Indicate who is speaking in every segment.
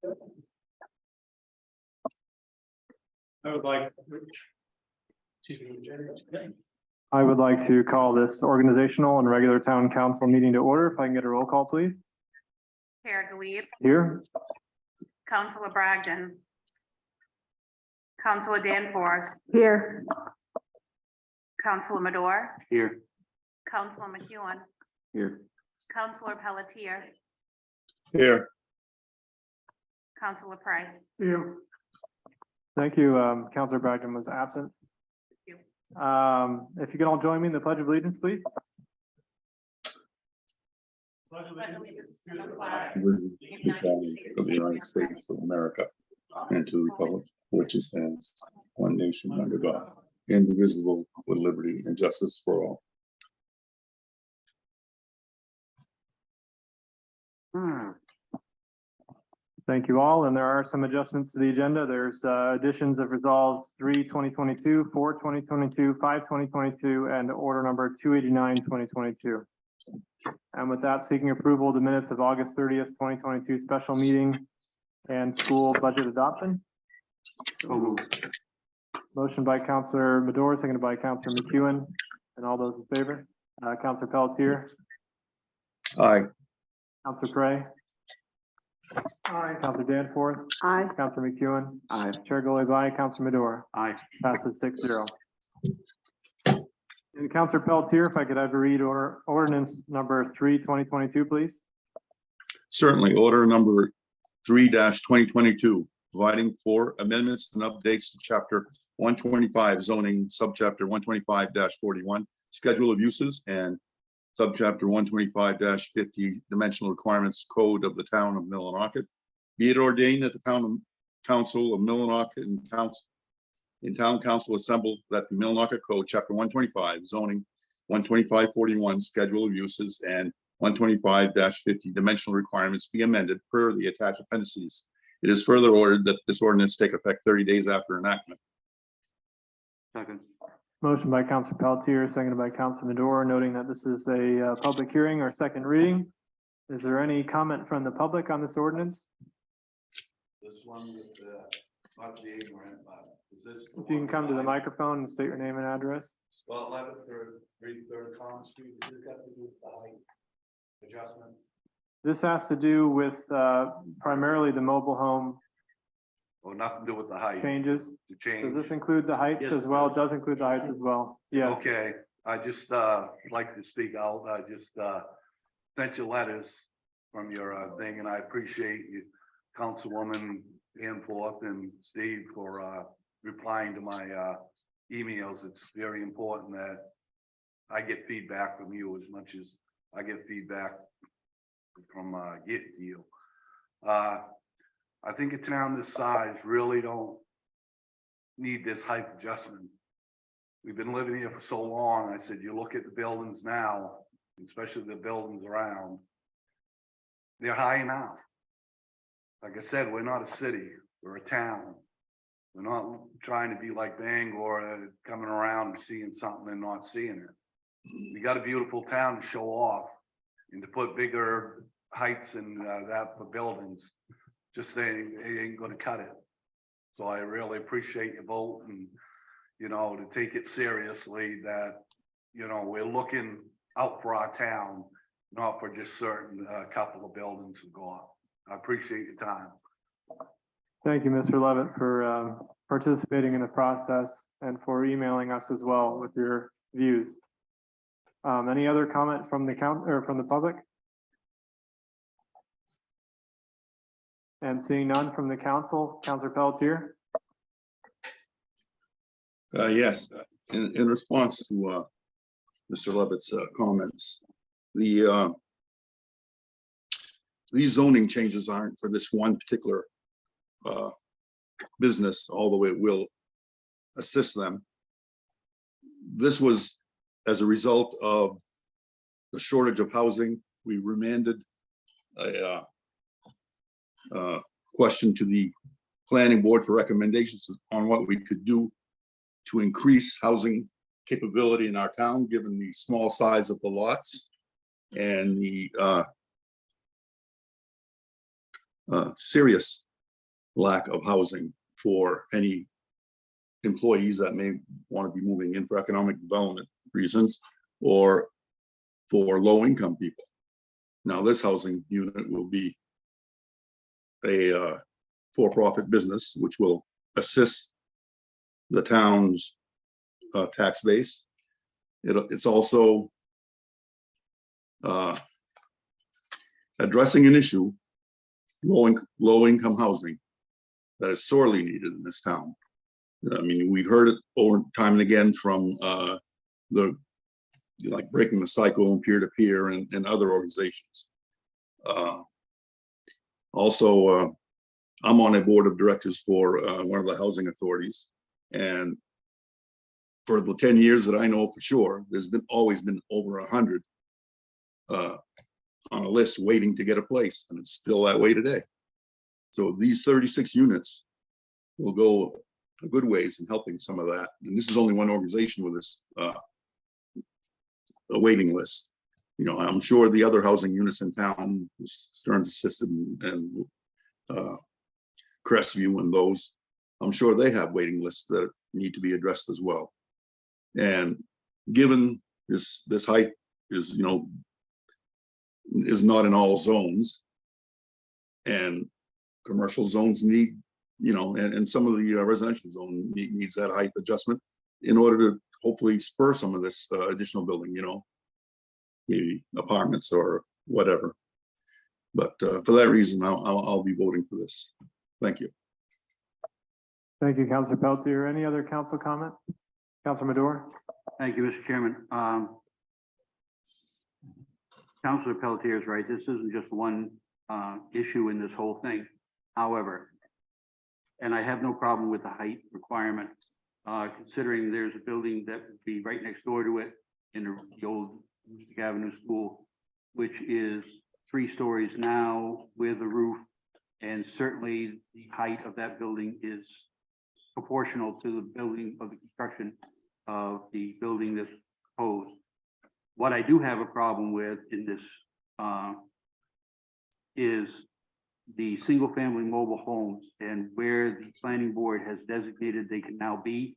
Speaker 1: I would like to call this organizational and regular town council meeting to order. If I can get a roll call, please.
Speaker 2: Chair Galib,
Speaker 1: Here.
Speaker 2: Councilor Bragdon, Councilor Danforth,
Speaker 3: Here.
Speaker 2: Councilor Madore,
Speaker 1: Here.
Speaker 2: Councilor McEwen,
Speaker 1: Here.
Speaker 2: Councilor Pelletier,
Speaker 4: Here.
Speaker 2: Councilor Prey.
Speaker 1: Here. Thank you. Councilor Bragdon was absent.
Speaker 2: Thank
Speaker 1: If you can all join me in the Pledge of Allegiance, please.
Speaker 4: With the flag of the United States of America and to the republic for which it stands, one nation under God, indivisible, with liberty and justice for all.
Speaker 1: Thank you all. And there are some adjustments to the agenda. There's additions of resolves 3/2022, 4/2022, 5/2022, and order number 289/2022. And with that, seeking approval of the minutes of August 30th, 2022 special meeting and school budget adoption. Motion by Councilor Madore, seconded by Councilor McEwen, and all those in favor. Councilor Pelletier,
Speaker 4: Aye.
Speaker 1: Councilor Prey. Aye. Councilor Danforth,
Speaker 3: Aye.
Speaker 1: Councilor McEwen.
Speaker 4: Aye.
Speaker 1: Chair Galib, aye. Councilor Madore.
Speaker 4: Aye.
Speaker 1: Passes 6-0. And Councilor Pelletier, if I could have you read ordinance number 3/2022, please.
Speaker 4: Certainly, order number 3/2022, providing for amendments and updates to chapter 125 zoning, subchapter 125-41, schedule of uses, and subchapter 125-50 dimensional requirements code of the town of Millinocket. Be it ordained that the town council of Millinocket and town council assemble that the Millinocket code, chapter 125 zoning, 125-41 schedule of uses, and 125-50 dimensional requirements be amended per the attached appendices. It is further ordered that this ordinance take effect 30 days after enactment.
Speaker 5: Second.
Speaker 1: Motion by Councilor Pelletier, seconded by Councilor Madore, noting that this is a public hearing or second reading. Is there any comment from the public on this ordinance?
Speaker 5: This one with not the ignorant, but is this?
Speaker 1: If you can come to the microphone and state your name and address.
Speaker 5: Well, 11th or 3rd Common Street, is it got to do with the height adjustment?
Speaker 1: This has to do with primarily the mobile home
Speaker 5: Or nothing to do with the height,
Speaker 1: changes.
Speaker 5: to
Speaker 1: Does
Speaker 5: change?
Speaker 1: this include the heights
Speaker 5: Yes.
Speaker 1: as well? It does include the heights as well. Yeah.
Speaker 5: Okay, I just like to speak out. I just sent you letters from your thing, and I appreciate you, Councilwoman Danforth and Steve, for replying to my emails. It's very important that I get feedback from you as much as I get feedback from get to you. I think a town this size really don't need this height adjustment. We've been living here for so long. I said, you look at the buildings now, especially the buildings around, they're high enough. Like I said, we're not a city, we're a town. We're not trying to be like Bangor, coming around and seeing something and not seeing it. We got a beautiful town to show off, and to put bigger heights and that for buildings, just saying it ain't gonna cut it. So I really appreciate your vote, and, you know, to take it seriously that, you know, we're looking out for our town, not for just certain couple of buildings to go up. I appreciate your time.
Speaker 1: Thank you, Mr. Levitt, for participating in the process and for emailing us as well with your views. Any other comment from the from the public? And seeing none from the council, Councilor Pelletier.
Speaker 4: Yes, in response to Mr. Levitt's comments, these zoning changes aren't for this one particular business, although it will assist them. This was as a result of the shortage of housing. We remanded a question to the planning board for recommendations on what we could do to increase housing capability in our town, given the small size of the lots and the serious lack of housing for any employees that may want to be moving in for economic development reasons or for low-income people. Now, this housing unit will be a for-profit business, which will assist the town's tax base. It's also addressing an issue, low-income housing, that is sorely needed in this town. I mean, we've heard it over time and again from the like Breaking the Cycle and peer-to-peer and other organizations. Also, I'm on a board of directors for one of the housing authorities, and for the 10 years that I know for sure, there's always been over 100 on a list waiting to get a place, and it's still that way today. So these 36 units will go a good ways in helping some of that. And this is only one organization with this a waiting list. You know, I'm sure the other housing units in town, Stearns Assisted and Crestview and those, I'm sure they have waiting lists that need to be addressed as well. And given this height is, you know, is not in all zones, and commercial zones need, you know, and some of the residential zone needs that height adjustment in order to hopefully spur some of this additional building, you know, maybe apartments or whatever. But for that reason, I'll be voting for this. Thank you.
Speaker 1: Thank you, Councilor Pelletier. Any other council comment? Councilor Madore?
Speaker 3: Thank you, Mr. Chairman. Councilor Pelletier is right. This isn't just one issue in this whole thing. However, and I have no problem with the height requirement, considering there's a building that would be right next door to it in the old Mystic Avenue School, which is 3 stories now with a roof, and certainly the height of that building is proportional to the building of the construction of the building that's proposed. What I do have a problem with in this is the single-family mobile homes and where the planning board has designated they can now be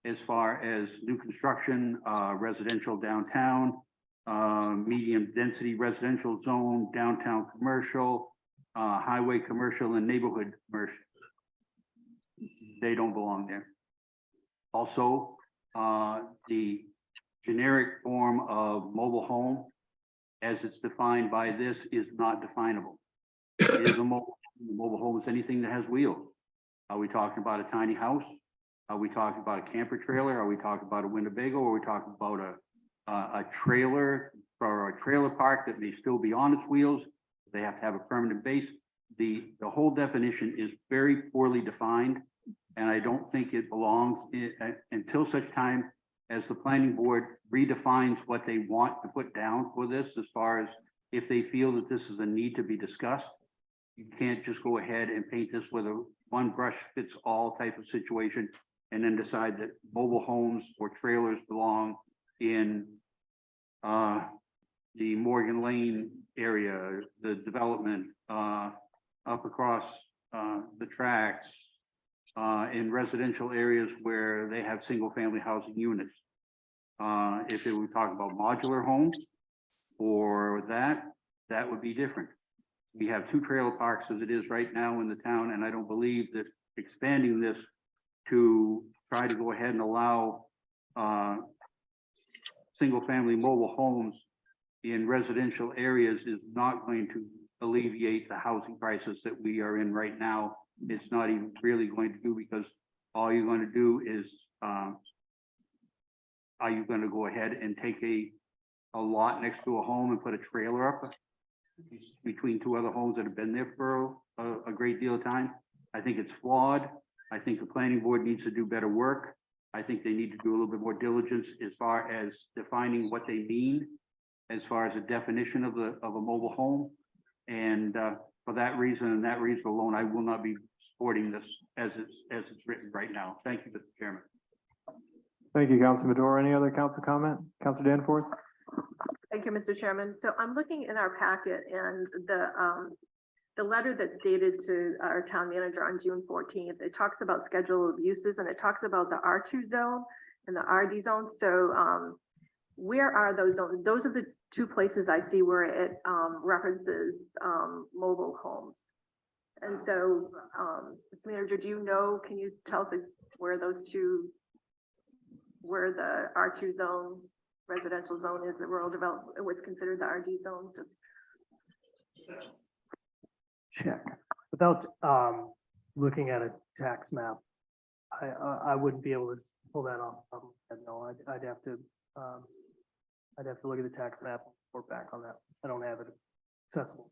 Speaker 3: as far as new construction, residential downtown, medium density residential zone, downtown commercial, highway commercial, and neighborhood commercial. They don't belong there. Also, the generic form of mobile home, as it's defined by this, is not definable. It is a mobile home is anything that has wheels. Are we talking about a tiny house? Are we talking about a camper trailer? Are we talking about a Winnebago? Or are we talking about a trailer for a trailer park that may still be on its wheels? They have to have a permanent base. The whole definition is very poorly defined, and I don't think it belongs until such time as the planning board redefines what they want to put down for this, as far as if they feel that this is a need to be discussed. You can't just go ahead and paint this with a one brush fits all type of situation and then decide that mobile homes or trailers belong in the Morgan Lane area, the development up across the tracks, in residential areas where they have single family housing units. If we talk about modular homes or that would be different. We have 2 trailer parks as it is right now in the town, and I don't believe that expanding this to try to go ahead and allow single family mobile homes in residential areas is not going to alleviate the housing crisis that we are in right now. It's not even really going to do, because all you're going to do is are you going to go ahead and take a lot next to a home and put a trailer up between 2 other homes that have been there for a great deal of time? I think it's flawed. I think the planning board needs to do better work. I think they need to do a little bit more diligence as far as defining what they mean, as far as a definition of a mobile home. And for that reason and that reason alone, I will not be supporting this as it's written right now. Thank you, Mr. Chairman.
Speaker 1: Thank you, Councilor Madore. Any other council comment? Councilor Danforth?
Speaker 6: Thank you, Mr. Chairman. So I'm looking in our packet, and the letter that's dated to our town manager on June 14th, it talks about schedule of uses and it talks about the R2 zone and the RD zone. So where are those zones? Those are the two places I see where it references mobile homes. And so, Mr. Manager, do you know, can you tell us where those two, where the R2 zone, residential zone is, the rural development, what's considered the RD zone? Just
Speaker 7: check. Without looking at a tax map, I wouldn't be able to pull that off. No, I'd have to look at the tax map and report back on that. I don't have it accessible.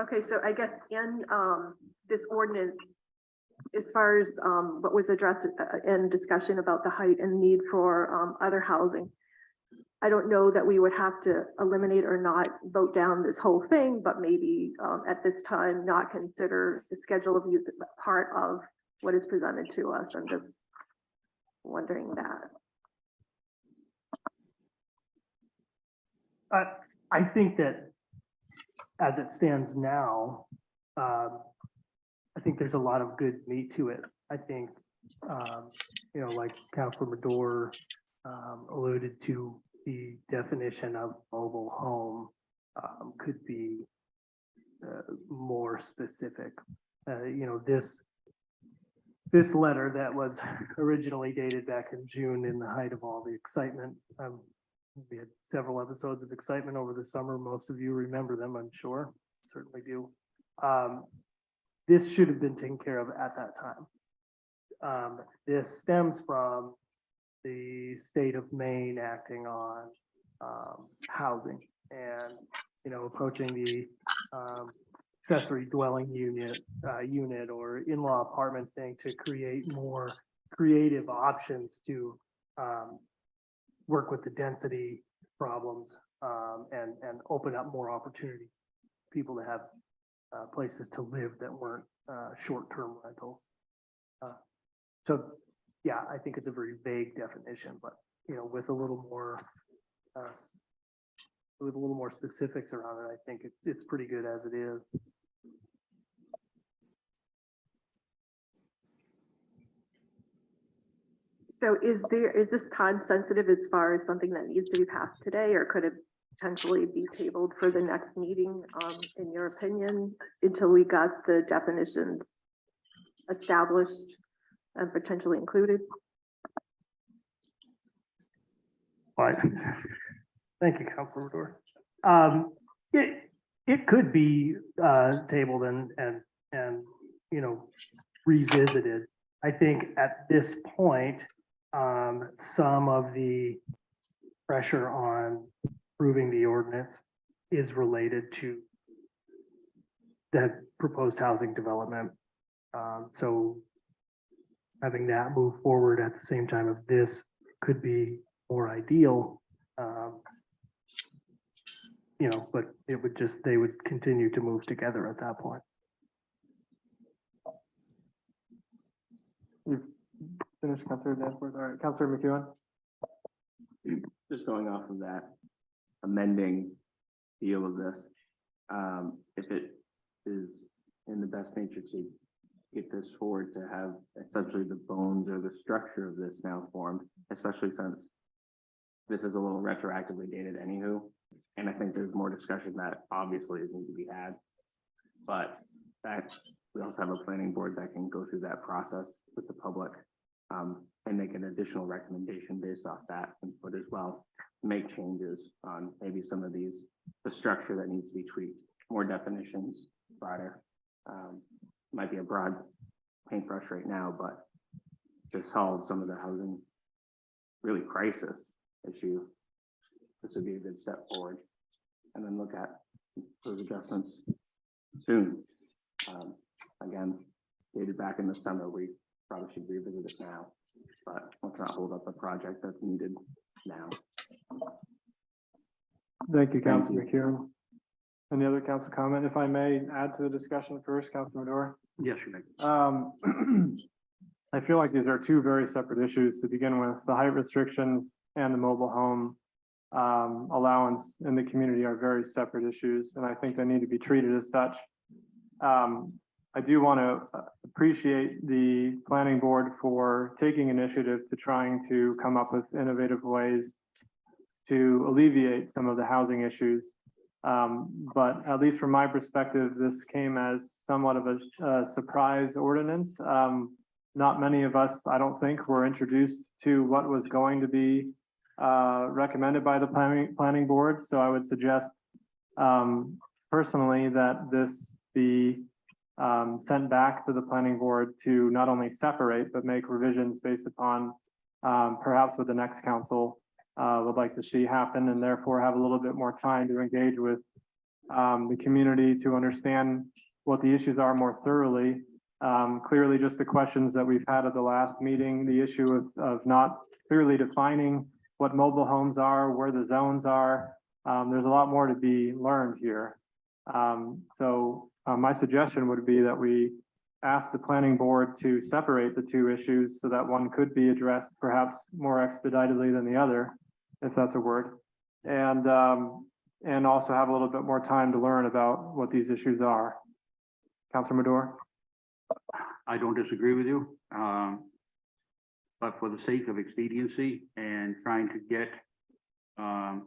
Speaker 6: Okay, so I guess in this ordinance, as far as what was addressed in discussion about the height and need for other housing, I don't know that we would have to eliminate or not vote down this whole thing, but maybe at this time not consider the schedule of use part of what is presented to us. I'm just wondering that.
Speaker 7: I think that as it stands now, I think there's a lot of good meat to it. I think, you know, like Councilor Madore alluded to, the definition of mobile home could be more specific. You know, this letter that was originally dated back in June in the height of all the excitement. We had several episodes of excitement over the summer. Most of you remember them, I'm sure, certainly do. This should have been taken care of at that time. This stems from the state of Maine acting on housing and, you know, approaching the accessory dwelling unit or in-law apartment thing to create more creative options to work with the density problems and open up more opportunities for people to have places to live that weren't short-term rentals. So yeah, I think it's a very vague definition, but you know, with a little more specifics around it, I think it's pretty good as it is.
Speaker 6: So is this time sensitive as far as something that needs to be passed today, or could it potentially be tabled for the next meeting, in your opinion, until we got the definitions established and potentially included?
Speaker 7: Right. Thank you, Councilor Madore. It could be tabled and you know, revisited. I think at this point, some of the pressure on approving the ordinance is related to the proposed housing development. So having that move forward at the same time of this could be more ideal. You know, but it would just, they would continue to move together at that point.
Speaker 1: You've finished, Councilor Danforth. All right, Councilor McEwen.
Speaker 8: Just going off of that, amending feel of this, if it is in the best nature to get this forward, to have essentially the bones or the structure of this now formed, especially since this is a little retroactively dated anywho. And I think there's more discussion that obviously is need to be had, but that we also have a planning board that can go through that process with the public and make an additional recommendation based off that input as well. Make changes on maybe some of these, the structure that needs to be tweaked, more definitions, broader. Might be a broad paintbrush right now, but to solve some of the housing really crisis issue, this would be a good step forward. And then look at those adjustments soon. Again, dated back in the summer, we probably should revisit it now, but let's not hold up a project that's needed now.
Speaker 1: Thank you, Councilor McEwen. Any other council comment? If I may add to the discussion first, Councilor Madore.
Speaker 3: Yes, you may.
Speaker 1: I feel like these are two very separate issues to begin with, the height restrictions and the mobile home. allowance in the community are very separate issues, and I think they need to be treated as such. I do want to appreciate the planning board for taking initiative to trying to come up with innovative ways to alleviate some of the housing issues. But at least from my perspective, this came as somewhat of a surprise ordinance. Not many of us, I don't think, were introduced to what was going to be recommended by the planning board. So I would suggest personally that this be sent back to the planning board to not only separate, but make revisions based upon perhaps what the next council would like to see happen, and therefore have a little bit more time to engage with the community to understand what the issues are more thoroughly. Clearly, just the questions that we've had at the last meeting, the issue of not clearly defining what mobile homes are, where the zones are. There's a lot more to be learned here. My suggestion would be that we ask the planning board to separate the two issues so that one could be addressed perhaps more expeditedly than the other, if that's a word. And also have a little bit more time to learn about what these issues are. Councilor Madore?
Speaker 3: I don't disagree with you. But for the sake of expediency and trying to get the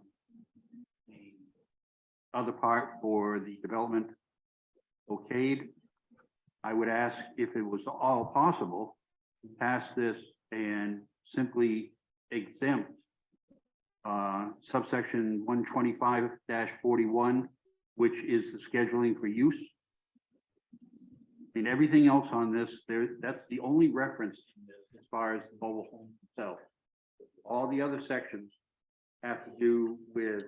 Speaker 3: other part for the development okayed, I would ask if it was all possible, pass this and simply exempt subsection 125-41, which is the scheduling for use. And everything else on this, that's the only reference to this as far as the mobile home itself. All the other sections have to do with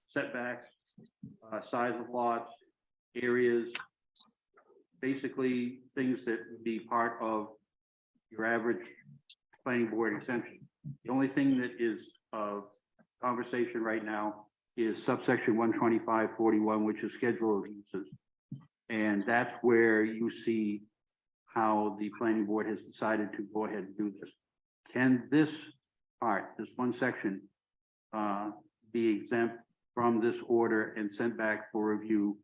Speaker 3: setbacks, size of lots, areas, basically things that would be part of your average planning board exemption. The only thing that is of conversation right now is subsection 125-41, which is schedule of uses. And that's where you see how the planning board has decided to go ahead and do this. Can this part, this one section, be exempt from this order and sent back for review?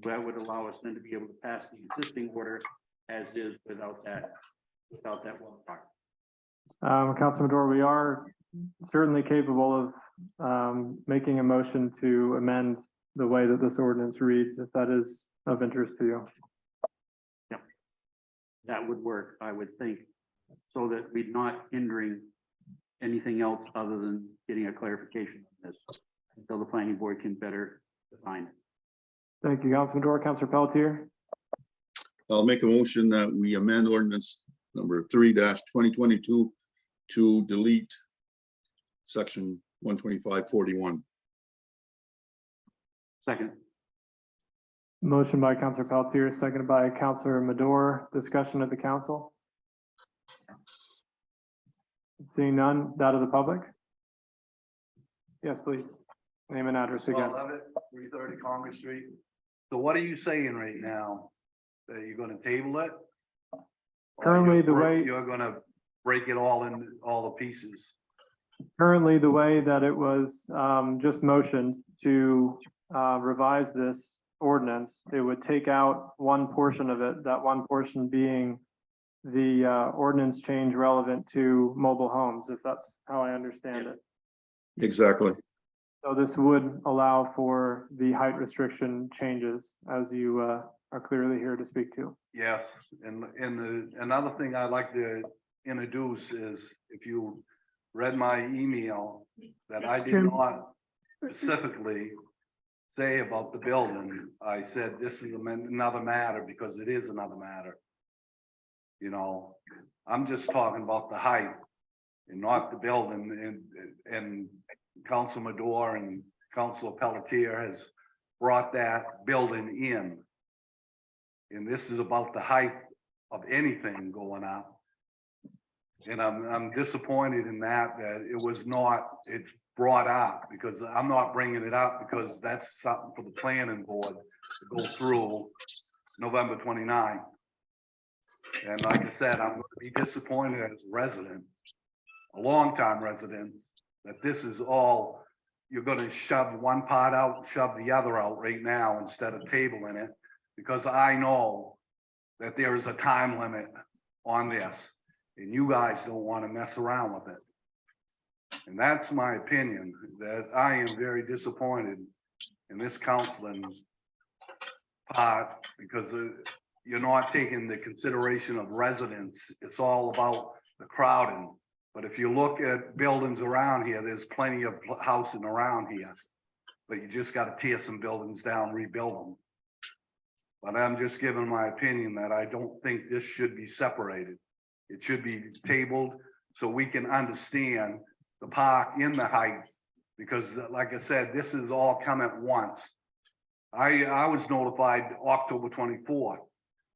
Speaker 3: That would allow us then to be able to pass the existing order as is without that one part.
Speaker 1: Councilor Madore, we are certainly capable of making a motion to amend the way that this ordinance reads, if that is of interest to you.
Speaker 3: Yep. That would work, I would think, so that we're not hindering anything else other than getting a clarification on this until the planning board can better define it.
Speaker 1: Thank you, Councilor Madore. Councilor Pelletier?
Speaker 4: I'll make a motion that we amend ordinance number 3-2022 to delete section 125-41.
Speaker 3: Second.
Speaker 1: Motion by Councilor Pelletier, seconded by Councilor Madore. Discussion of the council? Seeing none, that of the public? Yes, please. Name and address again.
Speaker 5: 330 Congress Street. So what are you saying right now? That you're gonna table it? Or
Speaker 1: Currently, the way-
Speaker 5: you're gonna break it all into all the pieces?
Speaker 1: Currently, the way that it was just motioned to revise this ordinance, it would take out one portion of it, that one portion being the ordinance change relevant to mobile homes, if that's how I understand it.
Speaker 4: Exactly.
Speaker 1: So this would allow for the height restriction changes, as you are clearly here to speak to.
Speaker 5: Yes, and another thing I'd like to introduce is, if you read my email, that I did
Speaker 1: Jim.
Speaker 5: not specifically say about the building. I said this is another matter because it is another matter. You know, I'm just talking about the height and not the building, and Council Madore and Councilor Pelletier has brought that building in. And this is about the height of anything going up. And I'm disappointed in that it was not, it's brought up, because I'm not bringing it up because that's something for the planning board to go through November 29th. And like I said, I'm going to be disappointed as a resident, a longtime resident, that this is all you're gonna shove one part out, and shove the other out right now instead of tabling it. Because I know that there is a time limit on this, and you guys don't wanna mess around with it. And that's my opinion, that I am very disappointed in this counseling part, because you're not taking the consideration of residents. It's all about the crowding. But if you look at buildings around here, there's plenty of housing around here. But you just gotta tear some buildings down, rebuild them. But I'm just giving my opinion that I don't think this should be separated. It should be tabled so we can understand the park in the height. Because like I said, this is all come at once. I was notified October 24th.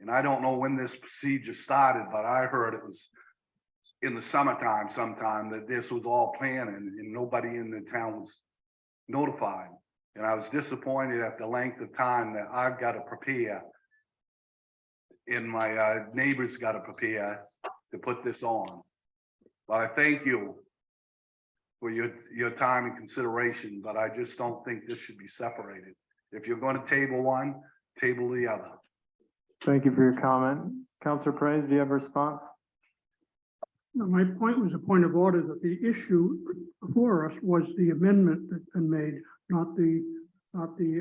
Speaker 5: And I don't know when this procedure started, but I heard it was in the summertime sometime that this was all planning and nobody in the town was notified. And I was disappointed at the length of time that I've got to prepare and my neighbors got to prepare to put this on. But I thank you for your time and consideration, but I just don't think this should be separated. If you're going to table one, table the other.
Speaker 1: Thank you for your comment. Counselor Perez, do you have a response?
Speaker 9: No, my point was a point of order that the issue before us was the amendment that's been made, not the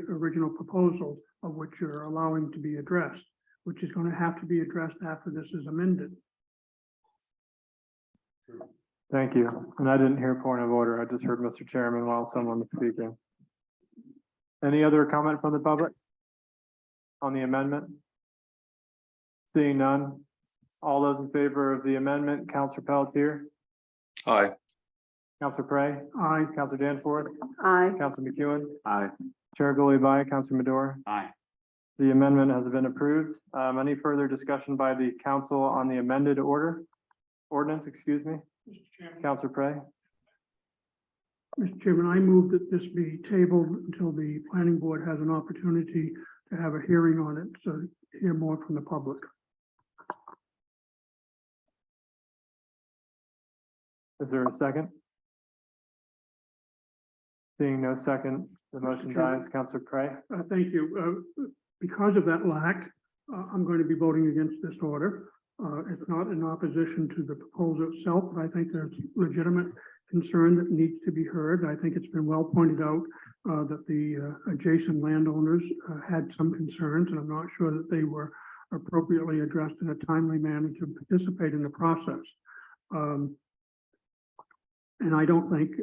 Speaker 9: original proposal of which you're allowing to be addressed, which is going to have to be addressed after this is amended.
Speaker 1: Thank you. And I didn't hear point of order. I just heard Mr. Chairman while someone was speaking. Any other comment from the public on the amendment? Seeing none. All those in favor of the amendment, Counselor Pelletier,
Speaker 4: Aye.
Speaker 1: Counselor Prey,
Speaker 9: Aye.
Speaker 1: Counselor Danforth,
Speaker 6: Aye.
Speaker 1: Counselor McEwen,
Speaker 8: Aye.
Speaker 1: Chair Gully, Counselor Madore.
Speaker 3: Aye.
Speaker 1: The amendment has been approved. Any further discussion by the council on the amended ordinance, excuse me?
Speaker 9: Mr. Chairman.
Speaker 1: Counselor Prey,
Speaker 9: Mr. Chairman, I move that this be tabled until the planning board has an opportunity to have a hearing on it, so to hear more from the public.
Speaker 1: is there a second? Seeing no second, the motion
Speaker 9: Chairman.
Speaker 1: dies. Counselor Prey,
Speaker 9: Thank you. Because of that lack, I'm going to be voting against this order. It's not in opposition to the proposal itself, but I think there's legitimate concern that needs to be heard. I think it's been well pointed out that the adjacent landowners had some concerns, and I'm not sure that they were appropriately addressed in a timely manner to participate in the process. And I don't think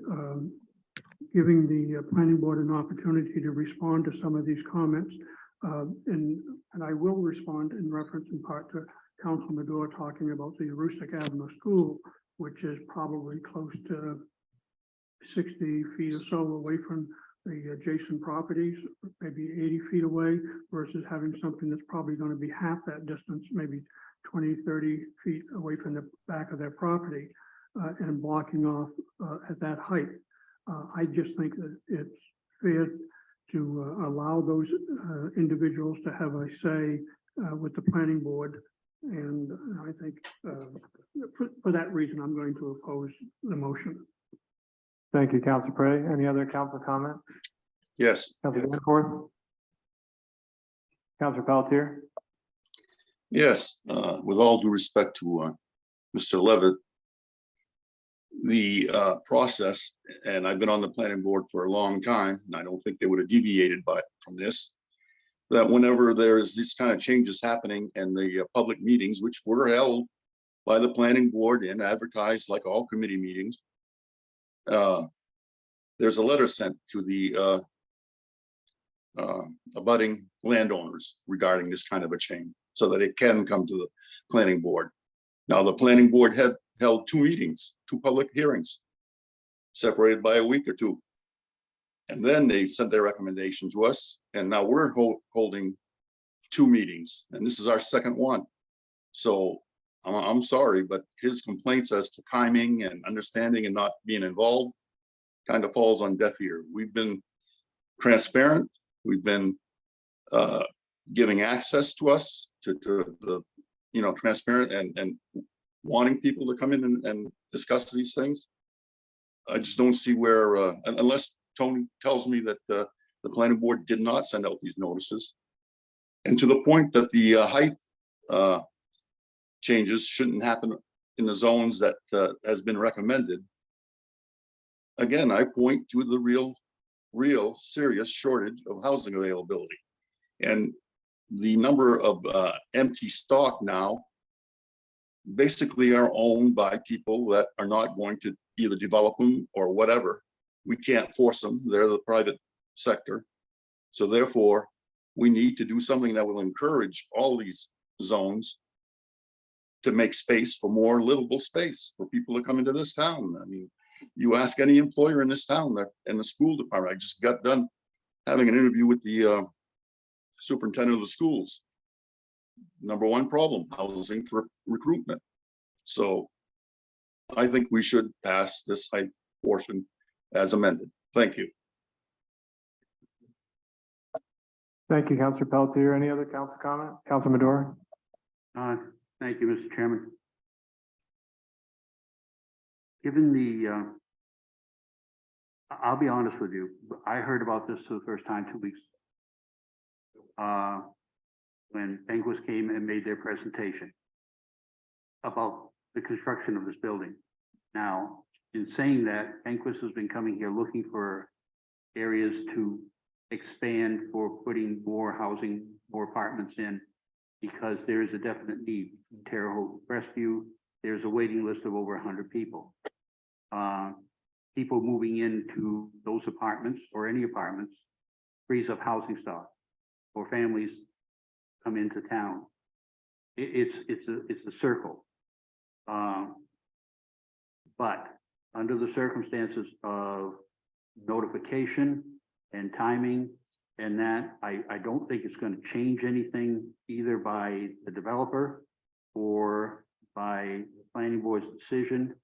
Speaker 9: giving the planning board an opportunity to respond to some of these comments, and I will respond in reference in part to Council Madore talking about the Aroostook Avenue School, which is probably close to 60 feet or so away from the adjacent properties, maybe 80 feet away, versus having something that's probably going to be half that distance, maybe 20, 30 feet away from the back of their property, and blocking off at that height. I just think that it's fair to allow those individuals to have a say with the planning board. And I think for that reason, I'm going to oppose the motion.
Speaker 1: thank you, Counselor Prey. Any other council comment?
Speaker 4: Yes.
Speaker 1: Counselor Danforth? Counselor Pelletier?
Speaker 4: Yes, with all due respect to Mr. Levitt, the process, and I've been on the planning board for a long time, and I don't think they would have deviated from this, that whenever there's this kind of changes happening and the public meetings, which were held by the planning board and advertised like all committee meetings, there's a letter sent to the abutting landowners regarding this kind of a change, so that it can come to the planning board. Now, the planning board had held two meetings, two public hearings, separated by a week or two. And then they sent their recommendation to us, and now we're holding two meetings, and this is our second one. So I'm sorry, but his complaints as to timing and understanding and not being involved kind of falls on deaf ear. We've been transparent. We've been giving access to us to the, transparent and wanting people to come in and discuss these things. I just don't see where, unless Tony tells me that the planning board did not send out these notices. And to the point that the height changes shouldn't happen in the zones that has been recommended. Again, I point to the real serious shortage of housing availability. And the number of empty stock now basically are owned by people that are not going to either develop them or whatever. We can't force them. They're the private sector. So therefore, we need to do something that will encourage all these zones to make space for more livable space for people to come into this town. I mean, you ask any employer in this town, they're in the school department. I just got done having an interview with the superintendent of the schools. Number one problem, housing for recruitment. So I think we should pass this height portion as amended. Thank you.
Speaker 1: Thank you, Councilor Pelletier. Any other council comment? Councilor Madore?
Speaker 3: Thank you, Mr. Chairman. Given the, I'll be honest with you, I heard about this for the first time 2 weeks when Benquist came and made their presentation about the construction of this building. Now, in saying that, Benquist has been coming here looking for areas to expand for putting more housing, more apartments in, because there is a definite need. Terre Haute, Crestview, there's a waiting list of over 100 people. People moving into those apartments or any apartments frees up housing stock for families come into town. It's a circle. But under the circumstances of notification and timing and that, I don't think it's going to change anything either by the developer or by the planning board's decision.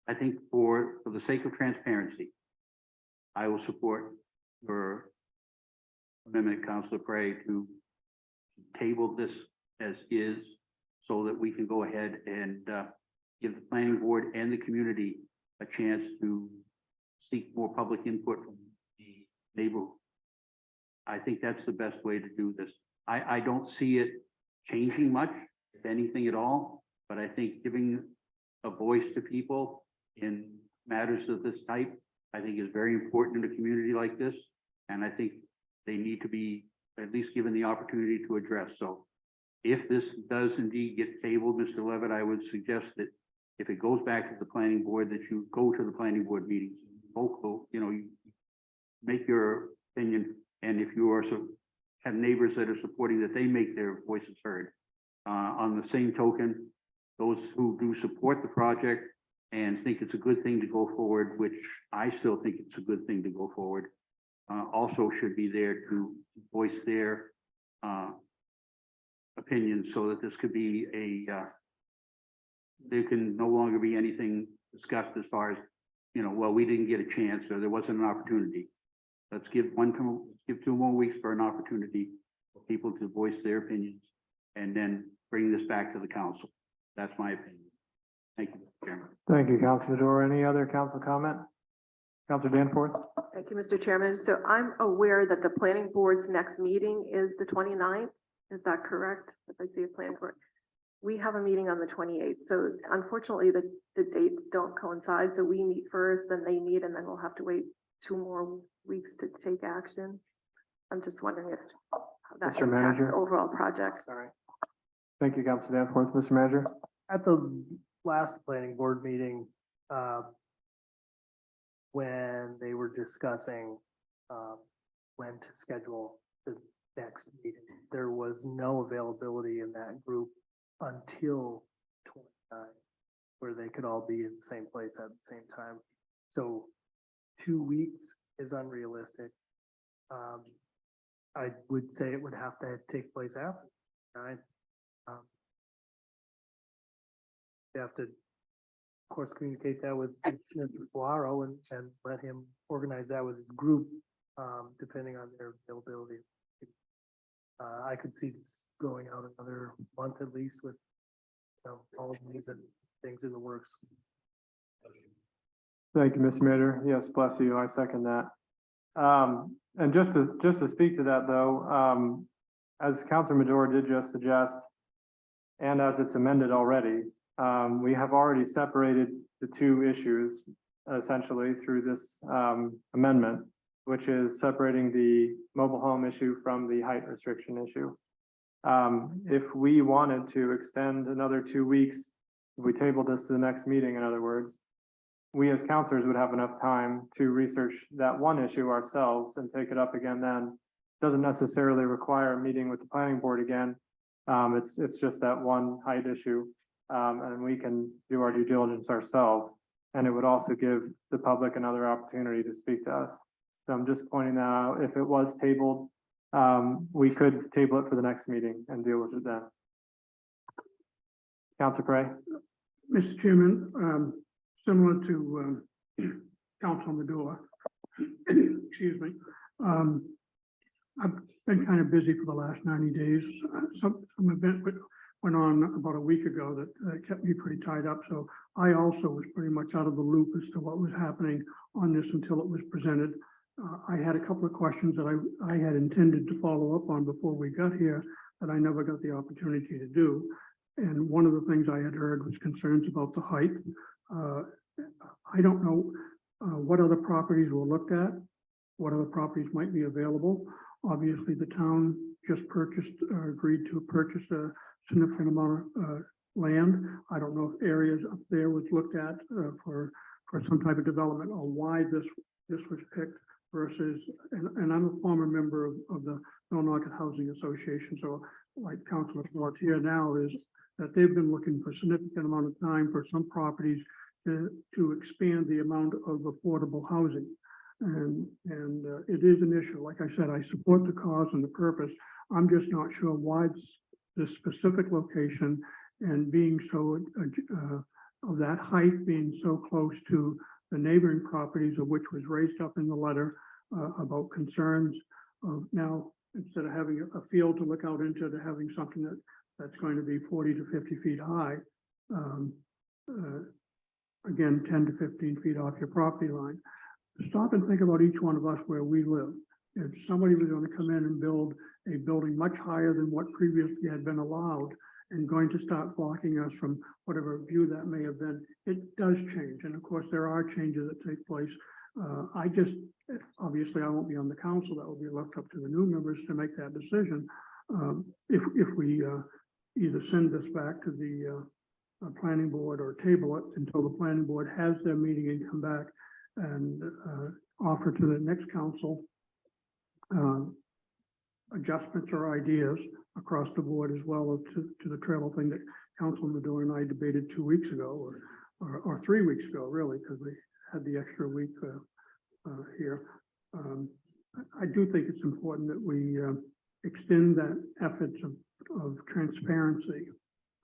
Speaker 3: I think for the sake of transparency, I will support your amendment, Councilor Prey, to table this as is so that we can go ahead and give the planning board and the community a chance to seek more public input from the neighborhood. I think that's the best way to do this. I don't see it changing much, if anything at all, but I think giving a voice to people in matters of this type, I think is very important in a community like this. And I think they need to be at least given the opportunity to address. So if this does indeed get tabled, Mr. Levitt, I would suggest that if it goes back to the planning board, that you go to the planning board meetings, vocal, you make your opinion. And if you also have neighbors that are supporting, that they make their voices heard. On the same token, those who do support the project and think it's a good thing to go forward, which I still think it's a good thing to go forward, also should be there to voice their opinions so that this could be there can no longer be anything discussed as far as, well, we didn't get a chance or there wasn't an opportunity. Let's give 2 more weeks for an opportunity for people to voice their opinions and then bring this back to the council. That's my opinion. Thank you, Mr. Chairman.
Speaker 1: Thank you, Councilor Madore. Any other council comment? Councilor Danforth?
Speaker 6: Thank you, Mr. Chairman. So I'm aware that the planning board's next meeting is the 29th. Is that correct? If I see a plan for it. We have a meeting on the 28th. So unfortunately, the dates don't coincide. So we meet first, then they meet, and then we'll have to wait 2 more weeks to take action. I'm just wondering if that
Speaker 1: Mr.
Speaker 6: impacts
Speaker 1: Manager?
Speaker 6: the overall project.
Speaker 1: Sorry. Thank you, Councilor Danforth. Mr. Manager?
Speaker 7: At the last planning board meeting, when they were discussing when to schedule the next meeting, there was no availability in that group until 29, where they could all be in the same place at the same time. So 2 weeks is unrealistic. I would say it would have to take place after 9. You have to, of course, communicate that with Mr. Flaro and let him organize that with his group, depending on their availability. I could see this going out another month at least with all of these and things in the works.
Speaker 1: Thank you, Mr. Mayor. Yes, bless you. I second that. And just to speak to that though, as Councilor Madore did just suggest, and as it's amended already, we have already separated the two issues essentially through this amendment, which is separating the mobile home issue from the height restriction issue. If we wanted to extend another 2 weeks, if we tabled this to the next meeting, in other words, we as counselors would have enough time to research that one issue ourselves and take it up again then. Doesn't necessarily require a meeting with the planning board again. It's just that one height issue. And we can do our due diligence ourselves. And it would also give the public another opportunity to speak to us. So I'm just pointing that out. If it was tabled, we could table it for the next meeting and deal with it then. Councilor Cray?
Speaker 9: Mr. Chairman, similar to Council Madore, excuse me, I've been kind of busy for the last 90 days. Some event went on about a week ago that kept me pretty tied up. So I also was pretty much out of the loop as to what was happening on this until it was presented. I had a couple of questions that I had intended to follow up on before we got here that I never got the opportunity to do. And one of the things I had heard was concerns about the height. I don't know what other properties were looked at, what other properties might be available. Obviously, the town just agreed to purchase a significant amount of land. I don't know if areas up there was looked at for some type of development or why this was picked versus, and I'm a former member of the Millinocket Housing Association. So like Councilor North here now is that they've been looking for a significant amount of time for some properties to expand the amount of affordable housing. And it is an issue. Like I said, I support the cause and the purpose. I'm just not sure why this specific location and being so of that height being so close to the neighboring properties of which was raised up in the letter about concerns of now instead of having a field to look out into to having something that's going to be 40 to 50 feet high. Again, 10 to 15 feet off your property line. Stop and think about each one of us where we live. If somebody was going to come in and build a building much higher than what previously had been allowed and going to start blocking us from whatever view that may have been, it does change. And of course, there are changes that take place. Obviously I won't be on the council. That will be left up to the new members to make that decision. If we either send this back to the planning board or table it until the planning board has their meeting and come back and offer to the next council adjustments or ideas across the board as well as to the travel thing that Councilman Madore and I debated 2 weeks ago or 3 weeks ago, really, because we had the extra week here. I do think it's important that we extend that efforts of transparency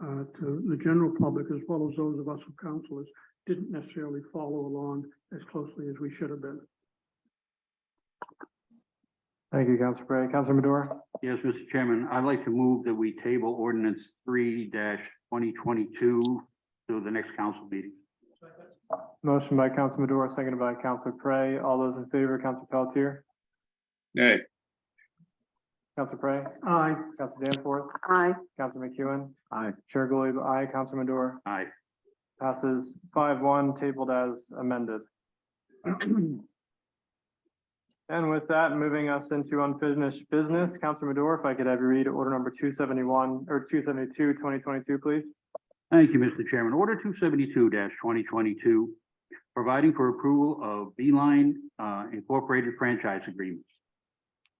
Speaker 9: to the general public as well as those of us who councilors didn't necessarily follow along as closely as we should have been.
Speaker 1: Thank you, Councilor Cray. Councilor Madore?
Speaker 3: Yes, Mr. Chairman, I'd like to move that we table ordinance 3-2022 to the next council meeting.
Speaker 1: Motion by Councilor Madore, seconded by Councilor Cray. All those in favor, Councilor Pelletier?
Speaker 4: Nay.
Speaker 1: Councilor Cray?
Speaker 9: Aye.
Speaker 1: Councilor Danforth?
Speaker 6: Aye.
Speaker 1: Councilor McEwen?
Speaker 8: Aye.
Speaker 1: Chair Gallo, aye. Councilor Madore?
Speaker 3: Aye.
Speaker 1: Passes 5-1, tabled as amended. And with that, moving us into unfinished business, Councilor Madore, if I could have you read order number 271 or 272, 2022, please.
Speaker 3: Thank you, Mr. Chairman. Order 272-2022, providing for approval of Beeline Incorporated franchise agreements.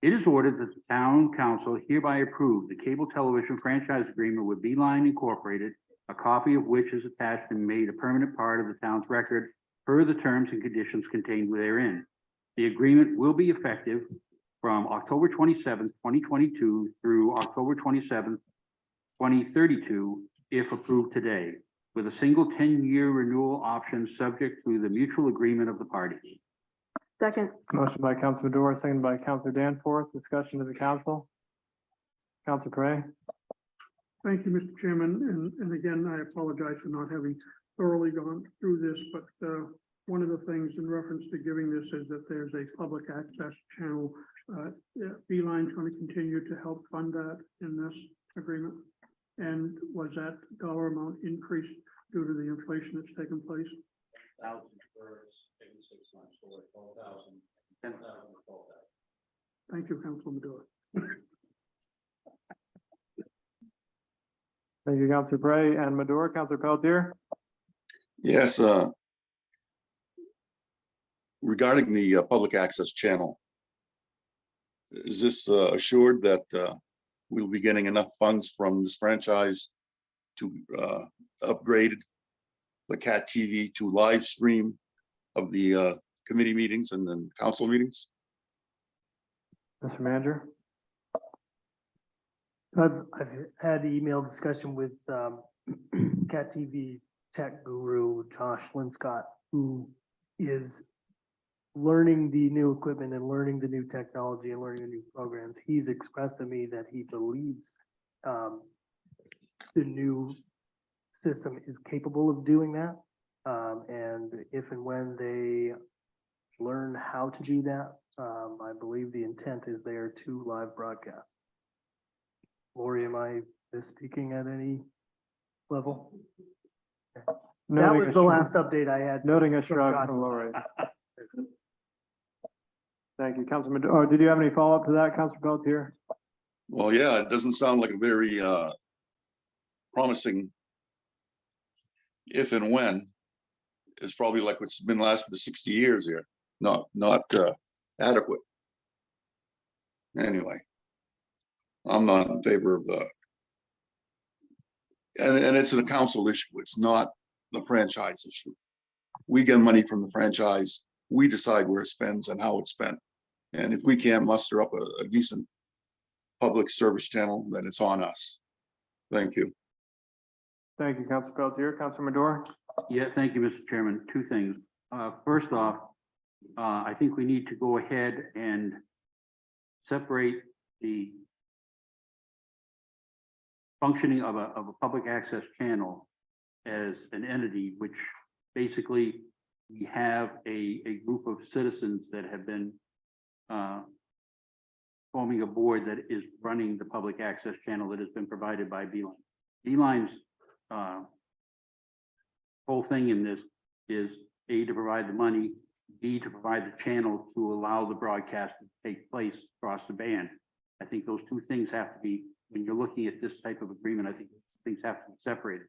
Speaker 3: It is ordered that the town council hereby approve the cable television franchise agreement with Beeline Incorporated, a copy of which is attached and made a permanent part of the town's record per the terms and conditions contained therein. The agreement will be effective from October 27th, 2022 through October 27th, 2032, if approved today, with a single 10-year renewal option subject to the mutual agreement of the parties.
Speaker 6: Second.
Speaker 1: Motion by Councilor Madore, seconded by Councilor Danforth. Discussion to the council. Councilor Cray?
Speaker 9: Thank you, Mr. Chairman. And again, I apologize for not having thoroughly gone through this, but one of the things in reference to giving this is that there's a public access channel. Yeah, Beeline's going to continue to help fund that in this agreement. And was that dollar amount increased due to the inflation that's taken place?
Speaker 3: 1,000 for 6 months, so 12,000, 10,000, 12,000.
Speaker 9: Thank you, Council Madore.
Speaker 1: Thank you, Counselor Prey and Madore. Counselor Pelletier?
Speaker 4: Yes, regarding the public access channel, is this assured that we'll be getting enough funds from this franchise to upgrade the CAT TV to live stream of the committee meetings and then council meetings?
Speaker 1: Mr. Manager?
Speaker 7: I've had email discussion with Cat TV tech guru Josh Linscott, who is learning the new equipment and learning the new technology and learning the new programs. He's expressed to me that he believes the new system is capable of doing that. And if and when they learn how to do that, I believe the intent is there to live broadcast. Lori, am I misspeaking at any level? That
Speaker 1: Noting
Speaker 7: was
Speaker 1: a
Speaker 7: the
Speaker 1: shrug-
Speaker 7: last update I had.
Speaker 1: Noting a
Speaker 7: from
Speaker 1: shrug
Speaker 7: Josh.
Speaker 1: from Lori. Thank you, Councilor Madore. Oh, did you have any follow-up to that, Councilor Pelletier?
Speaker 4: Well, yeah, it doesn't sound like a very promising if and when. It's probably like what's been lasting for 60 years here, not adequate. Anyway, I'm not in favor of the, and it's a council issue. It's not the franchise issue. We get money from the franchise. We decide where it spends and how it's spent. And if we can't muster up a decent public service channel, then it's on us. Thank you.
Speaker 1: Thank you, Councilor Pelletier. Councilor Madore?
Speaker 3: Yeah, thank you, Mr. Chairman. Two things. First off, I think we need to go ahead and separate the functioning of a public access channel as an entity, which basically we have a group of citizens that have been forming a board that is running the public access channel that has been provided by Beeline. Beeline's whole thing in this is A, to provide the money, B, to provide the channel to allow the broadcast to take place across the band. I think those two things have to be, when you're looking at this type of agreement, I think things have to be separated.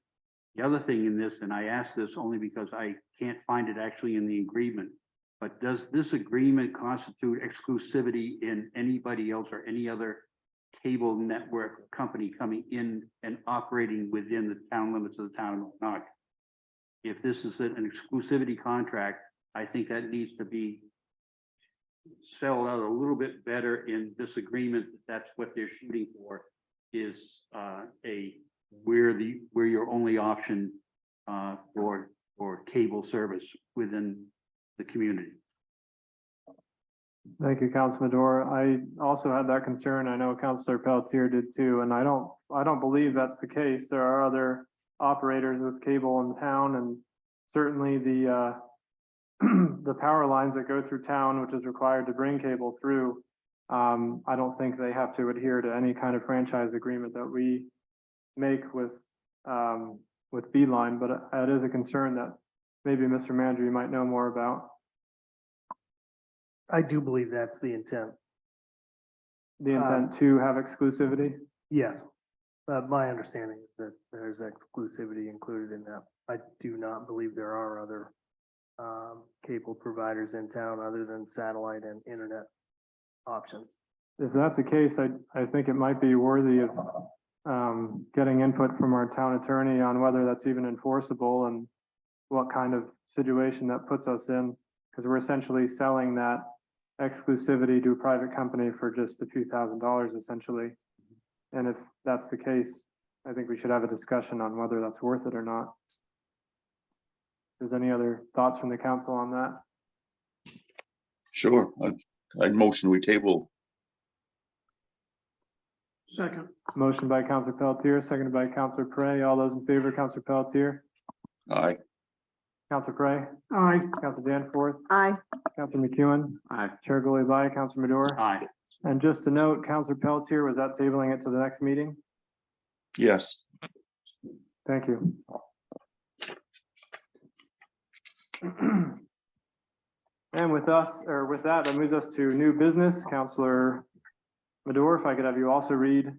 Speaker 3: The other thing in this, and I ask this only because I can't find it actually in the agreement, but does this agreement constitute exclusivity in anybody else or any other cable network company coming in and operating within the town limits of the town of Milwaukee? If this is an exclusivity contract, I think that needs to be spelled out a little bit better in this agreement. That's what they're shooting for, is we're your only option for cable service within the community.
Speaker 1: Thank you, Councilor Madore. I also had that concern. I know Councilor Pelletier did too, and I don't believe that's the case. There are other operators with cable in town, and certainly the the power lines that go through town, which is required to bring cable through. I don't think they have to adhere to any kind of franchise agreement that we make with Beeline, but it is a concern that maybe Mr. Manager, you might know more about.
Speaker 7: I do believe that's the intent.
Speaker 1: The intent to have exclusivity?
Speaker 7: Yes. My understanding is that there's exclusivity included in that. I do not believe there are other cable providers in town other than satellite and internet options.
Speaker 1: If that's the case, I think it might be worthy of getting input from our town attorney on whether that's even enforceable and what kind of situation that puts us in, because we're essentially selling that exclusivity to a private company for just a few $1,000s essentially. And if that's the case, I think we should have a discussion on whether that's worth it or not. Is there any other thoughts from the council on that?
Speaker 4: Sure. I'd motion we table.
Speaker 9: Second.
Speaker 1: Motion by Councilor Pelletier, seconded by Councilor Prey. All those in favor, Councilor Pelletier,
Speaker 4: Aye.
Speaker 1: Counselor Cray,
Speaker 9: Aye.
Speaker 1: Counselor Danforth,
Speaker 6: Aye.
Speaker 1: Counselor McEwen,
Speaker 8: Aye.
Speaker 1: Chair goes aye, Counselor Madore.
Speaker 3: Aye.
Speaker 1: And just to note, Counselor Pelletier, was that tabling it to the next meeting?
Speaker 4: Yes.
Speaker 1: Thank you. And with that moves us to new business. Counselor Madore, if I could have you also read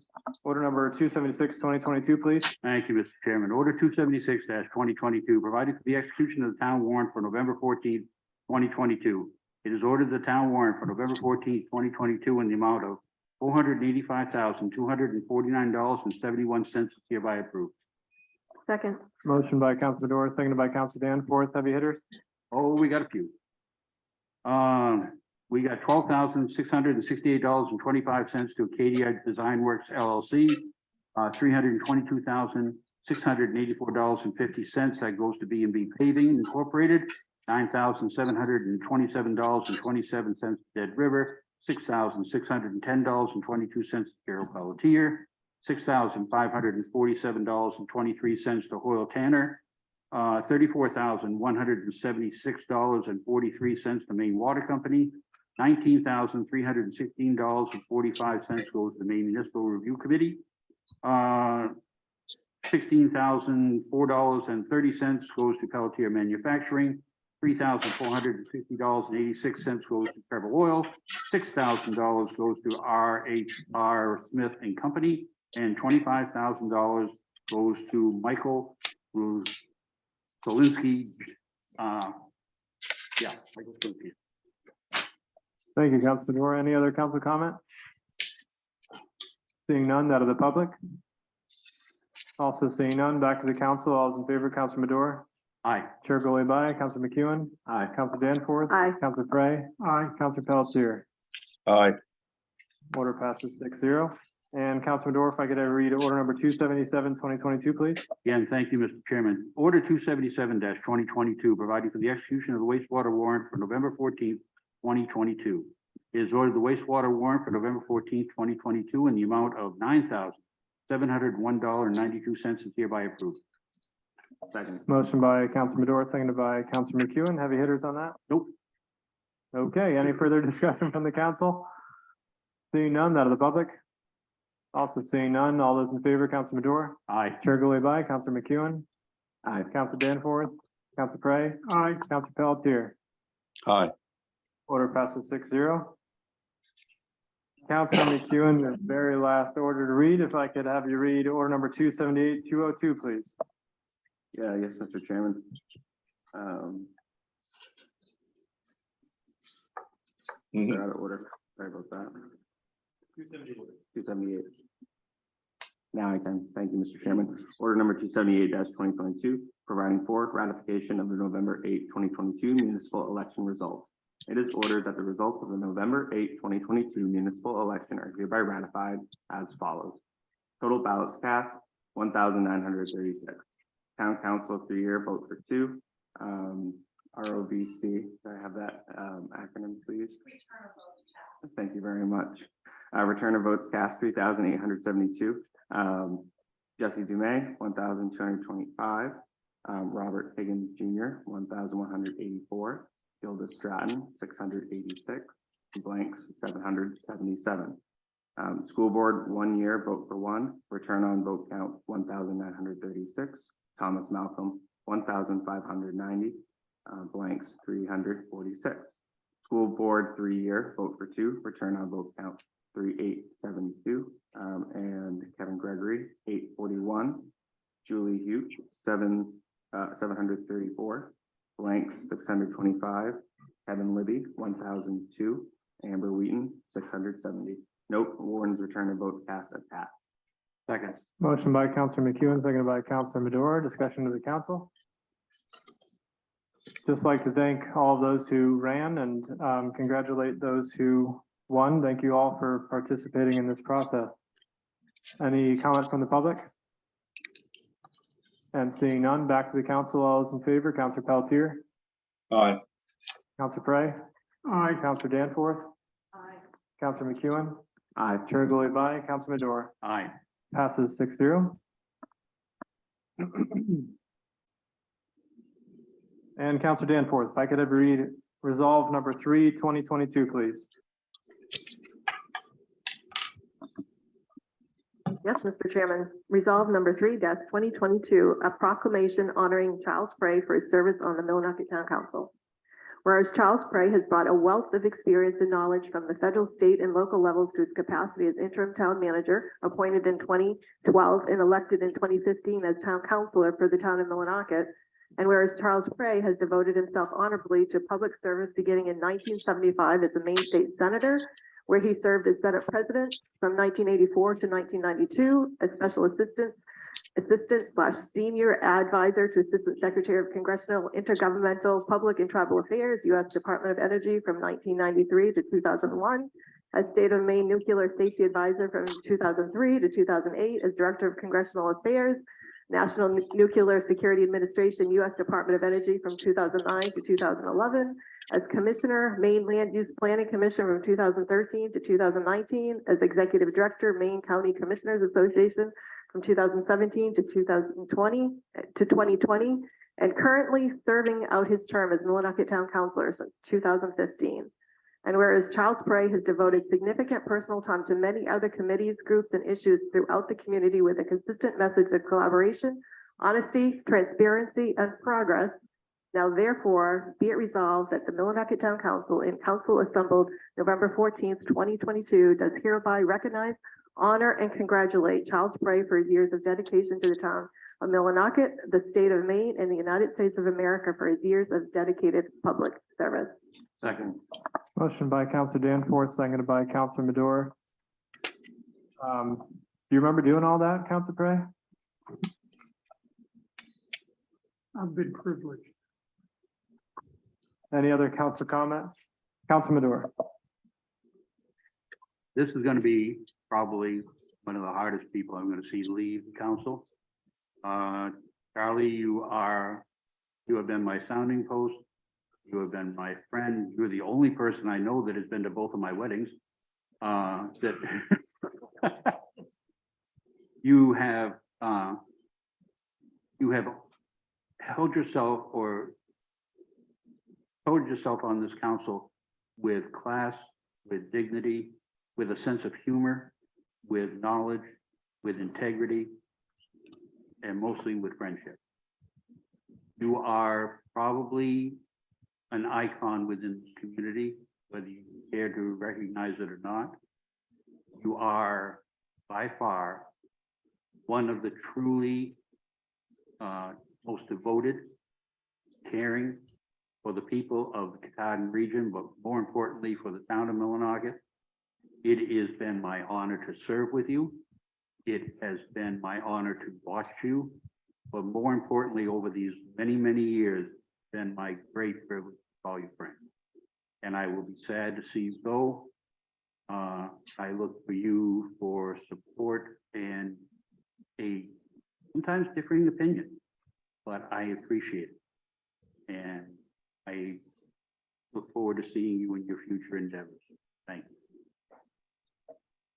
Speaker 1: order number 276, 2022, please.
Speaker 3: Thank you, Mr. Chairman. Order 276 twenty twenty-two, providing for the execution of the town warrant for November 14th, 2022. It is ordered the town warrant for November 14th, 2022 in the amount of $485,249.71 hereby approved.
Speaker 6: Second.
Speaker 1: Motion by Counselor Madore, seconded by Counselor Danforth. Heavy hitters?
Speaker 3: Oh, we got a few. We got $12,668.25 to Acadia Design Works LLC. $322,684.50. That goes to B&B Paving Incorporated. $9,727.27 to Dead River. $6,610.22 to Carol Pelletier. $6,547.23 to Hoyle Tanner. $34,176.43 to Maine Water Company. $19,316.45 goes to Maine Municipal Review Committee. $16,004.30 goes to Pelletier Manufacturing. $3,450.86 goes to Trevor Oil. $6,000 goes to R.H.R. Smith and Company, and $25,000 goes to Michael Zielinski. Michael Zielinski.
Speaker 1: Thank you, Counselor Madore. Any other council comment? Seeing none, out of the public. Also seeing none, back to the council. All those in favor, Counselor Madore.
Speaker 3: Aye.
Speaker 1: Chair goes aye, Counselor McEwen,
Speaker 8: Aye.
Speaker 1: Counselor Danforth.
Speaker 6: Aye.
Speaker 1: Counselor Cray,
Speaker 9: Aye.
Speaker 1: Counselor Pelletier.
Speaker 4: Aye.
Speaker 1: Order passes 6-0. And Counselor Madore, if I could have read order number 277, 2022, please.
Speaker 3: Again, thank you, Mr. Chairman. Order 277 twenty twenty-two, providing for the execution of the wastewater warrant for November 14th, 2022. It is ordered the wastewater warrant for November 14th, 2022 in the amount of $9,701.92 is hereby approved.
Speaker 8: Second.
Speaker 1: Motion by Counselor Madore, seconded by Counselor McEwen. Heavy hitters on that?
Speaker 3: Nope.
Speaker 1: Okay, any further discussion from the council? Seeing none, out of the public. Also seeing none, all those in favor, Counselor Madore.
Speaker 3: Aye.
Speaker 1: Chair goes aye, Counselor McEwen,
Speaker 8: Aye.
Speaker 1: Counselor Danforth, Counselor Cray,
Speaker 9: Aye.
Speaker 1: Counselor Pelletier.
Speaker 4: Aye.
Speaker 1: Order passes 6-0. Counselor McEwen, the very last order to read, if I could have you read order number 278, 202, please.
Speaker 8: Yeah, yes, Mr. Chairman.
Speaker 4: Mhm.
Speaker 8: They're out of order. Sorry about that. 278. Now I can. Thank you, Mr. Chairman. Order number 278 2022, providing for ratification of the November 8, 2022 municipal election results. It is ordered that the results of the November 8, 2022 municipal election are hereby ratified as follows. Total ballots cast, 1,936. Town council 3-year, vote for 2. ROVC, can I have that acronym, please? Thank you very much. Return of votes cast, 3,872. Jesse Dumais, 1,225. Robert Higgins Jr., 1,184. Gilda Stratton, 686. Blanks, 777. School board, 1 year, vote for 1. Return on vote count, 1,936. Thomas Malcolm, 1,590. Blanks, 346. School board, 3-year, vote for 2. Return on vote count, 3,872. And Kevin Gregory, 841. Julie Hughes, 734. Blanks, 625. Kevin Libby, 1,002. Amber Wheaton, 670. Note, warden's return of vote cast at that.
Speaker 3: Second.
Speaker 1: Motion by Counselor McEwen, seconded by Counselor Madore. Discussion to the council. Just like to thank all of those who ran and congratulate those who won. Thank you all for participating in this process. Any comments from the public? And seeing none, back to the council. All those in favor, Counselor Pelletier,
Speaker 4: Aye.
Speaker 1: Counselor Cray,
Speaker 9: Aye.
Speaker 1: Counselor Danforth,
Speaker 2: Aye.
Speaker 1: Counselor McEwen,
Speaker 8: Aye.
Speaker 1: Chair goes aye, Counselor Madore.
Speaker 3: Aye.
Speaker 1: Passes 6-0. And Counselor Danforth, if I could have you read resolve number 3, 2022, please.
Speaker 6: Yes, Mr. Chairman. Resolve number 3-2022, a proclamation honoring Charles Prey for his service on the Millinocket Town Council. Whereas Charles Prey has brought a wealth of experience and knowledge from the federal, state, and local levels to his capacity as interim town manager, appointed in 2012 and elected in 2015 as town councilor for the town of Millinocket. And whereas Charles Prey has devoted himself honorably to public service beginning in 1975 as a Maine State Senator, where he served as Senate President from 1984 to 1992, as Special Assistant/Senior Advisor to Assistant Secretary of Congressional Intergovernmental Public and Tribal Affairs, U.S. Department of Energy from 1993 to 2001, as State of Maine Nuclear Safety Advisor from 2003 to 2008, as Director of Congressional Affairs, National Nuclear Security Administration, U.S. Department of Energy from 2009 to 2011, as Commissioner, Maine Land Use Planning Commission from 2013 to 2019, as Executive Director, Maine County Commissioners Association from 2017 to 2020, and currently serving out his term as Millinocket Town Councilor since 2015. And whereas Charles Prey has devoted significant personal time to many other committees, groups, and issues throughout the community with a consistent message of collaboration, honesty, transparency, and progress, now therefore be it resolved that the Millinocket Town Council in council assembled November 14th, 2022, does hereby recognize, honor, and congratulate Charles Prey for his years of dedication to the town of Millinocket, the state of Maine, and the United States of America for his years of dedicated public service.
Speaker 3: Second.
Speaker 1: Motion by Counselor Danforth, seconded by Counselor Madore. Do you remember doing all that, Counselor Prey?
Speaker 9: I've been privileged.
Speaker 1: Any other council comment? Counselor Madore.
Speaker 3: This is going to be probably one of the hardest people I'm going to see leave the council. Charlie, you have been my sounding post. You have been my friend. You're the only person I know that has been to both of my weddings. That you have held yourself or told yourself on this council with class, with dignity, with a sense of humor, with knowledge, with integrity, and mostly with friendship. You are probably an icon within this community, whether you care to recognize it or not. You are by far one of the truly most devoted, caring for the people of the Katahdin region, but more importantly for the town of Millinocket. It has been my honor to serve with you. It has been my honor to watch you, but more importantly, over these many, many years, it's been my great privilege to call you friend. And I will be sad to see you go. I look for you for support and a sometimes differing opinion, but I appreciate it. And I look forward to seeing you in your future endeavors. Thank you.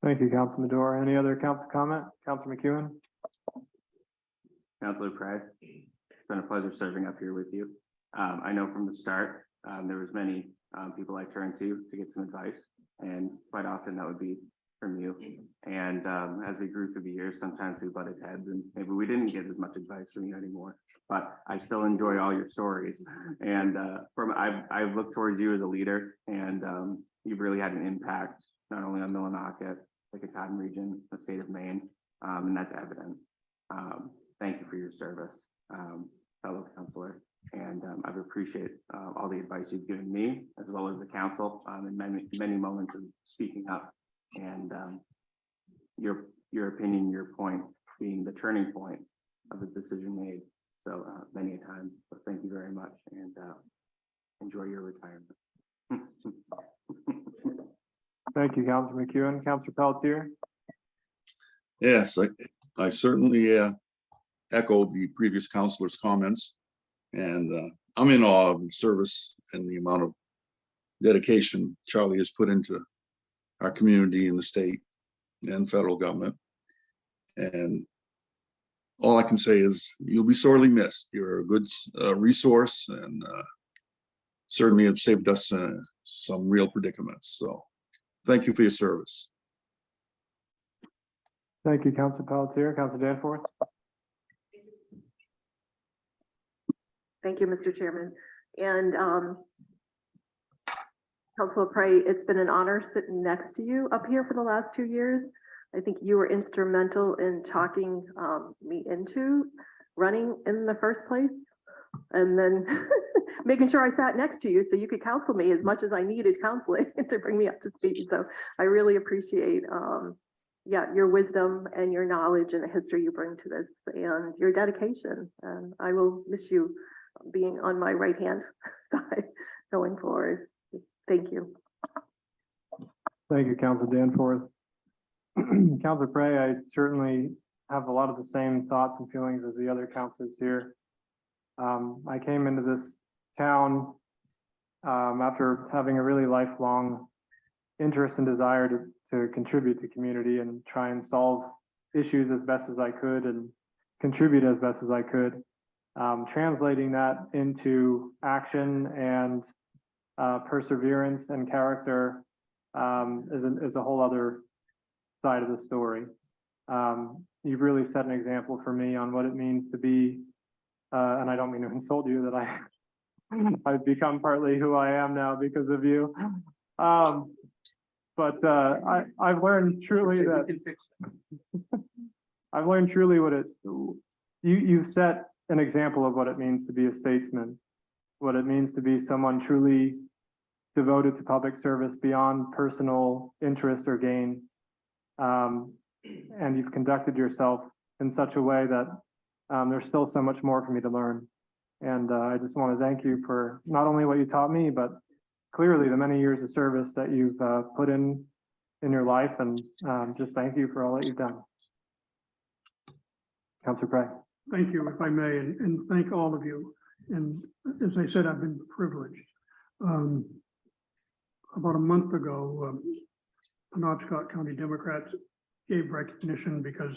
Speaker 1: Thank you, Councilor Madore. Any other council comment? Councilor McEwen?
Speaker 8: Councilor Prey, it's been a pleasure serving up here with you. I know from the start, there was many people I turned to get some advice, and quite often that would be from you. And as we grew through the years, sometimes we butted heads and maybe we didn't get as much advice from you anymore, but I still enjoy all your stories. And I've looked towards you as a leader, and you've really had an impact, not only on Millinocket, the Katahdin region, the state of Maine, and that's evident. Thank you for your service, fellow councilor. And I've appreciated all the advice you've given me, as well as the council, in many moments of speaking up. And your opinion, your point being the turning point of the decision made so many a time. So thank you very much, and enjoy your retirement.
Speaker 1: Thank you, Councilor McEwen. Councilor Pelletier?
Speaker 4: Yes, I certainly echo the previous counselor's comments. And I'm in awe of the service and the amount of dedication Charlie has put into our community in the state and federal government. And all I can say is you'll be sorely missed. You're a good resource and certainly have saved us some real predicaments. So thank you for your service.
Speaker 1: Thank you, Council Pelletier. Council Danforth?
Speaker 6: Thank you, Mr. Chairman. And Councilor Prey, it's been an honor sitting next to you up here for the last 2 years. I think you were instrumental in talking me into running in the first place. And then making sure I sat next to you so you could counsel me as much as I needed counseling to bring me up to speed. So I really appreciate your wisdom and your knowledge and the history you bring to this and your dedication. And I will miss you being on my right-hand side going forward. Thank you.
Speaker 1: Thank you, Council Danforth. Council Prey, I certainly have a lot of the same thoughts and feelings as the other councilors here. I came into this town after having a really lifelong interest and desire to contribute to community and try and solve issues as best as I could and contribute as best as I could. Translating that into action and perseverance and character is a whole other side of the story. You've really set an example for me on what it means to be, and I don't mean to insult you, that I've become partly who I am now because of you. But I've learned truly that I've learned truly what you've set an example of what it means to be a statesman, what it means to be someone truly devoted to public service beyond personal interest or gain. And you've conducted yourself in such a way that there's still so much more for me to learn. And I just want to thank you for not only what you taught me, but clearly the many years of service that you've put in your life. And just thank you for all that you've done. Councilor Prey.
Speaker 9: Thank you, if I may, and thank all of you. And as I said, I've been privileged. About a month ago, Penobscot County Democrats gave recognition because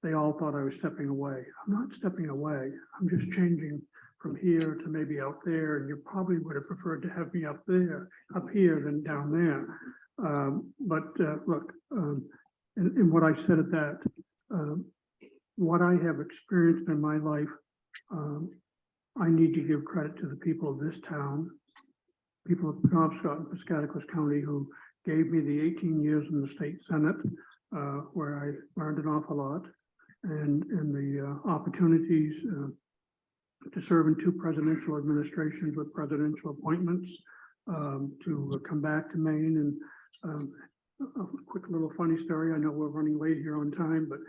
Speaker 9: they all thought I was stepping away. I'm not stepping away. I'm just changing from here to maybe out there. And you probably would have preferred to have me up here than down there. Look, and what I said at that, what I have experienced in my life, I need to give credit to the people of this town, people of Penobscot and Piscataquis County, who gave me the 18 years in the state Senate, where I learned an awful lot, and the opportunities to serve in 2 presidential administrations with presidential appointments, to come back to Maine. And a quick little funny story. I know we're running late here on time, but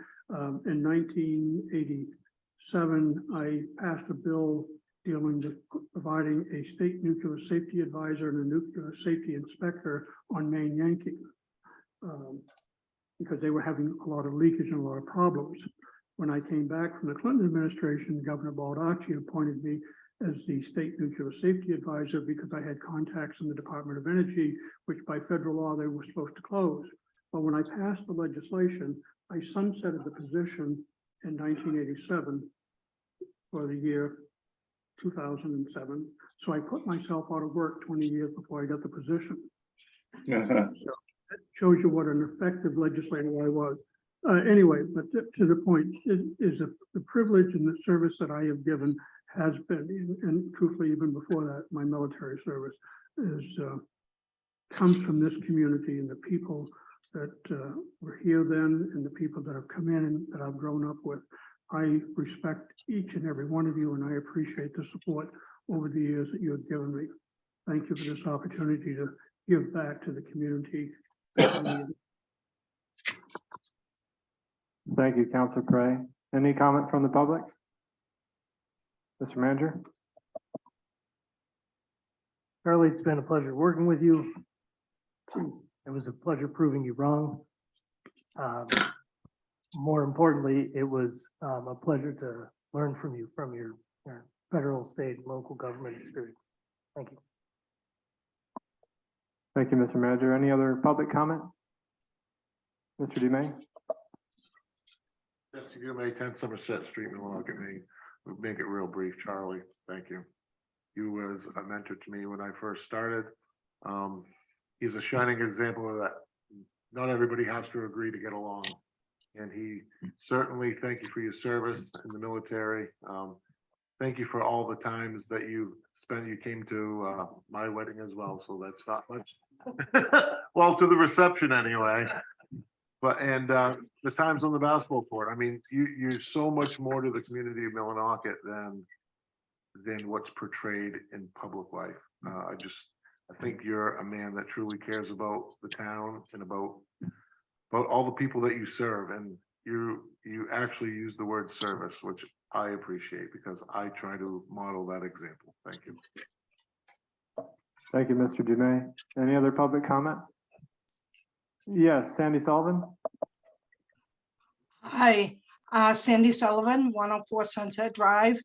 Speaker 9: in 1987, I passed a bill dealing with providing a state nuclear safety advisor and a nuclear safety inspector on Maine Yankee, because they were having a lot of leakage and a lot of problems. When I came back from the Clinton administration, Governor Baldacci appointed me as the state nuclear safety advisor because I had contacts in the Department of Energy, which by federal law they were supposed to close. But when I passed the legislation, I sunsetted the position in 1987 for the year 2007. So I put myself out of work 20 years before I got the position. So that shows you what an effective legislator I was. Anyway, but to the point is the privilege and the service that I have given has been, and truthfully, even before that, my military service comes from this community and the people that were here then and the people that have come in and that I've grown up with. I respect each and every one of you, and I appreciate the support over the years that you have given me. Thank you for this opportunity to give back to the community.
Speaker 1: Thank you, Councilor Prey. Any comment from the public? Mr. Manager?
Speaker 7: Charlie, it's been a pleasure working with you. It was a pleasure proving you wrong. More importantly, it was a pleasure to learn from you, from your federal, state, and local government experience. Thank you.
Speaker 1: Thank you, Mr. Manager. Any other public comment? Mr. Dumais?
Speaker 5: Mr. Gumay, 10 Somerset Street, Millinocket, Maine. We'll make it real brief. Charlie, thank you. You was a mentor to me when I first started. He's a shining example of that. Not everybody has to agree to get along. And he certainly, thank you for your service in the military. Thank you for all the times that you spent. You came to my wedding as well, so that's not much. Well, to the reception anyway. But the times on the basketball court. I mean, you're so much more to the community of Millinocket than what's portrayed in public life. I think you're a man that truly cares about the town and about all the people that you serve, and you actually use the word service, which I appreciate because I try to model that example. Thank you.
Speaker 1: Thank you, Mr. Dumay. Any other public comment? Yes, Sandy Sullivan.
Speaker 10: Hi, Sandy Sullivan, 104 Sunset Drive.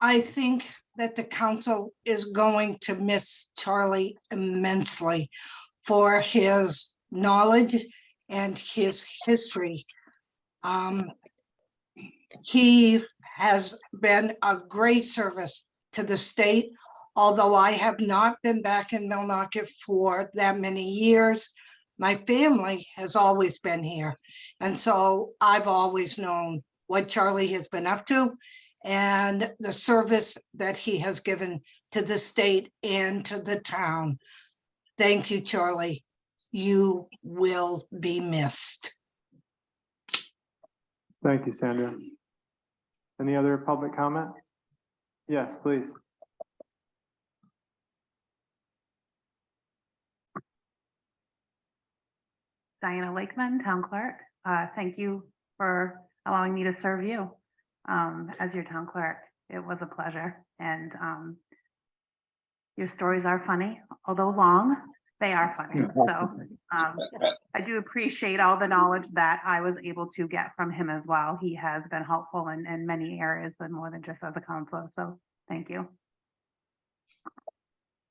Speaker 10: I think that the council is going to miss Charlie immensely for his knowledge and his history. He has been a great service to the state, although I have not been back in Millinocket for that many years. My family has always been here. And so I've always known what Charlie has been up to and the service that he has given to the state and to the town. Thank you, Charlie. You will be missed.
Speaker 1: Thank you, Sandra. Any other public comment? Yes, please.
Speaker 2: Diana Lakeman, Town Clerk. Thank you for allowing me to serve you as your town clerk. It was a pleasure. And your stories are funny, although long, they are funny. So I do appreciate all the knowledge that I was able to get from him as well. He has been helpful in many areas and more than just as a counselor. So thank you.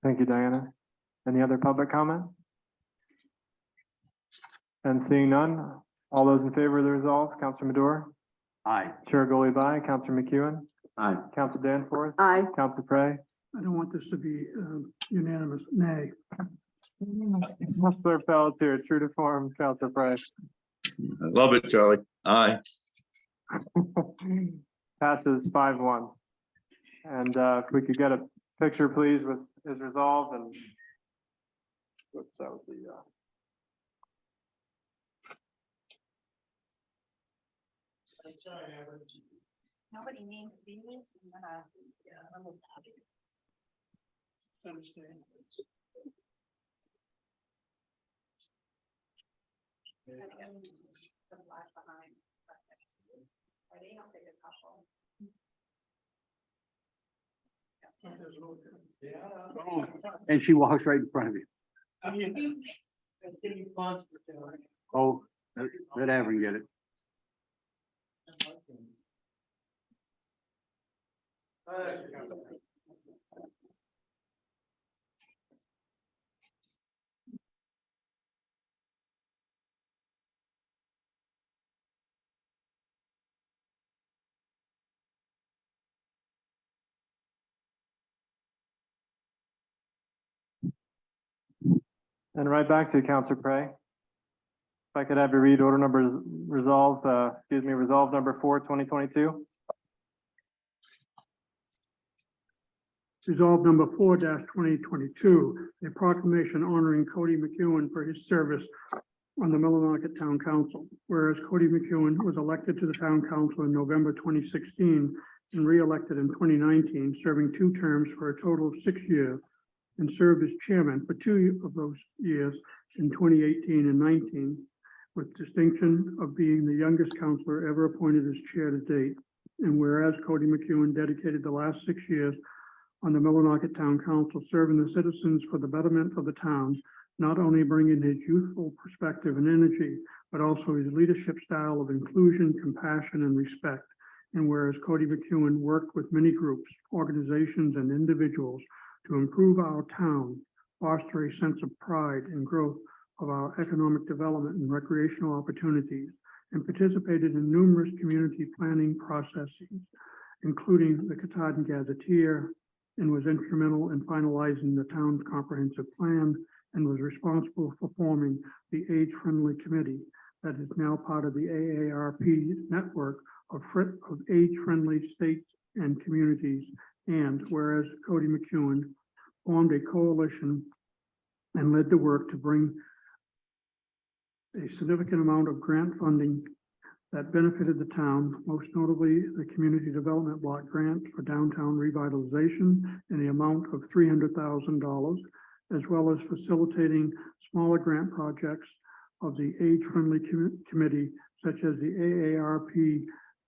Speaker 1: Thank you, Diana. Any other public comment? And seeing none, all those in favor of the resolve, Councilor Madore,
Speaker 3: Aye.
Speaker 1: Chair Goliath, Councilor McEwen,
Speaker 8: Aye.
Speaker 1: Councilor Danforth,
Speaker 6: Aye.
Speaker 1: Councilor Prey,
Speaker 9: I don't want this to be unanimous, nay.
Speaker 1: Councilor Pelletier, true to form, Councilor Prey.
Speaker 4: I love it, Charlie. Aye.
Speaker 1: Passes 5-1. And if we could get a picture, please, with his resolve and. Whoops, that was the.
Speaker 2: Nobody named these.
Speaker 3: And she walks right in front of you. Oh, let Avon get it.
Speaker 1: And right back to Councilor Prey. If I could have you read order number resolve number 4, 2022.
Speaker 9: Resolve number 4 2022, a proclamation honoring Cody McEwen for his service on the Millinocket Town Council. Whereas Cody McEwen was elected to the Town Council in November 2016 and re-elected in 2019, serving 2 terms for a total of 6 years, and served as chairman for 2 of those years in 2018 and 19, with distinction of being the youngest councillor ever appointed as chair to date. And whereas Cody McEwen dedicated the last 6 years on the Millinocket Town Council, serving the citizens for the betterment of the town, not only bringing his youthful perspective and energy, but also his leadership style of inclusion, compassion, and respect. And whereas Cody McEwen worked with many groups, organizations, and individuals to improve our town, foster a sense of pride and growth of our economic development and recreational opportunities, and participated in numerous community planning processes, including the Katahdin Gazetteer, and was instrumental in finalizing the town's comprehensive plan and was responsible for forming the age-friendly committee that is now part of the AARP network of age-friendly states and communities. And whereas Cody McEwen formed a coalition and led the work to bring a significant amount of grant funding that benefited the town, most notably the Community Development Block Grant for downtown revitalization in the amount of $300,000, as well as facilitating smaller grant projects of the age-friendly committee, such as the AARP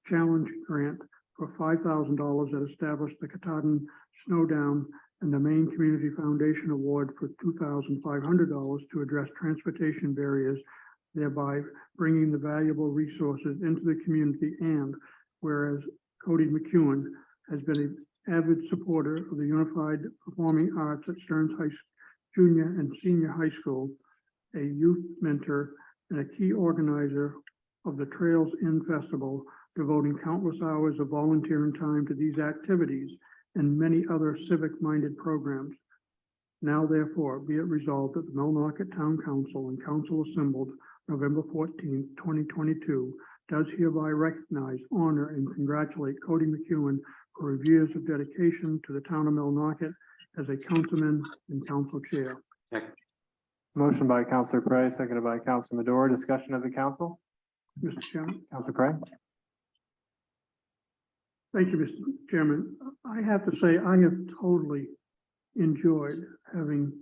Speaker 9: Challenge Grant for $5,000 that established the Katahdin Snowdown, and the Maine Community Foundation Award for $2,500 to address transportation barriers, thereby bringing the valuable resources into the community. And whereas Cody McEwen has been an avid supporter of the Unified Performing Arts at Stearns Junior and Senior High School, a youth mentor and a key organizer of the Trails In Festival, devoting countless hours of volunteering time to these activities and many other civic-minded programs. Now therefore be it resolved that the Millnocket Town Council and Council assembled November 14, 2022, does hereby recognize, honor, and congratulate Cody McEwen for his years of dedication to the town of Millnocket as a councilman and council chair.
Speaker 1: Motion by Counselor Cray, seconded by Counselor Madore. Discussion of the council.
Speaker 9: Mr. Chairman.
Speaker 1: Counselor Cray.
Speaker 9: Thank you, Mr. Chairman. I have to say, I have totally enjoyed having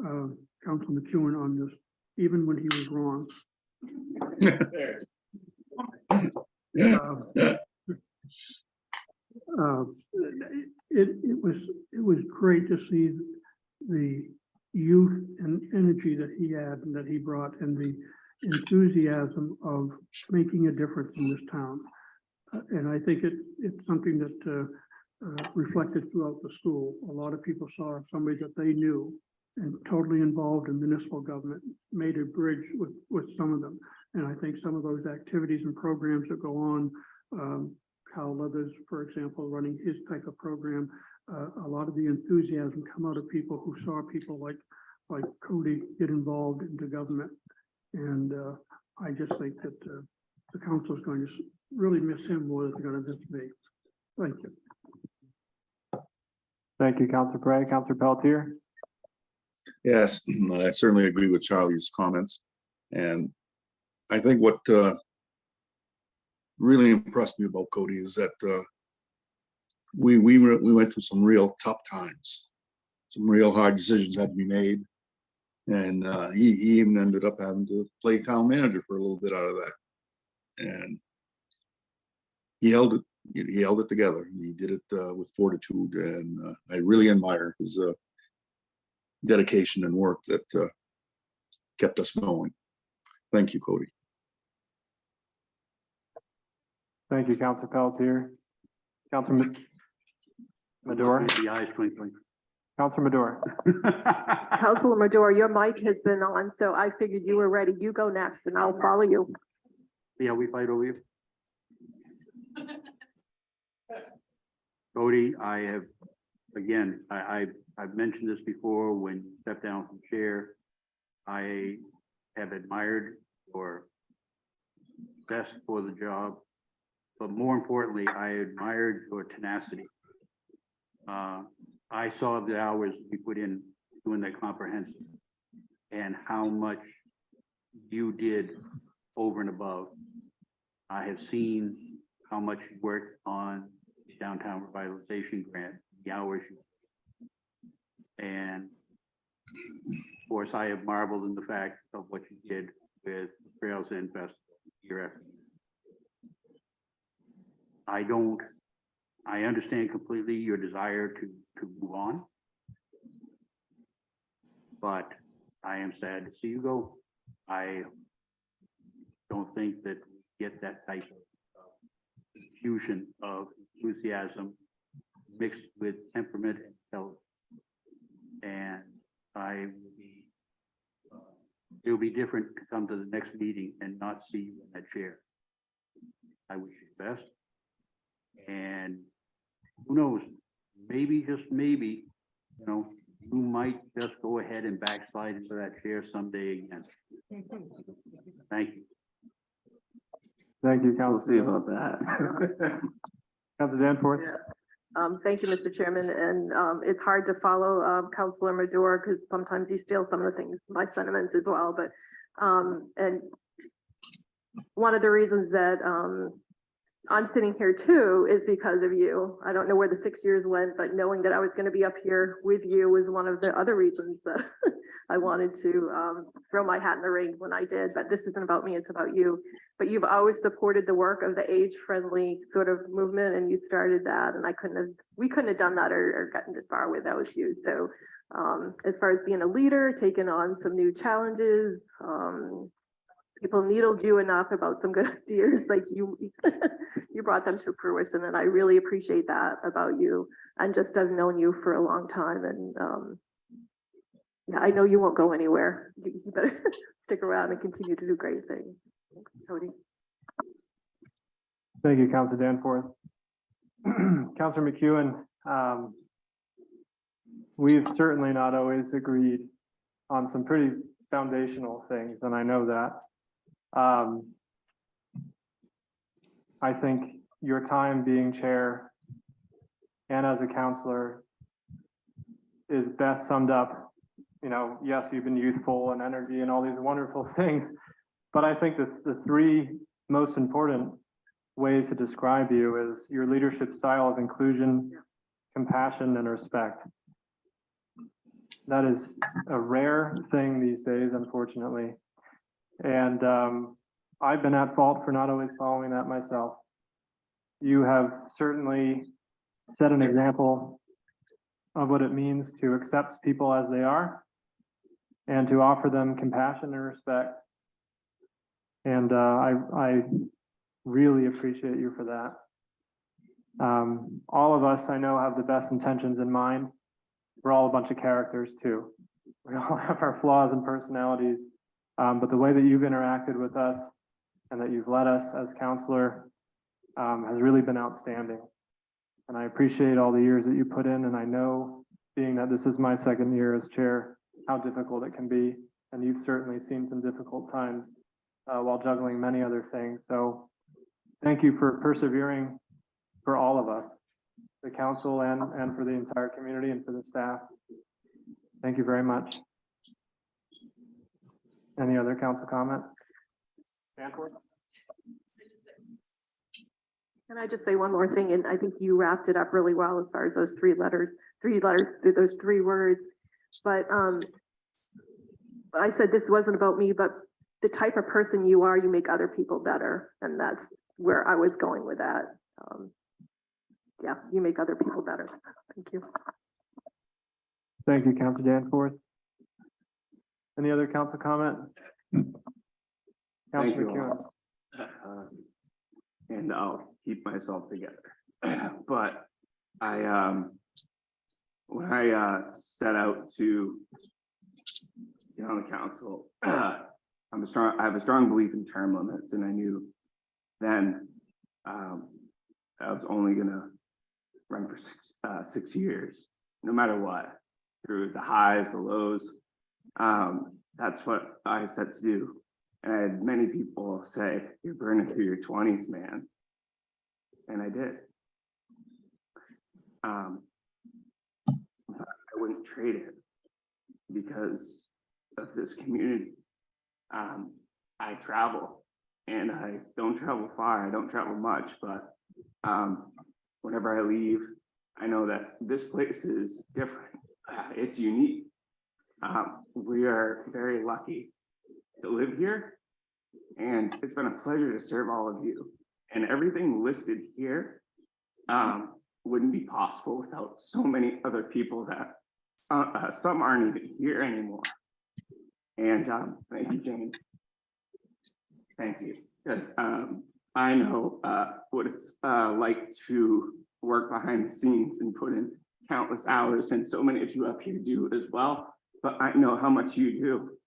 Speaker 9: Councilman McEwen on this, even when he was wrong. It was great to see the youth and energy that he had and that he brought, and the enthusiasm of making a difference in this town. And I think it's something that reflected throughout the school. A lot of people saw somebody that they knew and totally involved in municipal government, made a bridge with some of them. And I think some of those activities and programs that go on, Kyle Leathers, for example, running his type of program, a lot of the enthusiasm come out of people who saw people like Cody get involved into government. And I just think that the council is going to really miss him more than they're going to miss me. Thank you.
Speaker 1: Thank you, Counselor Cray. Counselor Pelletier.
Speaker 4: Yes, I certainly agree with Charlie's comments. And I think what really impressed me about Cody is that we went through some real tough times. Some real hard decisions had to be made. And he even ended up having to play town manager for a little bit out of that. And he held it together. He did it with fortitude, and I really admire his dedication and work that kept us going. Thank you, Cody.
Speaker 1: Thank you, Counselor Pelletier. Counselor Madore.
Speaker 3: The ayes, 2020.
Speaker 1: Counselor Madore.
Speaker 6: Councilor Madore, your mic has been on, so I figured you were ready. You go next and I'll follow you.
Speaker 3: Yeah, we fight over you. Cody, I have, again, I've mentioned this before when you stepped down from chair. I have admired your best for the job, but more importantly, I admired your tenacity. I saw the hours you put in doing that comprehensive and how much you did over and above. I have seen how much you worked on the downtown revitalization grant, the hours you. And of course, I have marveled in the fact of what you did with the Trails In Festival year after year. I understand completely your desire to move on. But I am sad to see you go. I don't think that we get that type of fusion of enthusiasm mixed with temperament and intelligence. And it will be different to come to the next meeting and not see you in that chair. I wish you the best. And who knows, maybe, just maybe, you know, you might just go ahead and backslide into that chair someday again. Thank you.
Speaker 1: Thank you,
Speaker 8: We'll see
Speaker 1: Councilor.
Speaker 8: about that.
Speaker 1: Councilor Danforth.
Speaker 6: Thank you, Mr. Chairman, and it's hard to follow Councilor Madore because sometimes you steal some of the things, my sentiments as well, but and one of the reasons that I'm sitting here too is because of you. I don't know where the 6 years went, but knowing that I was going to be up here with you was one of the other reasons that I wanted to throw my hat in the ring when I did. But this isn't about me, it's about you. But you've always supported the work of the age-friendly sort of movement, and you started that, and we couldn't have done that or gotten this far without you. So as far as being a leader, taking on some new challenges, people needled you enough about some good ideas, like you brought them to fruition, and I really appreciate that about you. And just have known you for a long time, and yeah, I know you won't go anywhere. You better stick around and continue to do great things. Thanks, Cody.
Speaker 1: Thank you, Councilor Danforth. Councilor McEwen, we've certainly not always agreed on some pretty foundational things, and I know that. I think your time being chair and as a counselor is best summed up. You know, yes, you've been youthful and energy and all these wonderful things, but I think that the three most important ways to describe you is your leadership style of inclusion, compassion, and respect. That is a rare thing these days, unfortunately. And I've been at fault for not always following that myself. You have certainly set an example of what it means to accept people as they are and to offer them compassion and respect. And I really appreciate you for that. All of us, I know, have the best intentions in mind. We're all a bunch of characters too. We all have our flaws and personalities. But the way that you've interacted with us and that you've led us as counselor has really been outstanding. And I appreciate all the years that you put in. And I know, being that this is my second year as chair, how difficult it can be. And you've certainly seen some difficult times while juggling many other things. So thank you for persevering for all of us, the council and for the entire community and for the staff. Thank you very much. Any other council comment? Danforth?
Speaker 6: Can I just say one more thing? And I think you wrapped it up really well as far as those three letters, those three words. But I said this wasn't about me, but the type of person you are, you make other people better. And that's where I was going with that. Yeah, you make other people better. Thank you.
Speaker 1: Thank you, Councilor Danforth. Any other council comment?
Speaker 8: Thank
Speaker 1: Councilor
Speaker 8: you
Speaker 1: McEwen.
Speaker 8: all. And I'll keep myself together. But when I set out to get on the council, I have a strong belief in term limits, and I knew then I was only gonna run for six years, no matter what, through the highs, the lows. That's what I set to do. And I had many people say, "You're burning through your 20s, man." And I did. I wouldn't trade it because of this community. I travel, and I don't travel far. I don't travel much, but whenever I leave, I know that this place is different. It's unique. We are very lucky to live here, and it's been a pleasure to serve all of you. And everything listed here wouldn't be possible without so many other people that some aren't even here anymore. And thank you, Jane. Thank you, because I know what it's like to work behind the scenes and put in countless hours, and so many of you up here do as well. But I know how much you do.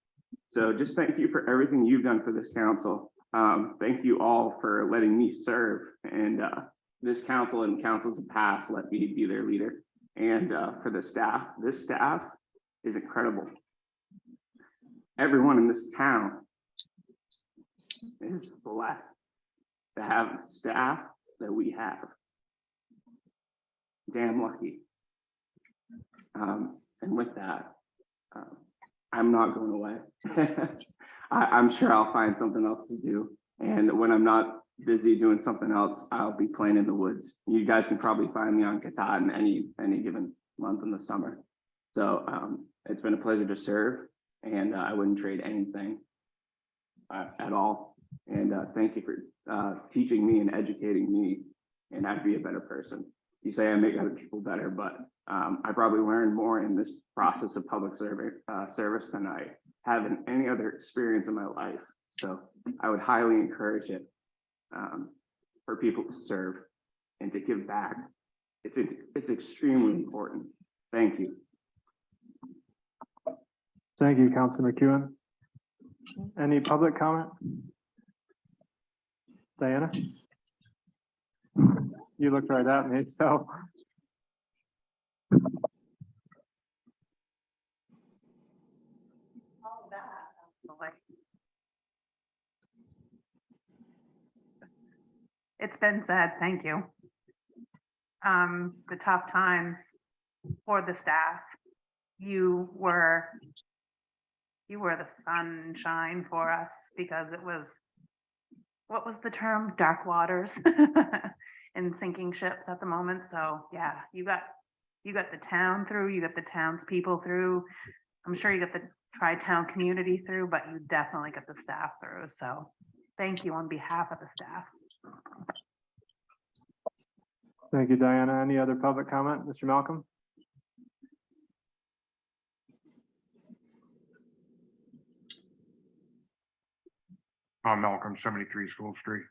Speaker 8: So just thank you for everything you've done for this council. Thank you all for letting me serve, and this council and councils of past let me be their leader. And for the staff, this staff is incredible. Everyone in this town is blessed to have the staff that we have. Damn lucky. And with that, I'm not going away. I'm sure I'll find something else to do. And when I'm not busy doing something else, I'll be playing in the woods. You guys can probably find me on Katahdin any given month in the summer. So it's been a pleasure to serve, and I wouldn't trade anything at all. And thank you for teaching me and educating me and how to be a better person. You say I make other people better, but I probably learned more in this process of public service than I have in any other experience in my life. So I would highly encourage it for people to serve and to give back. It's extremely important. Thank you.
Speaker 1: Thank you, Councilor McEwen. Any public comment? Diana? You looked right at me, so.
Speaker 2: All of that. It's been said, thank you. The tough times for the staff, you were the sunshine for us, because it was, what was the term? Dark waters and sinking ships at the moment. So yeah, you got the town through, you got the townspeople through. I'm sure you got the tri-town community through, but you definitely got the staff through. So thank you on behalf of the staff.
Speaker 1: Thank you, Diana. Any other public comment? Mr. Malcolm?
Speaker 11: I'm Malcolm, 73 School Street.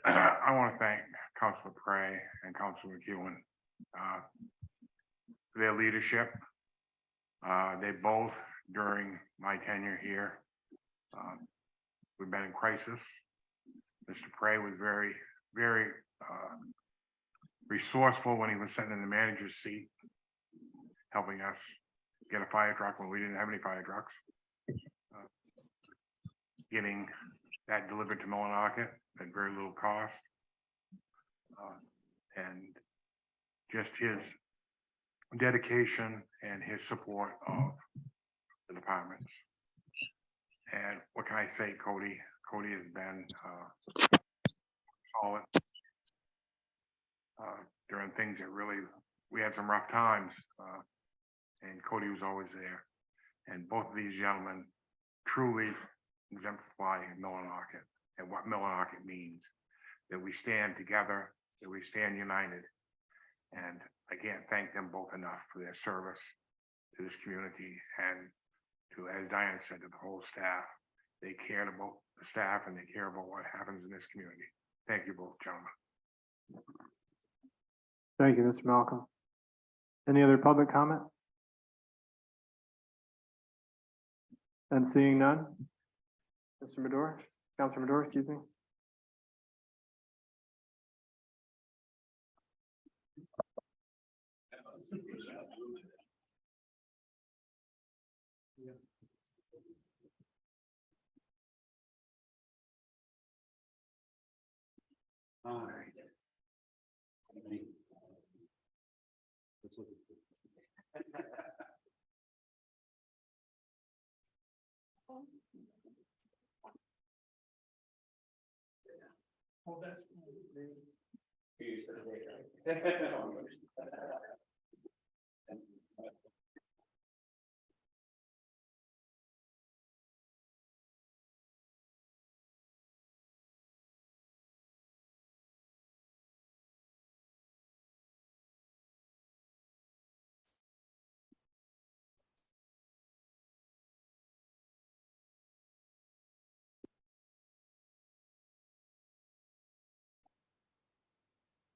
Speaker 11: I want to thank Councilor Prey and Councilor McEwen for their leadership. They both, during my tenure here, we've been in crisis. Mr. Prey was very, very resourceful when he was sitting in the manager's seat, helping us get a fire truck when we didn't have any fire trucks. Getting that delivered to Millinocket at very little cost. And just his dedication and his support of the departments. And what can I say, Cody? Cody has been solid during things that really, we had some rough times, and Cody was always there. And both of these gentlemen truly exemplify Millinocket and what Millinocket means, that we stand together, that we stand united. And I can't thank them both enough for their service to this community, and to, as Diana said, to the whole staff. They care about the staff and they care about what happens in this community. Thank you both, gentlemen.
Speaker 1: Thank you, Mr. Malcolm. Any other public comment? And seeing none? Mr. Madore, Councilor Madore, excuse me.
Speaker 3: All right.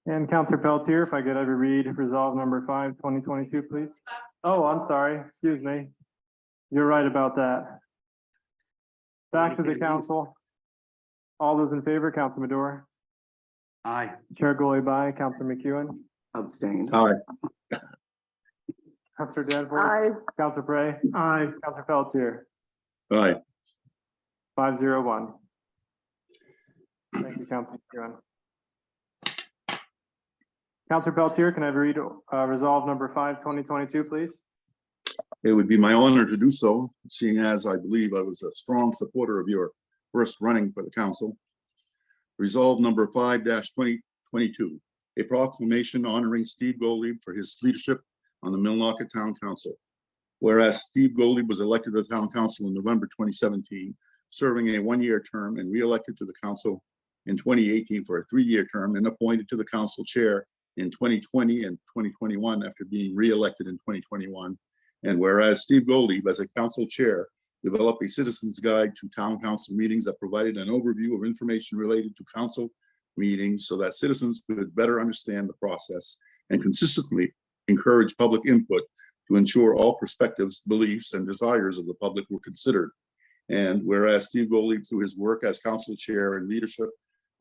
Speaker 1: And Councilor Pelletier, if I could ever read resolve number 5, 2022, please. Oh, I'm sorry, excuse me. You're right about that. Back to the council. All those in favor, Council Madore,
Speaker 3: Aye.
Speaker 1: Chair Goliath, aye, Council McEwen,
Speaker 8: Abstain.
Speaker 4: Aye.
Speaker 1: Councilor Danforth,
Speaker 6: I,
Speaker 1: Councilor Prey,
Speaker 7: Aye.
Speaker 1: Councilor Pelletier,
Speaker 4: Aye.
Speaker 1: 501. Thank you, Councilor McEwen. Councilor Pelletier, can I read resolve number 5, 2022, please?
Speaker 4: It would be my honor to do so, seeing as I believe I was a strong supporter of your first running for the council. Resolve number 5 2022, a proclamation honoring Steve Goldie for his leadership on the Millinocket Town Council. Whereas Steve Goldie was elected to the Town Council in November 2017, serving a one-year term and re-elected to the council in 2018 for a three-year term and appointed to the council chair in 2020 and 2021 after being re-elected in 2021. And whereas Steve Goldie, as a council chair, developed a citizen's guide to town council meetings that provided an overview of information related to council meetings so that citizens could better understand the process and consistently encourage public input to ensure all perspectives, beliefs, and desires of the public were considered. And whereas Steve Goldie, through his work as council chair and leadership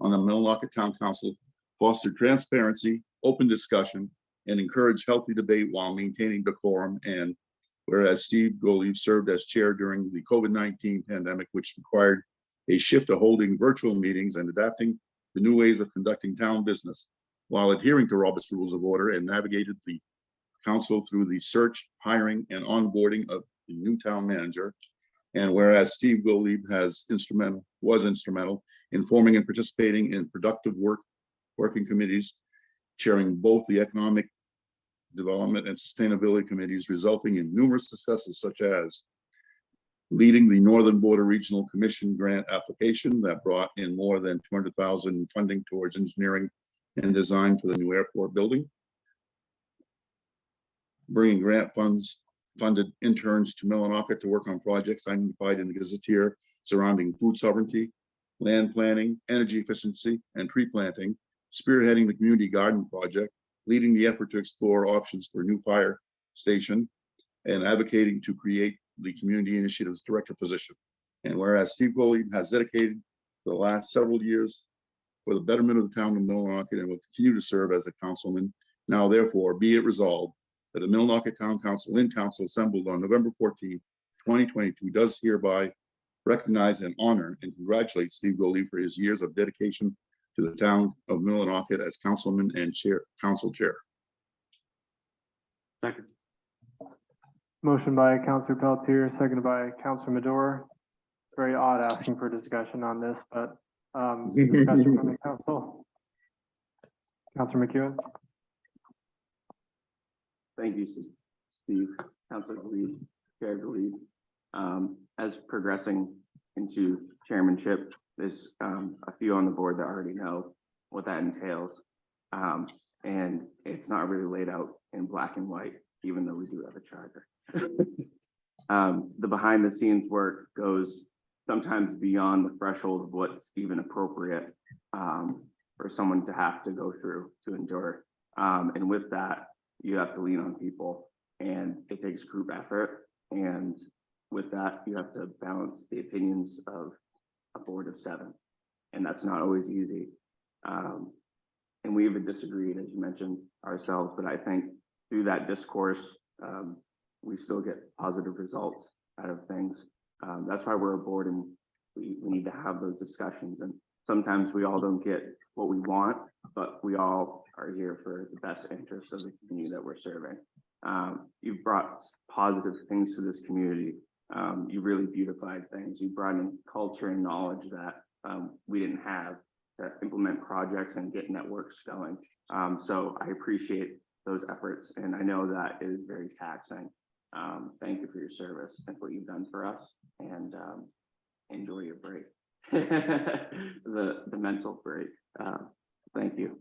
Speaker 4: on the Millinocket Town Council, fostered transparency, open discussion, and encouraged healthy debate while maintaining decorum. And whereas Steve Goldie served as chair during the COVID-19 pandemic, which required a shift to holding virtual meetings and adapting the new ways of conducting town business, while adhering to Robert's Rules of Order, and navigated the council through the search, hiring, and onboarding of the new town manager. And whereas Steve Goldie was instrumental in forming and participating in productive working committees, chairing both the Economic Development and Sustainability Committees, resulting in numerous successes, such as leading the Northern Border Regional Commission grant application that brought in more than $200,000 in funding towards engineering and design for the new airport building, bringing grant funded interns to Millinocket to work on projects identified in the Gazetteer surrounding food sovereignty, land planning, energy efficiency, and tree planting, spearheading the community garden project, leading the effort to explore options for a new fire station, and advocating to create the community initiatives director position. And whereas Steve Goldie has dedicated the last several years for the betterment of the town of Millinocket and will continue to serve as a councilman, now therefore be it resolved that the Millinocket Town Council in council assembled on November 14, 2022 does hereby recognize and honor and congratulate Steve Goldie for his years of dedication to the town of Millinocket as councilman and council chair.
Speaker 3: Second.
Speaker 1: Motion by Councilor Pelletier, seconded by Councilor Madore. Very odd asking for discussion on this, but discussion from the council. Councilor McEwen.
Speaker 8: Thank you, Steve, Councilor Goldie, Chair Goldie. As progressing into chairmanship, there's a few on the board that already know what that entails. And it's not really laid out in black and white, even though we do have a charter. The behind the scenes work goes sometimes beyond the threshold of what's even appropriate for someone to have to go through to endure. And with that, you have to lean on people, and it takes group effort. And with that, you have to balance the opinions of a board of 7, and that's not always easy. And we even disagreed, as you mentioned, ourselves, but I think through that discourse, we still get positive results out of things. That's why we're a board, and we need to have those discussions. And sometimes we all don't get what we want, but we all are here for the best interests of the community that we're serving. You've brought positive things to this community. You really beautified things. You brought in culture and knowledge that we didn't have to implement projects and get networks going. So I appreciate those efforts, and I know that is very taxing. Thank you for your service and what you've done for us, and enjoy your break, the mental break. Thank you.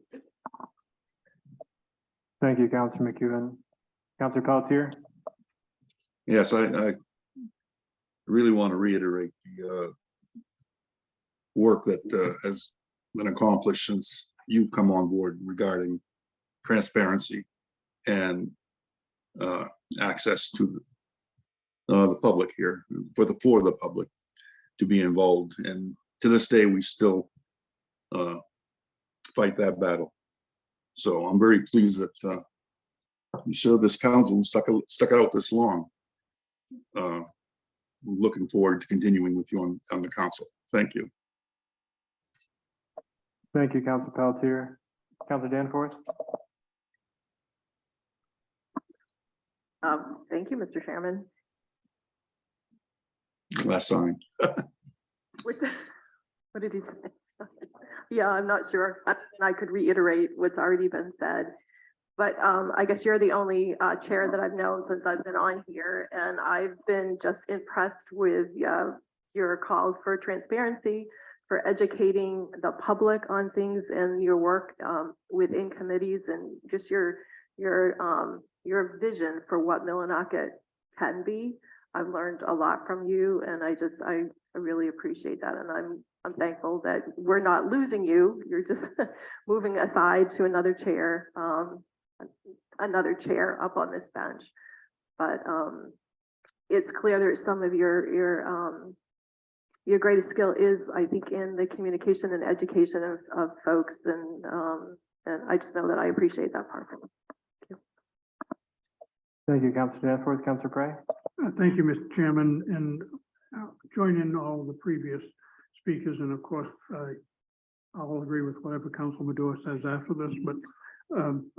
Speaker 1: Thank you, Councilor McEwen. Councilor Pelletier.
Speaker 4: Yes, I really want to reiterate the work that has been accomplished since you've come on board regarding transparency and access to the public here, for the public to be involved and to this day, we still fight that battle. So I'm very pleased that you served this council and stuck it out this long. Looking forward to continuing with you on the council. Thank you.
Speaker 1: Thank you, Council Pelletier. Council Danforth?
Speaker 6: Thank you, Mr. Chairman.
Speaker 4: Last time.
Speaker 6: What did he say? Yeah, I'm not sure. I could reiterate what's already been said. But I guess you're the only chair that I've known since I've been on here, and I've been just impressed with your calls for transparency, for educating the public on things, and your work within committees, and just your vision for what Millinocket can be. I've learned a lot from you, and I really appreciate that, and I'm thankful that we're not losing you. You're just moving aside to another chair up on this bench. But it's clear that some of your greatest skill is, I think, in the communication and education of folks, and I just know that I appreciate that part.
Speaker 1: Thank you, Councilor Danforth. Councilor Prey?
Speaker 9: Thank you, Mr. Chairman, and join in all the previous speakers, and of course, I'll agree with whatever Council Madore says after this, but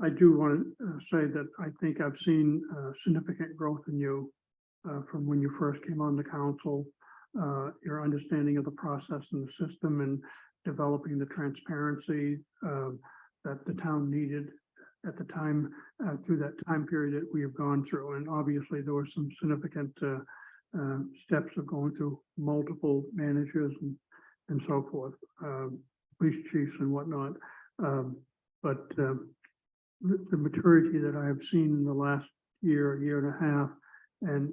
Speaker 9: I do want to say that I think I've seen significant growth in you from when you first came on the council, your understanding of the process and the system, and developing the transparency that the town needed at the time, through that time period that we have gone through. And obviously there were some significant steps of going through multiple managers and so forth, police chiefs and whatnot. But the maturity that I have seen in the last year and a half, and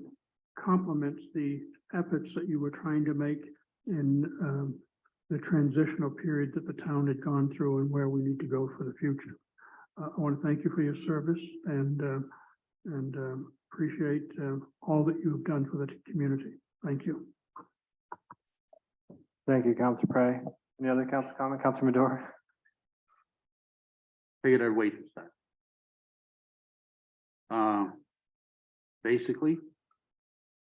Speaker 9: complements the efforts that you were trying to make in the transitional period that the town had gone through, and where we need to go for the future. I want to thank you for your service, and appreciate all that you have done for the community. Thank you.
Speaker 1: Thank you, Councilor Prey. Any other council comment? Councilor Madore?
Speaker 3: Figured I'd wait this time. Basically,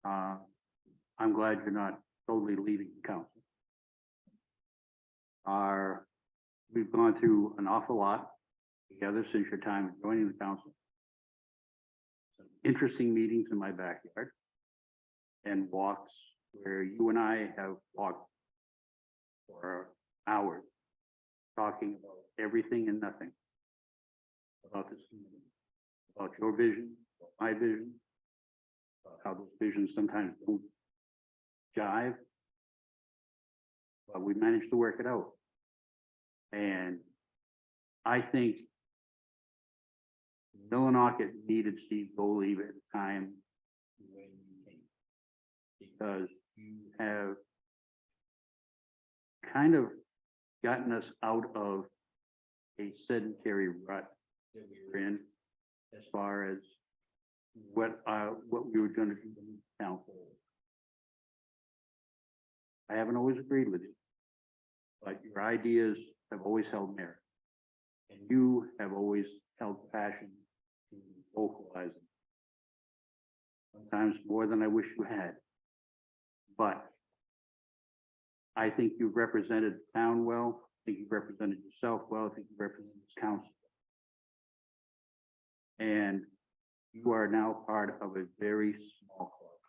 Speaker 3: I'm glad you're not totally leaving the council. We've gone through an awful lot together since your time joining the council. Some interesting meetings in my backyard, and walks where you and I have walked for hours, talking about everything and nothing about this community, about your vision, about my vision, about how those visions sometimes don't jive, but we managed to work it out. And I think Millinocket needed Steve Gottlieb at the time when you came, because you have kind of gotten us out of a sedentary rut that we were in, as far as what we were going to do in the town forward. I haven't always agreed with you, but your ideas have always held merit, and you have always held passion to vocalize them. Sometimes more than I wish you had, but I think you've represented the town well. I think you've represented yourself well. I think you've represented this council. And you are now part of a very small club.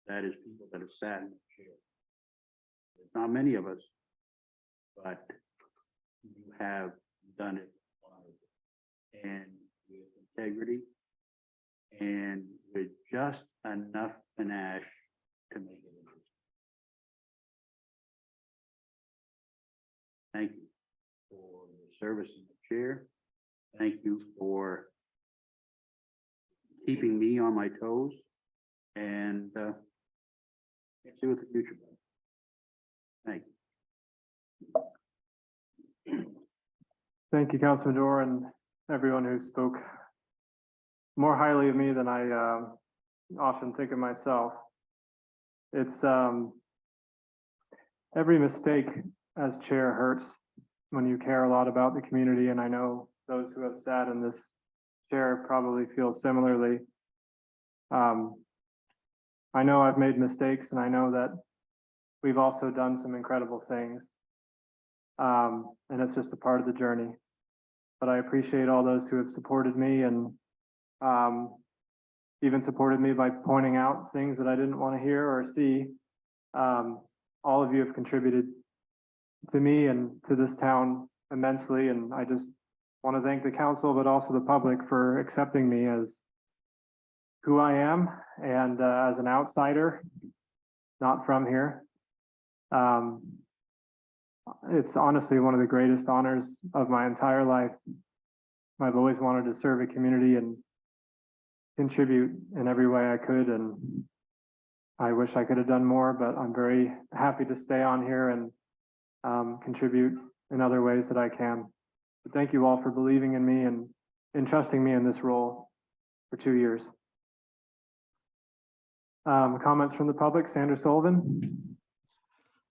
Speaker 3: That is people that have sat in the chair. There's not many of us, but you have done it honorably, and with integrity, and with just enough panache to make it interesting. Thank you for your service in the chair. Thank you for keeping me on my toes, and let's see what the future brings. Thank you.
Speaker 1: Thank you, Councilor Madore, and everyone who spoke more highly of me than I often think of myself. It's every mistake as chair hurts when you care a lot about the community, and I know those who have sat in this chair probably feel similarly. I know I've made mistakes, and I know that we've also done some incredible things. And it's just a part of the journey. But I appreciate all those who have supported me and even supported me by pointing out things that I didn't want to hear or see. All of you have contributed to me and to this town immensely, and I just want to thank the council, but also the public for accepting me as who I am and as an outsider, not from here. It's honestly one of the greatest honors of my entire life. I've always wanted to serve a community and contribute in every way I could, and I wish I could have done more, but I'm very happy to stay on here and contribute in other ways that I can. But thank you all for believing in me and entrusting me in this role for 2 years. Comments from the public, Sandra Sullivan.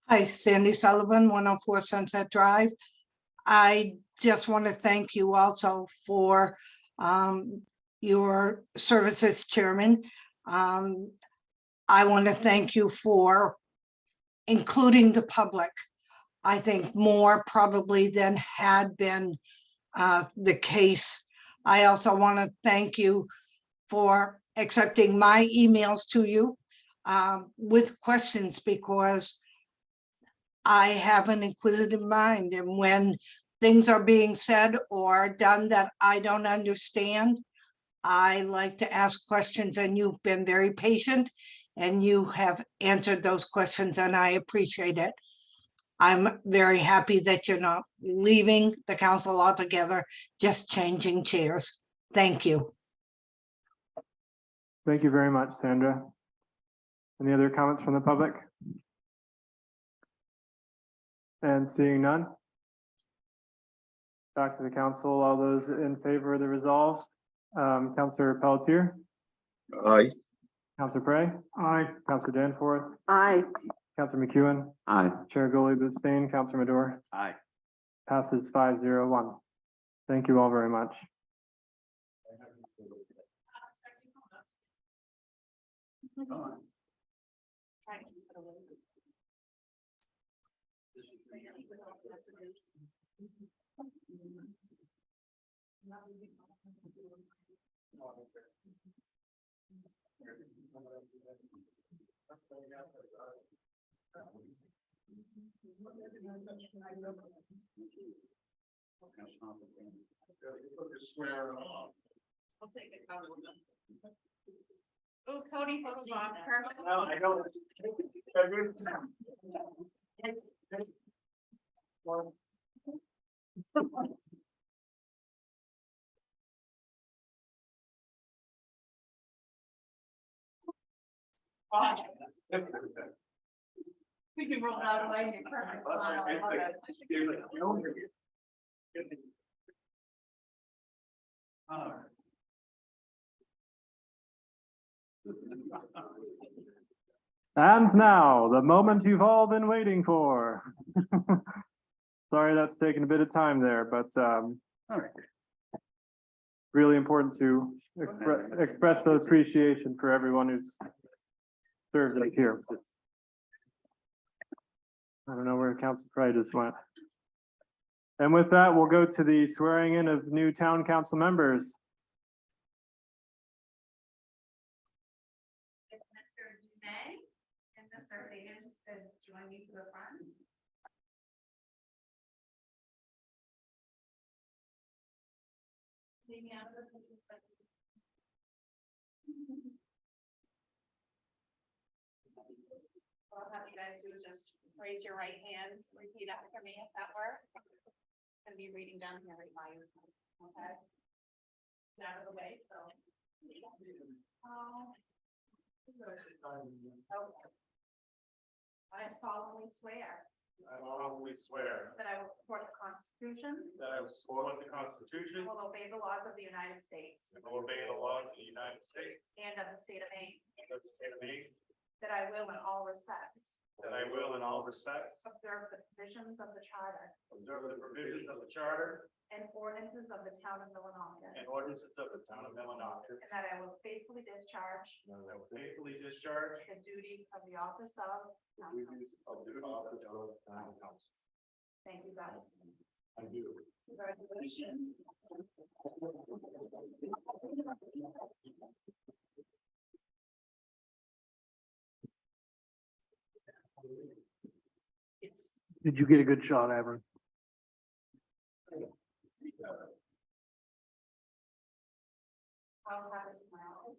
Speaker 10: Hi, Sandy Sullivan, 104 Sunset Drive. I just want to thank you also for your service as chairman. I want to thank you for including the public. I think more probably than had been the case. I also want to thank you for accepting my emails to you with questions, because I have an inquisitive mind, and when things are being said or done that I don't understand, I like to ask questions, and you've been very patient and you have answered those questions, and I appreciate it. I'm very happy that you're not leaving the council altogether, just changing chairs. Thank you.
Speaker 1: Thank you very much, Sandra. Any other comments from the public? And seeing none. Back to the council, all those in favor of the resolve. Councillor Pelletier,
Speaker 4: Aye.
Speaker 1: Councillor Prey,
Speaker 9: Aye.
Speaker 1: Councillor Danforth,
Speaker 6: Aye.
Speaker 1: Councillor McEwen,
Speaker 8: Aye.
Speaker 1: Chair Gully abstain, Councillor Madore,
Speaker 3: Aye.
Speaker 1: passes 5-0-1. Thank you all very much.
Speaker 2: I'll take it. Oh, Cody, photos off. Perfect. We can roll that away in your perfect smile. I love it.
Speaker 1: And now, the moment you've all been waiting for. Sorry, that's taken a bit of time there, but really important to express the appreciation for everyone who's served us here. I don't know where Council Pride just went. And with that, we'll go to the swearing in of new town council members.
Speaker 2: If Mr. Dumais and Mr. Higgins could join me to the front. Maybe out of the picture, but- What I'll have you guys do is just raise your right hand, repeat after me if that works. Gonna be reading down here right by you, okay? Get out of the way, so. Okay. I solemnly swear
Speaker 11: I solemnly swear
Speaker 2: that I will support the Constitution
Speaker 11: that I will support the
Speaker 2: and
Speaker 11: Constitution
Speaker 2: will obey the laws of the United States
Speaker 11: and will obey the laws of the United States
Speaker 2: and of the state of Maine,
Speaker 11: and of the state of Maine,
Speaker 2: that I will in all respects
Speaker 11: that I
Speaker 1: I will in all respects
Speaker 2: observe the provisions of the charter
Speaker 1: observe the provisions of the charter
Speaker 2: and ordinances of the town of Millinocket.
Speaker 1: and ordinances of the town of Millinocket.
Speaker 2: And that I will faithfully discharge
Speaker 1: And I will faithfully discharge
Speaker 2: the duties of the office of
Speaker 1: the
Speaker 2: town
Speaker 1: duties
Speaker 2: council.
Speaker 1: of the office of town council.
Speaker 2: Thank you, guys.
Speaker 1: I do.
Speaker 2: Congratulations. It's
Speaker 7: Did you get a good shot, Avern?
Speaker 2: I'll have a smile.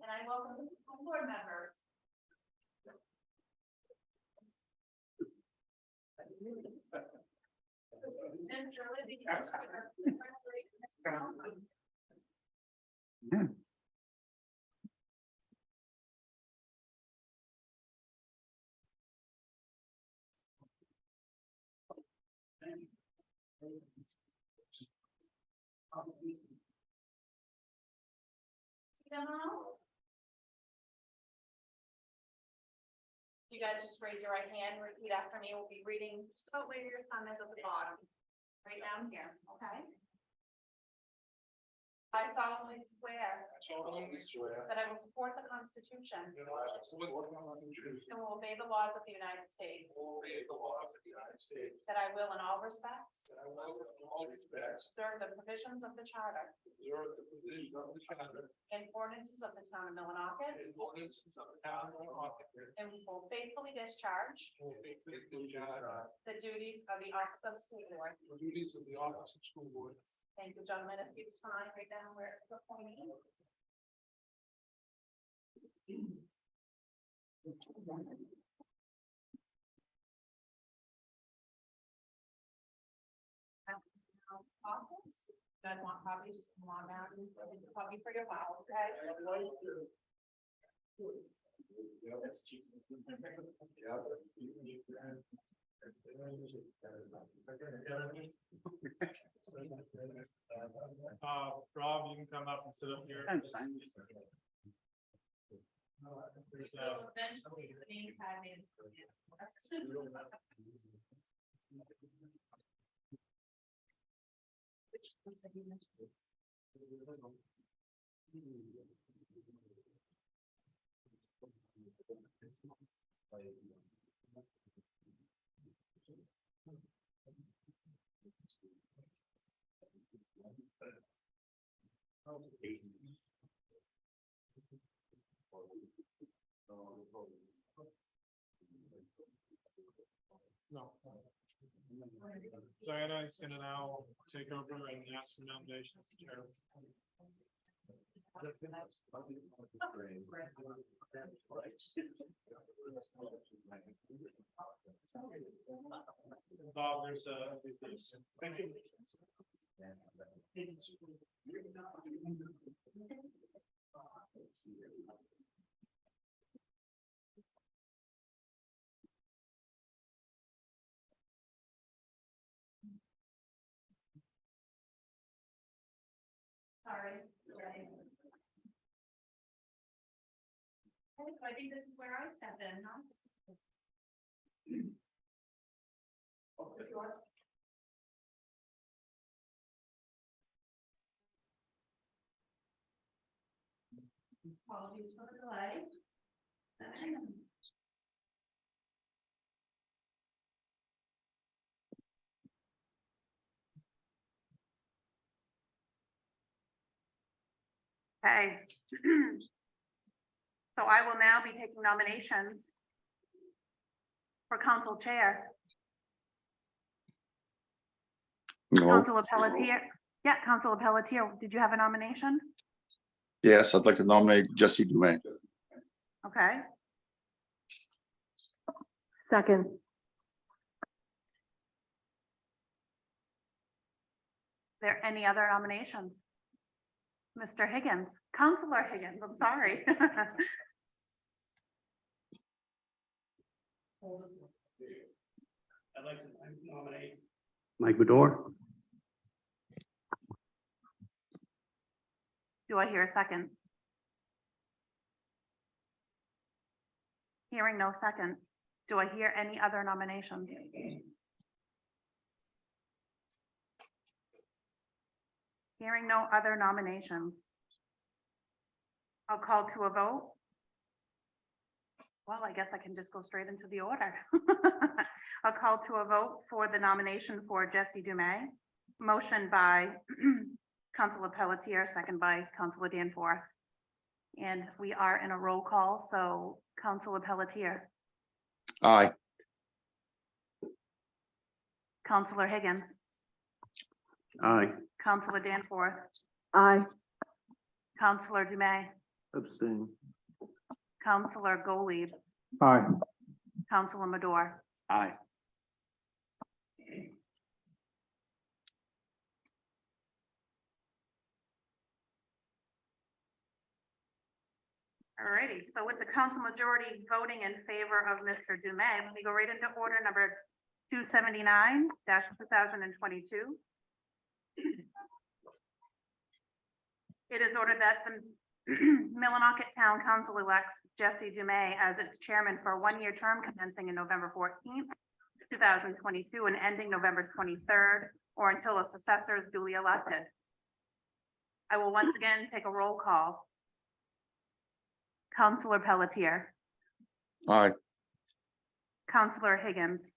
Speaker 2: And I welcome the school board members. And Shirley, you guys just raise your right hand, repeat after me. We'll be reading just about where your thumb is at the bottom, right down here, okay? I solemnly swear
Speaker 5: solemnly swear
Speaker 2: that I will support the Constitution
Speaker 5: that I will support the Constitution
Speaker 2: and will obey the laws of the United States,
Speaker 5: and will obey the laws of the United States,
Speaker 2: that I will in all respects
Speaker 5: that I will in all respects
Speaker 2: observe the provisions of the Charter
Speaker 5: observe the provisions of the charter
Speaker 2: and ordinances of the town of Millinocket,
Speaker 5: and ordinances of the town of Millinocket,
Speaker 2: and will faithfully discharge
Speaker 5: and will faithfully discharge
Speaker 2: the duties of the office of school board.
Speaker 5: the duties of the office of school board.
Speaker 2: Thank you, gentlemen. If you'd sign right down where it's pointing. Office. You guys want copies? Just come on down. Copy for your file, okay?
Speaker 1: Rob, you can come up and sit up here. There's
Speaker 2: So eventually the name tag in. Which ones have you mentioned?
Speaker 1: No. Diana is gonna now take over and ask for nominations. Chair. Bob, there's a. Thank you.
Speaker 2: Sorry. Okay, so I think this is where I step in, huh? This is yours. Apologies for the delay. Okay. So I will now be taking nominations for council chair.
Speaker 4: No,
Speaker 2: Councilor Pelletier. Yeah, Councilor Pelletier, did you have a nomination?
Speaker 4: yes, I'd like to nominate Jesse Dume.
Speaker 2: Okay,
Speaker 6: Second.
Speaker 2: there any other nominations? Mr. Higgins, Councilor Higgins, I'm sorry.
Speaker 1: I'd like to nominate.
Speaker 3: Mike Bedore.
Speaker 2: Do I hear a second? Hearing no second. Do I hear any other nominations? Hearing no other nominations. I'll call to a vote. Well, I guess I can just go straight into the order. I'll call to a vote for the nomination for Jesse Dumais. Motion by Councilor Pelletier, second by Councilor Danforth. And we are in a roll call, so Councilor Pelletier,
Speaker 4: Aye.
Speaker 2: Councilor Higgins,
Speaker 8: Aye.
Speaker 2: Councilor Danforth,
Speaker 6: Aye.
Speaker 2: Councilor Dumais,
Speaker 8: Abstain.
Speaker 2: Councilor Gottlieb,
Speaker 1: Aye.
Speaker 2: Councilor Madore.
Speaker 3: Aye.
Speaker 2: Alrighty, so with the council majority voting in favor of Mr. Dumais, let me go right into order number 279-2022. It is ordered that the Millinocket Town Council elects Jesse Dumais as its chairman for a one-year term commencing in November 14th, 2022 and ending November 23rd, or until a successor is duly elected. I will once again take a roll call. Councilor Pelletier,
Speaker 4: Aye.
Speaker 2: Councilor Higgins.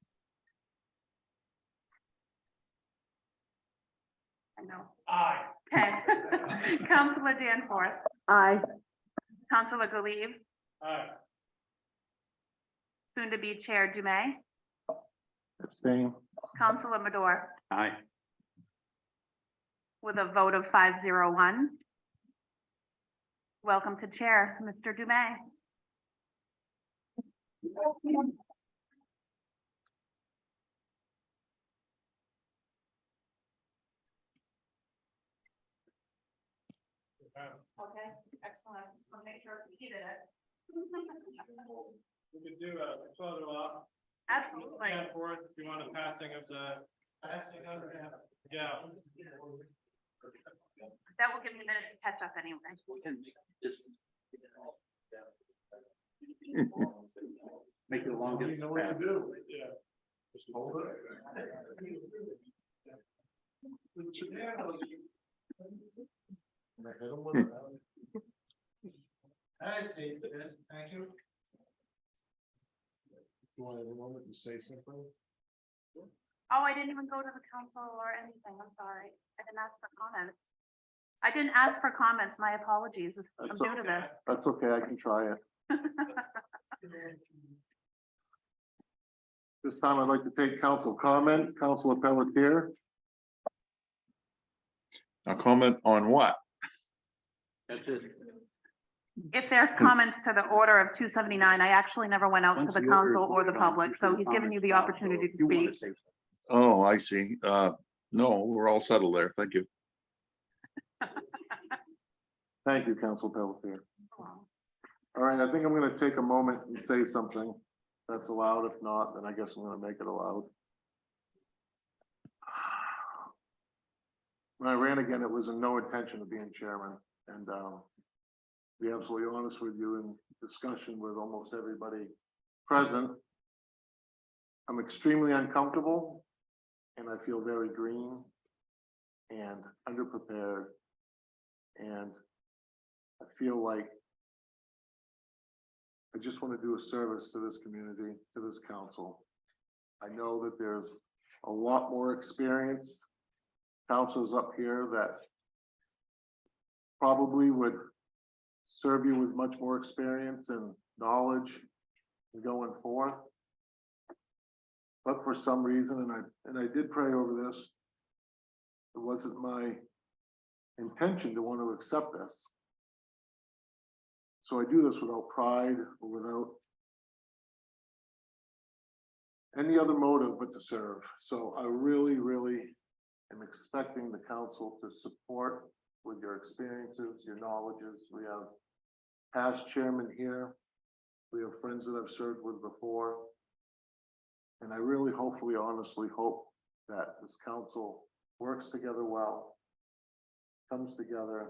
Speaker 2: I know.
Speaker 11: Aye.
Speaker 2: Okay. Councilor Danforth,
Speaker 6: Aye.
Speaker 2: Councilor Gottlieb,
Speaker 11: Aye.
Speaker 2: soon to be Chair Dumais,
Speaker 1: Abstain.
Speaker 2: Councilor Madore,
Speaker 3: Aye.
Speaker 2: with a vote of 501. Welcome to Chair, Mr. Dumais. Okay, excellent. I'll make sure we did it.
Speaker 1: We could do a photo op.
Speaker 2: Absolutely.
Speaker 1: Forth if you want a passing of the. Yeah.
Speaker 2: That will give me a minute to catch up anyway.
Speaker 3: Make it a long distance path.
Speaker 1: do. Yeah. Just hold it. Thank you. You want a moment to say something?
Speaker 2: Oh, I didn't even go to the council or anything. I'm sorry. I didn't ask for comments. I didn't ask for comments. My apologies. I'm
Speaker 1: That's
Speaker 2: new to this.
Speaker 1: That's okay, I can try it. This time I'd like to take council comment, Councilor Pelletier.
Speaker 4: A comment on what?
Speaker 3: That's it.
Speaker 2: If there's comments to the order of 279, I actually never went out to
Speaker 3: Once
Speaker 2: the
Speaker 3: the order is
Speaker 2: council or the
Speaker 3: voted on,
Speaker 2: public,
Speaker 3: you
Speaker 2: so
Speaker 3: can
Speaker 2: he's given you the
Speaker 3: comment.
Speaker 2: opportunity
Speaker 3: If
Speaker 2: to
Speaker 3: you want
Speaker 2: speak.
Speaker 3: to say something.
Speaker 4: Oh, I see. No, we're all settled there. Thank you.
Speaker 1: Thank you, Council Pelletier. All right, I think I'm gonna take a moment and say something that's allowed. If not, then I guess I'm gonna make it allowed. When I ran again, it was in no intention of being chairman, and to be absolutely honest with you, in discussion with almost everybody present, I'm extremely uncomfortable, and I feel very green and underprepared, and I feel like I just want to do a service to this community, to this council. I know that there's a lot more experienced councils up here that probably would serve you with much more experience and knowledge going forth. But for some reason, and I did pray over this, it wasn't my intention to want to accept this. So I do this without pride or without any other motive but to serve. So I really, really am expecting the council to support with your experiences, your knowledges. We have past chairmen here. We have friends that I've served with before. And I really, hopefully, honestly hope that this council works together well, comes together,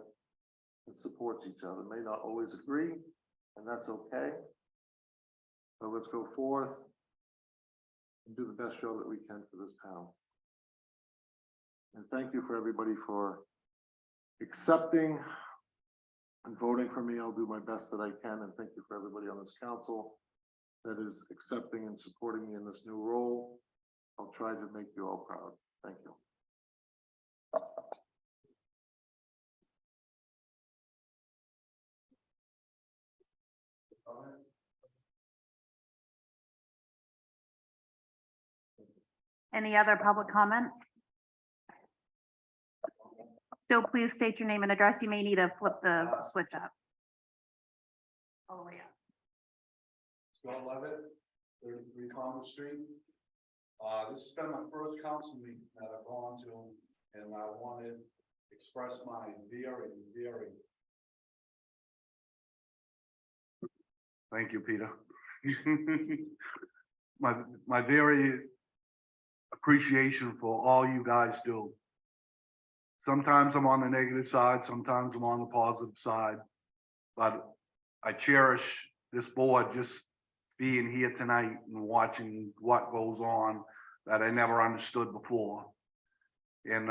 Speaker 5: and supports each other. May not always agree, and that's okay. But let's go forth and do the best job that we can for this town. And thank you for everybody for accepting and voting for me. I'll do my best that I can, and thank you for everybody on this council that is accepting and supporting me in this new role. I'll try to make you all proud. Thank you.
Speaker 2: Any other public comment? Still, please state your name and address. You may need to flip the switch up. All the way up.
Speaker 5: Scott Levitt, 33 Congress Street. This has been my first council meeting that I've gone to, and I wanted to express my very. Thank you, Peter. My very appreciation for all you guys do. Sometimes I'm on the negative side, sometimes I'm on the positive side, but I cherish this board just being here tonight and watching what goes on that I never understood before. And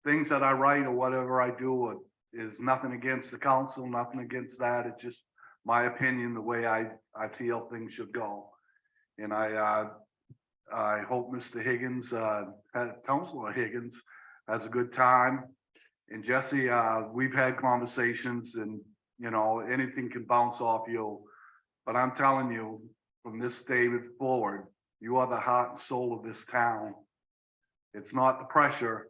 Speaker 5: things that I write or whatever I do is nothing against the council, nothing against that. It's just my opinion, the way I feel things should go. And I hope Mr. Higgins, Councilor Higgins, has a good time. And Jesse, we've had conversations, and you know, anything can bounce off you. But I'm telling you, from this day forward, you are the heart and soul of this town. It's not the pressure,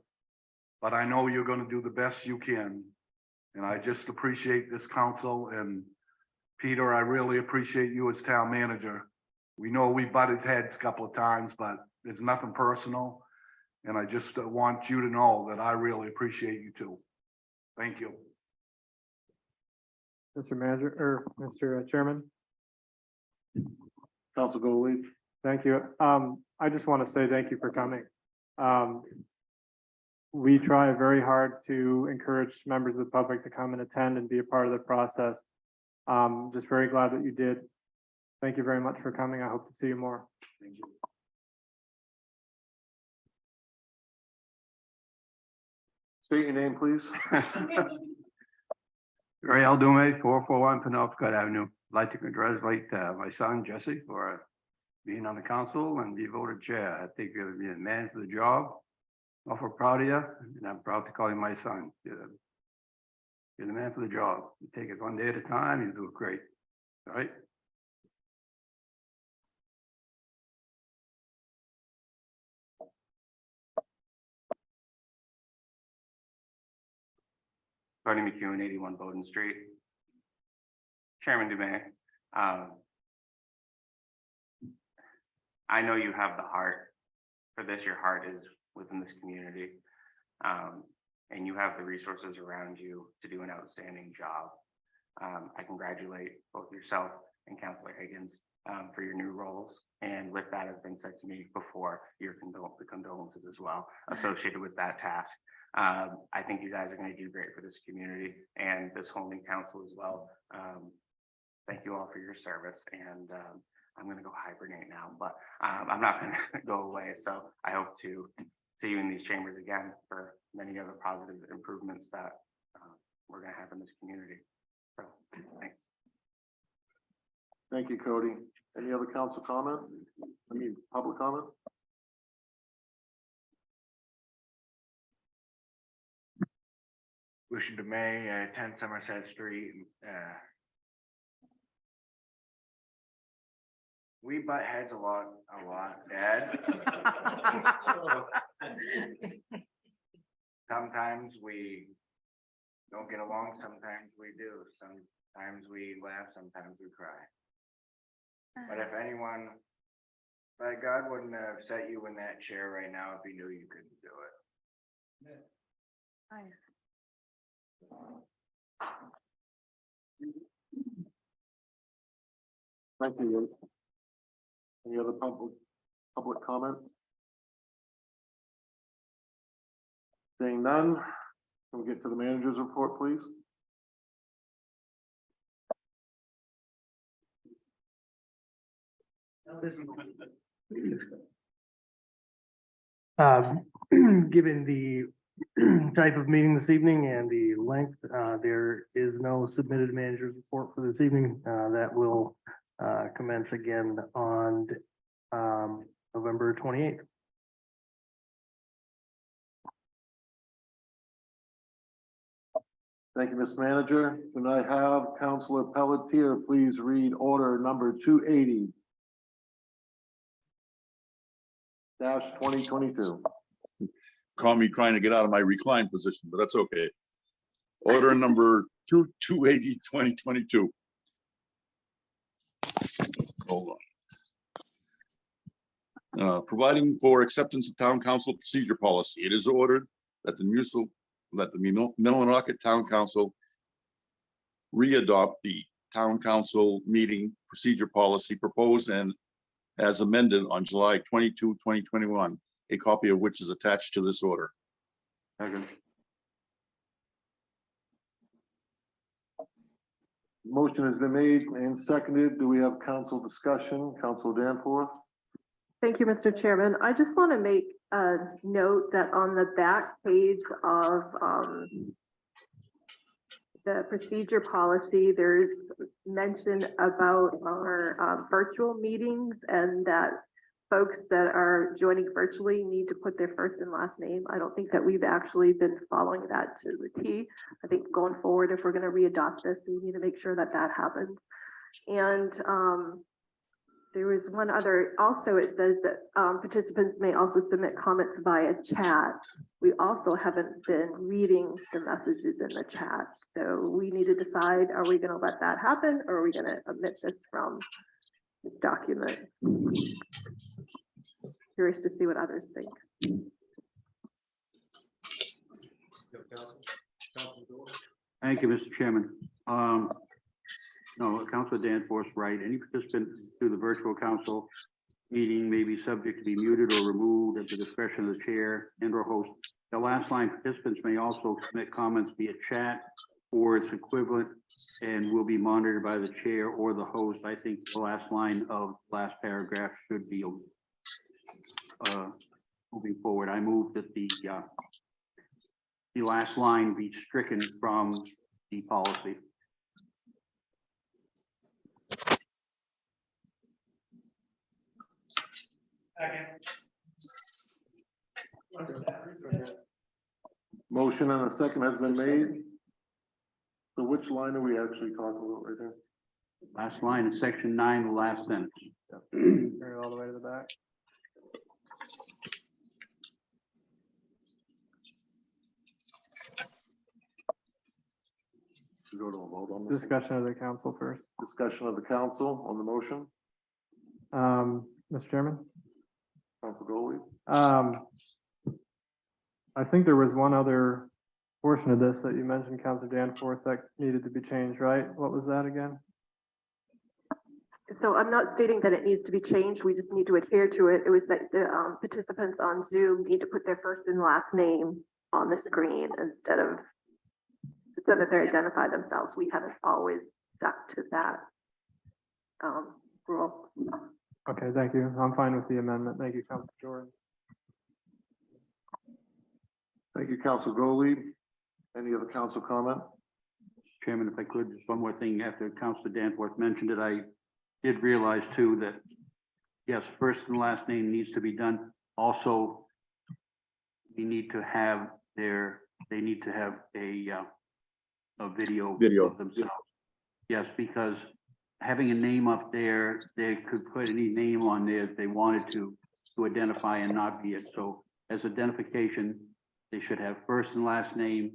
Speaker 5: but I know you're going to do the best you can. And I just appreciate this council. And Peter, I really appreciate you as town manager. We know we butted heads a couple of times, but there's nothing personal. And I just want you to know that I really appreciate you too. Thank you.
Speaker 1: Mr. Manager, or Mr. Chairman.
Speaker 5: Council Golley.
Speaker 1: Thank you. I just want to say thank you for coming. We try very hard to encourage members of the public to come and attend and be a part of the process. Just very glad that you did. Thank you very much for coming. I hope to see you more.
Speaker 5: Thank you. State your name, please.
Speaker 3: Ray Aldume, 441 Penobscot Avenue. I'd like to congratulate my son Jesse for being on the council and be voted chair. I think you're the man for the job. Awful proud of you, and I'm proud to call you my son. You're the man for the job. You take it one day at a time, you do it great. All right?
Speaker 8: Tony McEwen, 81 Bowden Street. Chairman Dumais, I know you have the heart for this. Your heart is within this community. And you have the resources around you to do an outstanding job. I congratulate both yourself and Councilor Higgins for your new roles. And with that has been said to me before, the condolences as well associated with that task. I think you guys are going to do great for this community and this whole new council as well. Thank you all for your service, and I'm going to go hibernate now, but I'm not going to go away. So I hope to see you in these chambers again for many other positive improvements that we're going to have in this community. So thanks.
Speaker 5: Thank you, Cody. Any other council comment? Public comment?
Speaker 11: Wishing to May, 10 Somerset Street. We butt heads a lot, Dad. Sometimes we don't get along, sometimes we do. Sometimes we laugh, sometimes we cry. But if anyone, like God wouldn't have set you in that chair right now if he knew you couldn't do it.
Speaker 2: Nice.
Speaker 5: Thank you. Any other public comment? Seeing none, can we get to the manager's report, please?
Speaker 7: Given the type of meeting this evening and the length, there is no submitted manager's report for this evening. That will commence again on November 28th.
Speaker 12: Thank you, Mr. Manager. Can I have Councilor Pelletier please read order number 280 -2022.
Speaker 4: Caught me trying to get out of my recline position, but that's okay. Order number 280/2022. Hold on. Providing for acceptance of town council procedure policy. It is ordered that the Millinocket Town Council readopt the town council meeting procedure policy proposed and as amended on July 22, 2021, a copy of which is attached to this order.
Speaker 3: Second.
Speaker 12: Motion has been made and seconded. Do we have council discussion? Council Danforth?
Speaker 6: Thank you, Mr. Chairman. I just want to make a note that on the back page of the procedure policy, there's mention about our virtual meetings and that folks that are joining virtually need to put their first and last name. I don't think that we've actually been following that to the T. I think going forward, if we're going to readopt this, we need to make sure that that happens. And there was one other, also it says that participants may also submit comments via chat. We also haven't been reading the messages in the chat. So we need to decide, are we going to let that happen or are we going to omit this from this document? Curious to see what others think.
Speaker 3: Thank you, Mr. Chairman. No, Councilor Danforth's right. Any participant through the virtual council meeting may be subject to be muted or removed at the discretion of the chair and or host. The last line, participants may also submit comments via chat or its equivalent and will be monitored by the chair or the host. I think the last line of last paragraph should be moving forward. I move that the last line be stricken from the policy.
Speaker 12: Motion and a second has been made. So which line are we actually talking about right there?
Speaker 3: Last line in section 9, the last sentence.
Speaker 1: Bring it all the way to the back.
Speaker 12: Go to a vote on this.
Speaker 1: Discussion of the council first.
Speaker 12: Discussion of the council on the motion.
Speaker 1: Mr. Chairman?
Speaker 12: Council Goley?
Speaker 1: I think there was one other portion of this that you mentioned, Councilor Danforth, that needed to be changed, right? What was that again?
Speaker 6: So I'm not stating that it needs to be changed. We just need to adhere to it. It was that the participants on Zoom need to put their first and last name on the screen instead of so that they identify themselves. We haven't always stuck to that rule.
Speaker 1: Okay, thank you. I'm fine with the amendment. Thank you, Councilor Jordan.
Speaker 12: Thank you, Council Goley. Any other council comment?
Speaker 3: Chairman, if I could, just one more thing. After Councilor Danforth mentioned it, I did realize too that, yes, first and last name needs to be done. Also, we need to have they need to have a video of themselves. Yes, because having a name up there, they could put any name on there if they wanted to identify and not be it. So as identification, they should have first and last name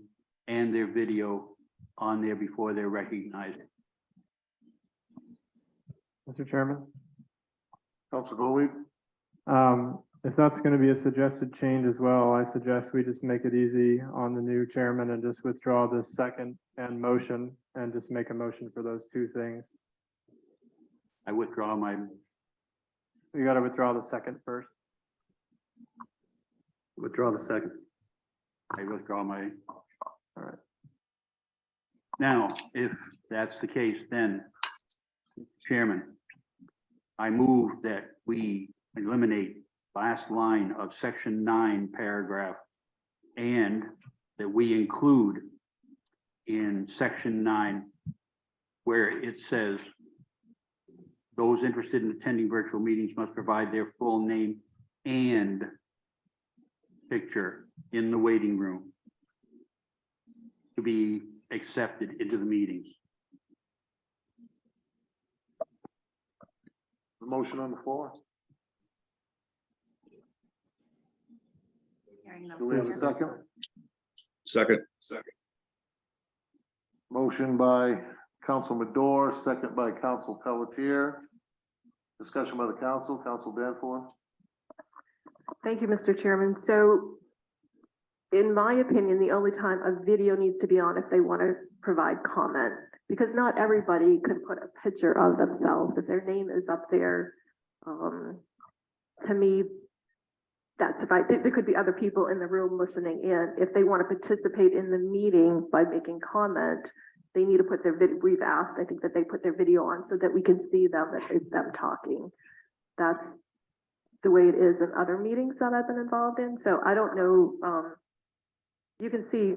Speaker 3: and their video on there before they're recognized.
Speaker 1: Mr. Chairman?
Speaker 12: Council Goley?
Speaker 1: If that's going to be a suggested change as well, I suggest we just make it easy on the new chairman and just withdraw the second and motion and just make a motion for those two things.
Speaker 3: I withdraw my,
Speaker 1: You got to withdraw the second first.
Speaker 3: withdraw the second. I withdraw my.
Speaker 1: All right.
Speaker 3: Now, if that's the case, then Chairman, I move that we eliminate last line of section 9, paragraph, and that we include in section 9 where it says those interested in attending virtual meetings must provide their full name and picture in the waiting room to be accepted into the meetings.
Speaker 12: The motion on the floor.
Speaker 2: Hearing no
Speaker 12: Do we have a
Speaker 2: second.
Speaker 12: second?
Speaker 4: Second.
Speaker 12: Motion by Council Madore, second by Council Pelletier. Discussion by the council, Council Danforth.
Speaker 6: Thank you, Mr. Chairman. So in my opinion, the only time a video needs to be on if they want to provide comment, because not everybody can put a picture of themselves. If their name is up there, to me, that's right. There could be other people in the room listening in. If they want to participate in the meeting by making comment, they need to put their video, we've asked, I think that they put their video on so that we can see them, that it's them talking. That's the way it is in other meetings that I've been involved in. So I don't know, you can see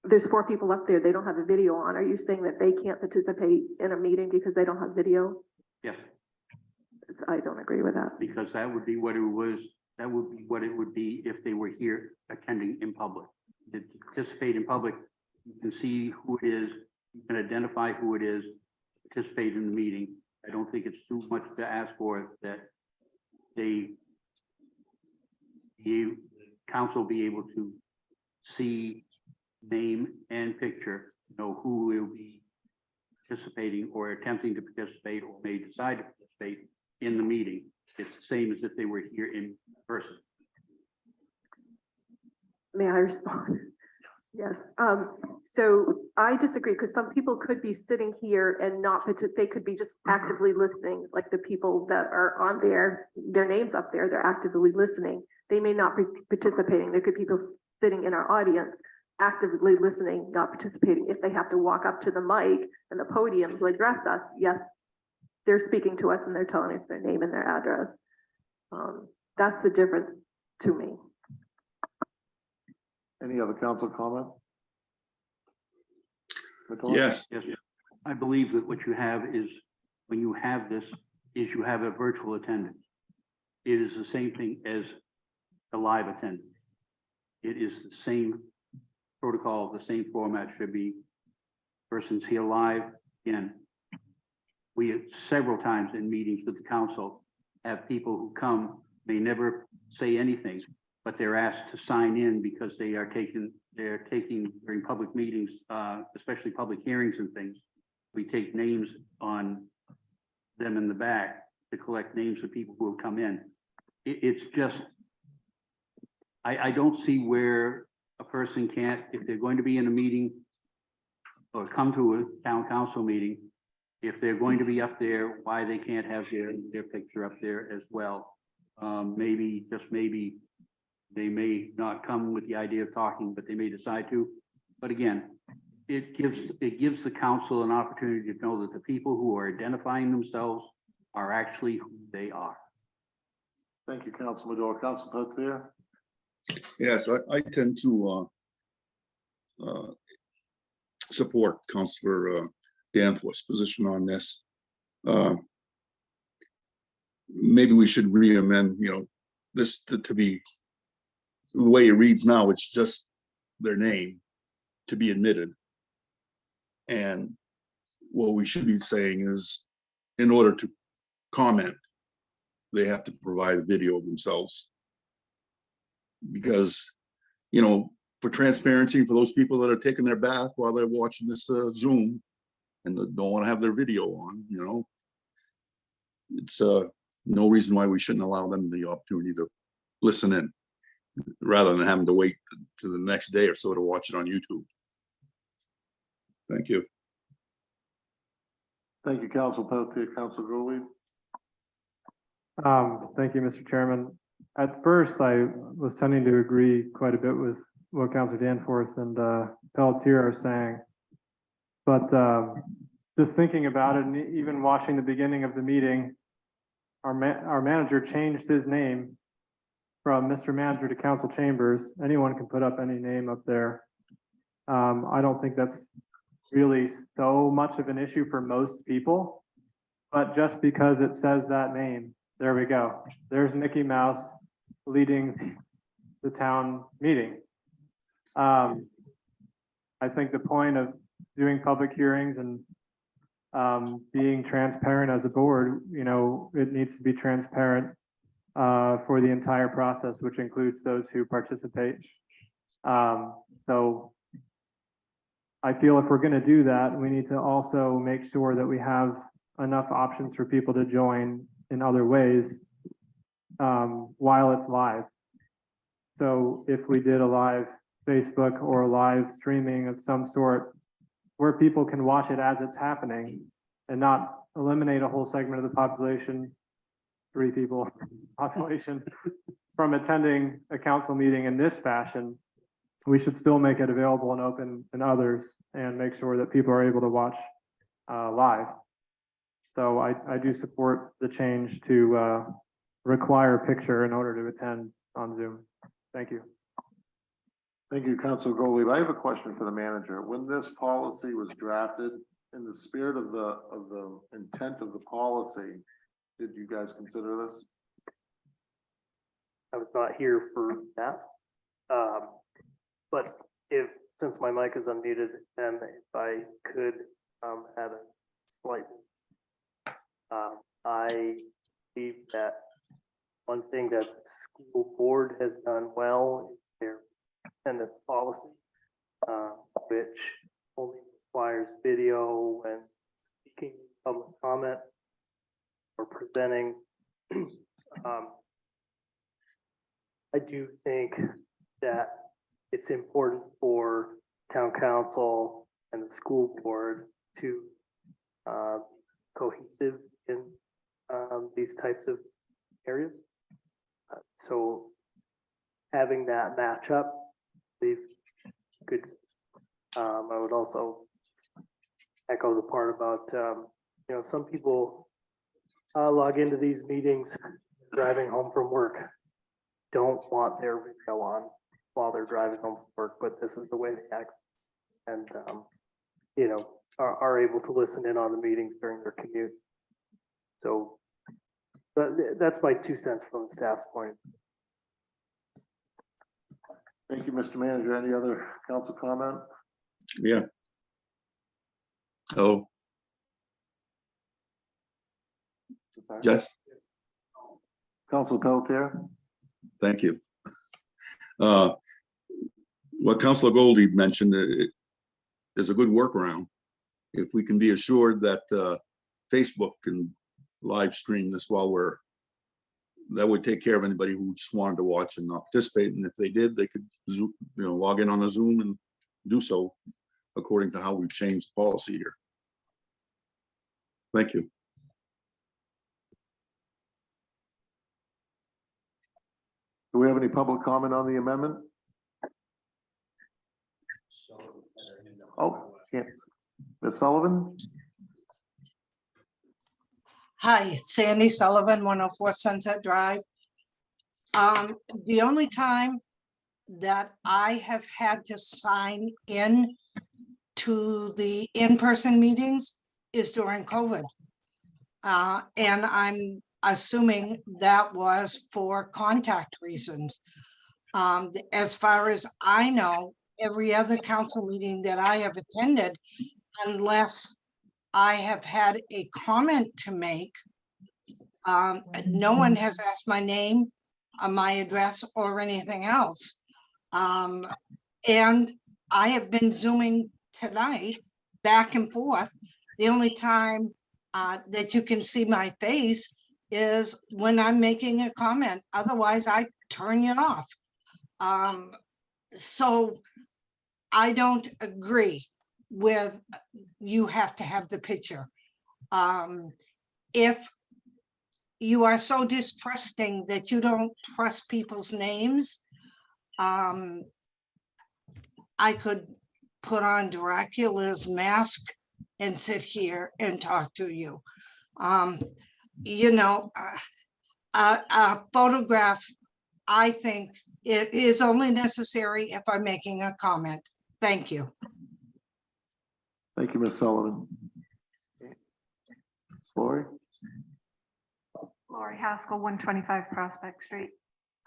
Speaker 6: there's 4 people up there. They don't have a video on. Are you saying that they can't participate in a meeting because they don't have video?
Speaker 3: Yes,
Speaker 6: I don't agree with that.
Speaker 3: because that would be what it was, that would be what it would be if they were here attending in public. To participate in public, you can see who it is, you can identify who it is, participate in the meeting. I don't think it's too much to ask for that council be able to see name and picture, know who will be participating or attempting to participate or may decide to participate in the meeting. It's the same as if they were here in person.
Speaker 6: May I respond? Yes. So I disagree because some people could be sitting here and not, they could be just actively listening, like the people that are on their names up there, they're actively listening. They may not be participating. There could be people sitting in our audience actively listening, not participating. If they have to walk up to the mic and the podium to address us, yes, they're speaking to us and they're telling us their name and their address. That's the difference to me.
Speaker 12: Any other council comment? Madore?
Speaker 4: Yes,
Speaker 3: Yes, I believe that what you have is, when you have this, is you have a virtual attendance. It is the same thing as the live attendance. It is the same protocol, the same format should be. Persons here live, again. We have several times in meetings with the council have people who come, may never say anything, but they're asked to sign in because they're taking during public meetings, especially public hearings and things. We take names on them in the back to collect names of people who have come in. It's just, I don't see where a person can't, if they're going to be in a meeting or come to a town council meeting, if they're going to be up there, why they can't have their picture up there as well. Maybe, just maybe, they may not come with the idea of talking, but they may decide to. But again, it gives the council an opportunity to know that the people who are identifying themselves are actually who they are.
Speaker 12: Thank you, Council Madore. Council Pelletier?
Speaker 4: yes, I tend to support Councilor Danforth's position on this. Maybe we should re-amend, this to be, the way it reads now, it's just their name to be admitted. And what we should be saying is, in order to comment, they have to provide a video of themselves. Because, for transparency, and for those people that are taking their bath while they're watching this Zoom and don't want to have their video on, it's no reason why we shouldn't allow them the opportunity to listen in, rather than having to wait to the next day or so to watch it on YouTube. Thank you.
Speaker 12: Thank you, Council Pelletier. Council Golley?
Speaker 1: Thank you, Mr. Chairman. At first, I was tending to agree quite a bit with what Councilor Danforth and Pelletier are saying. But just thinking about it, and even watching the beginning of the meeting, our manager changed his name from Mr. Manager to Council Chambers. Anyone can put up any name up there. I don't think that's really so much of an issue for most people, but just because it says that name, there we go. There's Mickey Mouse leading the town meeting. I think the point of doing public hearings and being transparent as a board, you know, it needs to be transparent for the entire process, which includes those who participate. So I feel if we're going to do that, we need to also make sure that we have enough options for people to join in other ways while it's live. So if we did a live Facebook or a live streaming of some sort where people can watch it as it's happening and not eliminate a whole segment of the population, 3 people population, from attending a council meeting in this fashion, we should still make it available and open in others and make sure that people are able to watch live. So I do support the change to require a picture in order to attend on Zoom. Thank you.
Speaker 12: Thank you, Councilor Gottlieb. I have a question for the manager. When this policy was drafted, in the spirit of the intent of the policy, did you guys consider this?
Speaker 7: I was not here for that. But since my mic is unmuted, and if I could add a slight, I believe that one thing that the school board has done well is their attendance policy, which only requires video and speaking public comment or presenting. I do think that it's important for town council and the school board to cohesive in these types of areas. So having that match up, be good. I would also echo the part about, you know, some people log into these meetings driving home from work, don't want their video on while they're driving home from work, but this is the way they access and, you know, are able to listen in on the meetings during their commutes. So that's my 2 cents from the staff's point.
Speaker 12: Thank you, Mr. Manager. Any other council comment?
Speaker 4: Yeah. Oh, yes,
Speaker 12: Council Pelletier?
Speaker 4: thank you. What Councilor Goldie mentioned is a good workaround. If we can be assured that Facebook can live stream this while that would take care of anybody who just wanted to watch and not participate. And if they did, they could log in on a Zoom and do so according to how we've changed the policy here. Thank you.
Speaker 12: Do we have any public comment on the amendment? Oh, yes. Ms. Sullivan?
Speaker 10: Hi, Sandy Sullivan, 104 Sunset Drive. The only time that I have had to sign in to the in-person meetings is during COVID. And I'm assuming that was for contact reasons. As far as I know, every other council meeting that I have attended, unless I have had a comment to make, no one has asked my name, my address, or anything else. And I have been Zooming tonight back and forth. The only time that you can see my face is when I'm making a comment. Otherwise, I turn you off. So I don't agree with you have to have the picture. If you are so distrusting that you don't trust people's names, I could put on Dracula's mask and sit here and talk to you. you know, a photograph, I think it is only necessary if I'm making a comment. Thank you.
Speaker 12: Thank you, Ms. Sullivan. Lori?
Speaker 13: Lori Haskell, 125 Prospect Street.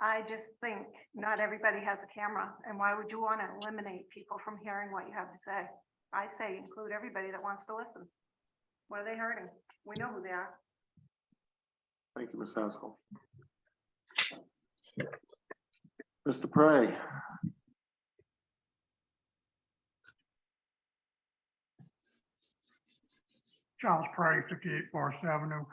Speaker 13: I just think not everybody has a camera, and why would you want to eliminate people from hearing what you have to say? I say include everybody that wants to listen. What are they hurting? We know who they are.
Speaker 12: Thank you, Ms. Haskell. Mr. Prey?
Speaker 9: Charles Prey, 58 Forest Avenue.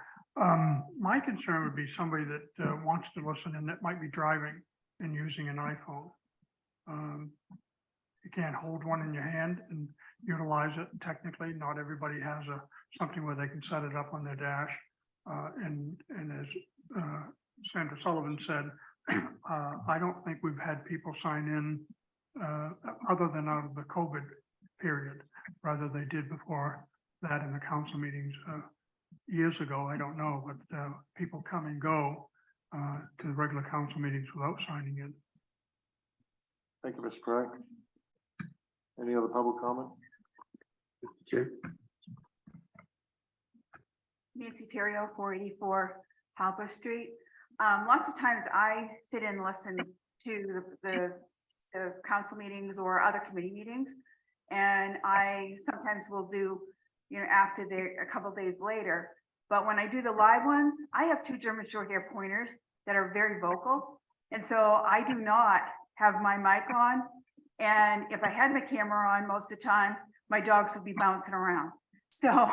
Speaker 9: My concern would be somebody that wants to listen and that might be driving and using an iPhone. You can't hold one in your hand and utilize it. Technically, not everybody has something where they can set it up on their dash. And as Sandra Sullivan said, I don't think we've had people sign in other than out of the COVID period, rather they did before that in the council meetings years ago. I don't know, but people come and go to the regular council meetings without signing in.
Speaker 12: Thank you, Mr. Prey. Any other public comment?
Speaker 3: Chair.
Speaker 2: Nancy Terrio, 484 Halper Street. Lots of times I sit and listen to the council meetings or other committee meetings. And I sometimes will do, you know, after they're a couple days later. But when I do the live ones, I have 2 German short hair pointers that are very vocal. And so I do not have my mic on. And if I had my camera on most of the time, my dogs would be bouncing around. So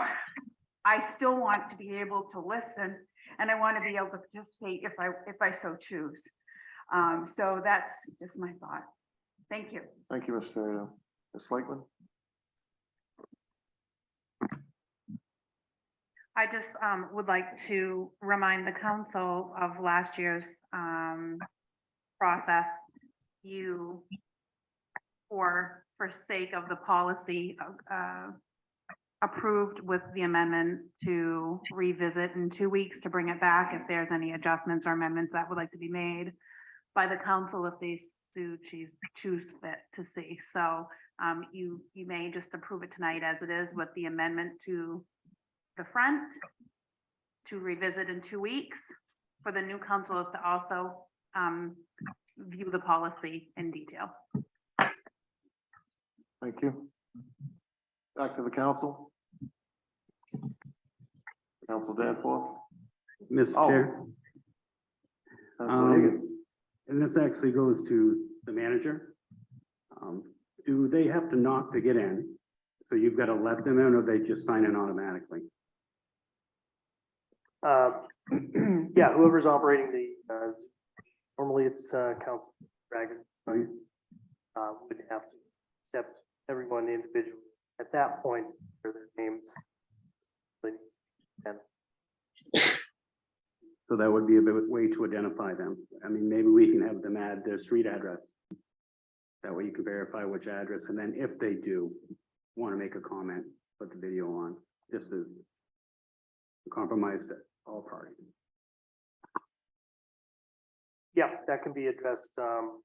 Speaker 2: I still want to be able to listen, and I want to be able to participate if I so choose. So that's just my thought. Thank you.
Speaker 12: Thank you, Mr. Terrio. Ms. Lakeman?
Speaker 2: I just would like to remind the council of last year's process. You, for sake of the policy, approved with the amendment to revisit in 2 weeks to bring it back if there's any adjustments or amendments that would like to be made by the council if they choose fit to see. So you may just approve it tonight as it is with the amendment to the front to revisit in 2 weeks for the new council is to also view the policy in detail.
Speaker 12: Thank you. Back to the council. Council Danforth.
Speaker 3: Mr.
Speaker 12: Oh.
Speaker 3: Chair.
Speaker 12: Council Higgins.
Speaker 3: And this actually goes to the manager. Do they have to knock to get in? So you've got to let them in, or they just sign in automatically?
Speaker 7: Yeah, whoever's operating the, normally it's Council Dragon, would have to accept everyone individually. At that point, for their names. And
Speaker 3: So that would be a way to identify them. I mean, maybe we can have them add their street address. That way you can verify which address, and then if they do want to make a comment, put the video on, just to compromise all parties.
Speaker 7: yeah, that can be addressed. You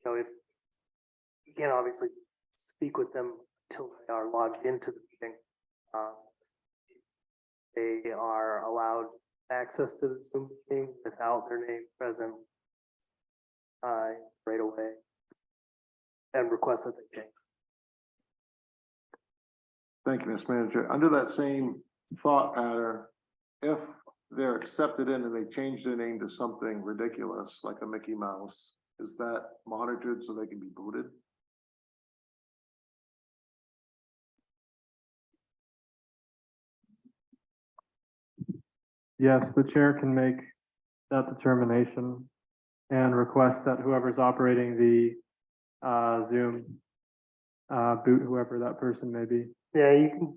Speaker 7: know, if you can't obviously speak with them until they are logged into the meeting. They are allowed access to the Zoom meeting without their name present right away and request that they change.
Speaker 12: Thank you, Ms. Manager. Under that same thought pattern, if they're accepted in and they change their name to something ridiculous, like a Mickey Mouse, is that monitored so they can be booted?
Speaker 1: Yes, the chair can make that determination and request that whoever's operating the Zoom boot whoever that person may be.
Speaker 7: Yeah,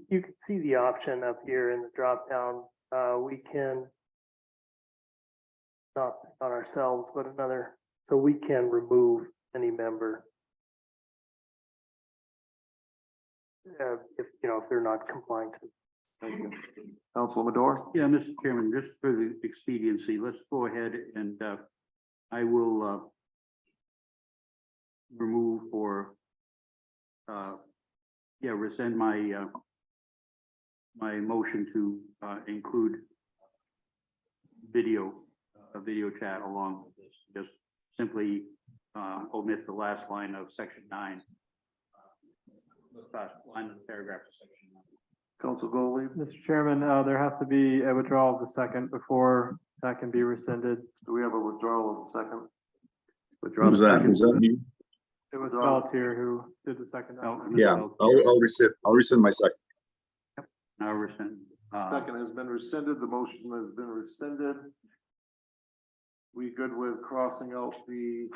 Speaker 7: you can see the option up here in the drop down. We can not ourselves, but another, so we can remove any member. If you know, if they're not complying to
Speaker 12: Thank you. Council Madore?
Speaker 3: Yeah, Mr. Chairman, just for the expediency, let's go ahead and I will remove or rescind my my motion to include a video chat along with this. Just simply omit the last line of section 9. The last line of the paragraph of section 9.
Speaker 12: Council Gottlieb?
Speaker 1: Mr. Chairman, there has to be a withdrawal of the second before that can be rescinded.
Speaker 12: Do we have a withdrawal of the second?
Speaker 3: Withdraw
Speaker 4: Who's
Speaker 3: the
Speaker 4: that?
Speaker 3: second.
Speaker 4: Was that me?
Speaker 1: It was Pelletier who did the second.
Speaker 3: Oh,
Speaker 4: Yeah, I'll rescind my second.
Speaker 3: Now rescind.
Speaker 12: Second has been rescinded. The motion has been rescinded. We good with crossing out the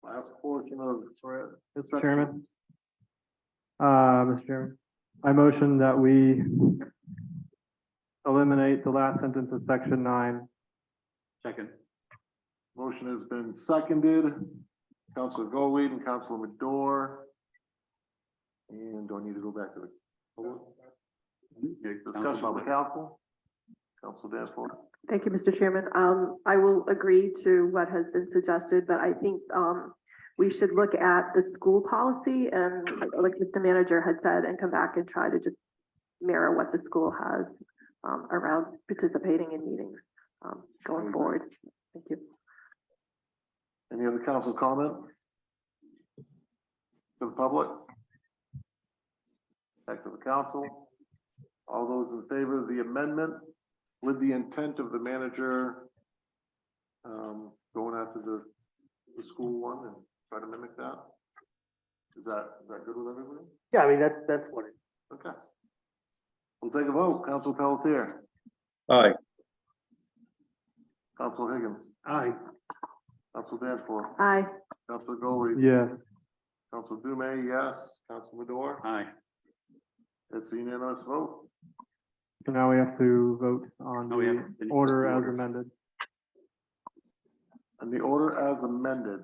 Speaker 12: last portion of?
Speaker 1: Mr. Chairman. Mr. Chairman, I motion that we eliminate the last sentence of section 9.
Speaker 3: Second.
Speaker 12: Motion has been seconded. Councilor Gottlieb and Councilor Madore. And do I need to go back to the discussion of the council? Council Danforth.
Speaker 6: Thank you, Mr. Chairman. I will agree to what has been suggested, but I think, we should look at the school policy and like Mr. Manager had said, and come back and try to just mirror what the school has, around participating in meetings, going forward. Thank you.
Speaker 12: Any other council comment? To the public? Back to the council. All those in favor of the amendment with the intent of the manager going after the school one and try to mimic that? Is that good with everybody?
Speaker 7: Yeah, I mean, that's what it,
Speaker 12: Okay. We'll take a vote. Council Pelletier,
Speaker 4: Aye.
Speaker 12: Council Higgins,
Speaker 7: aye.
Speaker 12: Council Danforth,
Speaker 6: Aye.
Speaker 12: Council Golley,
Speaker 1: Yes.
Speaker 12: Council Dume, yes, Council Madore.
Speaker 3: Aye.
Speaker 12: It's a unanimous vote.
Speaker 1: So now we have to vote on
Speaker 3: No, we have
Speaker 1: the
Speaker 3: to finish
Speaker 1: order
Speaker 3: the
Speaker 1: as
Speaker 3: order.
Speaker 1: amended.
Speaker 12: And the order as amended.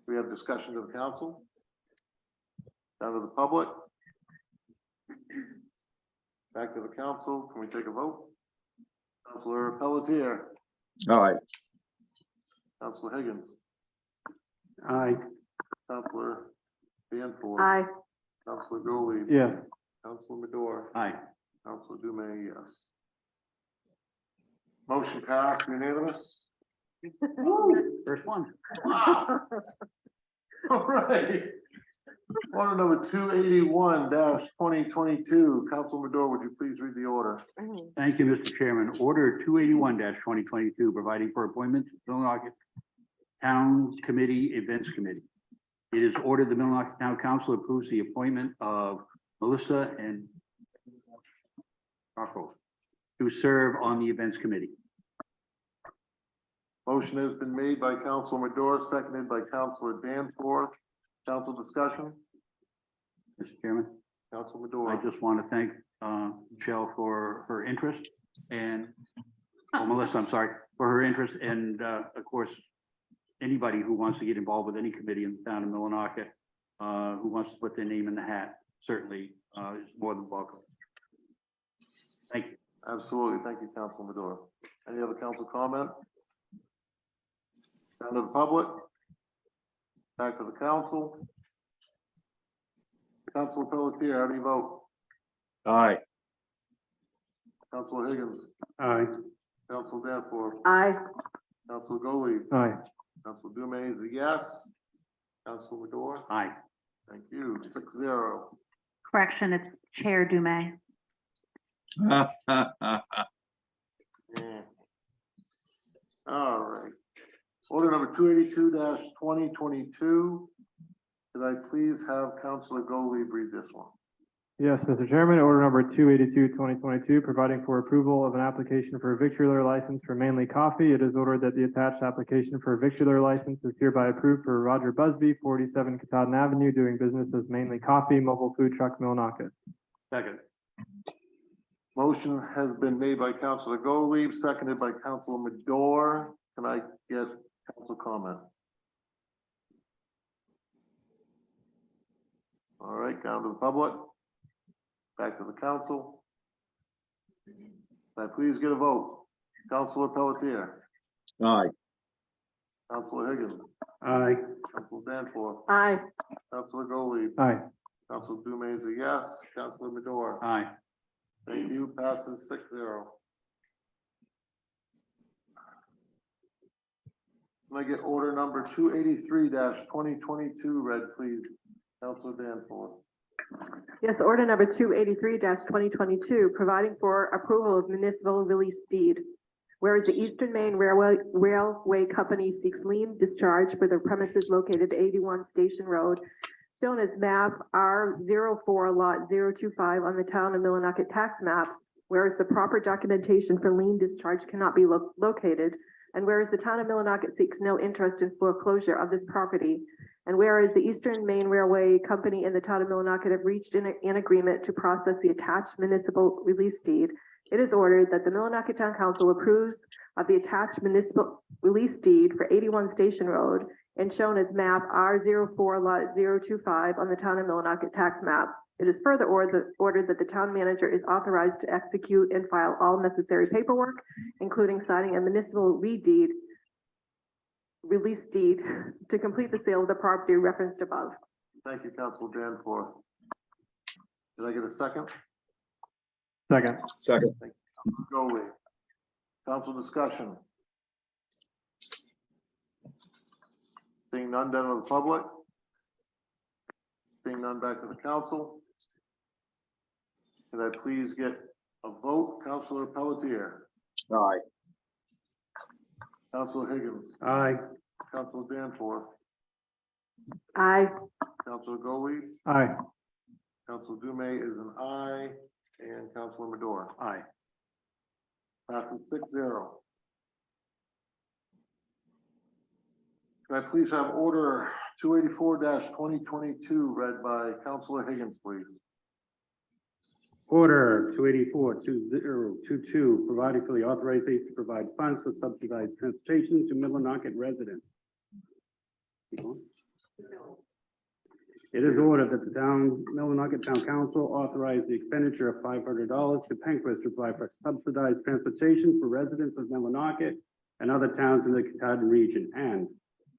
Speaker 12: We have discussion of the council. Down to the public. Back to the council. Can we take a vote? Councilor Pelletier,
Speaker 4: Aye.
Speaker 12: Councilor Higgins,
Speaker 7: Aye.
Speaker 12: Councilor Danforth.
Speaker 6: Aye.
Speaker 12: Councilor Golley.
Speaker 1: Yes.
Speaker 12: Councilor Madore.
Speaker 3: Aye.
Speaker 12: Councilor Dume, yes. Motion passed unanimous.
Speaker 3: First one.
Speaker 12: Wow. All right. Order number 281-2022. Council Madore, would you please read the order?
Speaker 3: Thank you, Mr. Chairman. Order 281-2022, providing for appointment to Millinocket Town Committee Events Committee. It is ordered the Millinocket Town Council approves the appointment of Melissa and Rocco to serve on the Events Committee.
Speaker 12: Motion has been made by Councilor Madore, seconded by Councilor Danforth. Council discussion?
Speaker 3: Mr. Chairman,
Speaker 12: Council
Speaker 3: I
Speaker 12: Madore.
Speaker 3: just want to thank Michelle for her interest and Melissa, I'm sorry, for her interest and of course, anybody who wants to get involved with any committee in the town of Millinocket who wants to put their name in the hat, certainly is more than welcome. Thank you.
Speaker 12: Absolutely. Thank you, Council Madore. Any other council comment? Down to the public. Back to the council. Councilor Pelletier, how do you vote?
Speaker 4: Aye.
Speaker 12: Councilor Higgins,
Speaker 7: Aye.
Speaker 12: Councilor Danforth,
Speaker 6: Aye.
Speaker 12: Councilor Golley,
Speaker 1: Aye.
Speaker 12: Councilor Dume is a yes. Councilor Madore,
Speaker 3: Aye.
Speaker 12: thank you. 6-0.
Speaker 2: Correction, it's Chair Dumais.
Speaker 12: Yeah. All right. Order number 282-2022. Could I please have Councilor Golley read this one?
Speaker 1: Yes, Mr. Chairman, order number 282-2022, providing for approval of an application for a victular license for Mainly Coffee. It is ordered that the attached application for a victular license is hereby approved for Roger Busby, 47 Katahdin Avenue, doing business as Mainly Coffee, mobile food truck, Millinocket.
Speaker 3: Second.
Speaker 12: Motion has been made by Councilor Gottlieb, seconded by Councilor Madore. Can I get council comment? All right, down to the public. Back to the council. Can I please get a vote? Counselor Pelletier,
Speaker 4: Aye.
Speaker 12: Counselor Higgins,
Speaker 3: Aye.
Speaker 12: Counselor Danforth,
Speaker 6: Aye.
Speaker 12: Counselor Golley,
Speaker 1: Aye.
Speaker 12: Counselor Dume is a yes, Counselor Madore.
Speaker 3: Aye.
Speaker 12: Thank you, passes 6-0. Can I get order number 283-2022 read, please? Counselor Danforth.
Speaker 6: Yes, order number 283-2022, providing for approval of municipal release deed. Whereas the Eastern Maine Railway Company seeks lien discharge for their premises located at 81 Station Road, shown as map R04 lot 025 on the town of Millinocket tax maps, whereas the proper documentation for lien discharge cannot be located, and whereas the town of Millinocket seeks no interest in foreclosure of this property, and whereas the Eastern Maine Railway Company and the town of Millinocket have reached an agreement to process the attached municipal release deed, it is ordered that the Millinocket Town Council approves of the attached municipal release deed for 81 Station Road and shown as map R04 lot 025 on the town of Millinocket tax map. It is further ordered that the town manager is authorized to execute and file all necessary paperwork, including signing a municipal release deed to complete the sale of the property referenced above.
Speaker 12: Thank you, Counselor Danforth. Did I get a second?
Speaker 1: Second.
Speaker 4: Second.
Speaker 12: Golley. Council discussion. Seeing none, down to the public. Seeing none, back to the council. Can I please get a vote? Counselor Pelletier,
Speaker 4: Aye.
Speaker 12: Counselor Higgins,
Speaker 3: Aye.
Speaker 12: Counselor Danforth,
Speaker 6: Aye.
Speaker 12: Counselor Golley,
Speaker 1: Aye.
Speaker 12: Counselor Dume is an aye, and Counselor Madore.
Speaker 3: Aye.
Speaker 12: Passes 6-0. Can I please have order 284-2022 read by Counselor Higgins, please?
Speaker 3: Order 284-2022, providing for the authorization to provide funds for subsidized transportation to Millinocket residents. It is ordered that the Millinocket Town Council authorize the expenditure of $500 to Penquist to provide for subsidized transportation for residents of Millinocket and other towns in the Katahdin region. And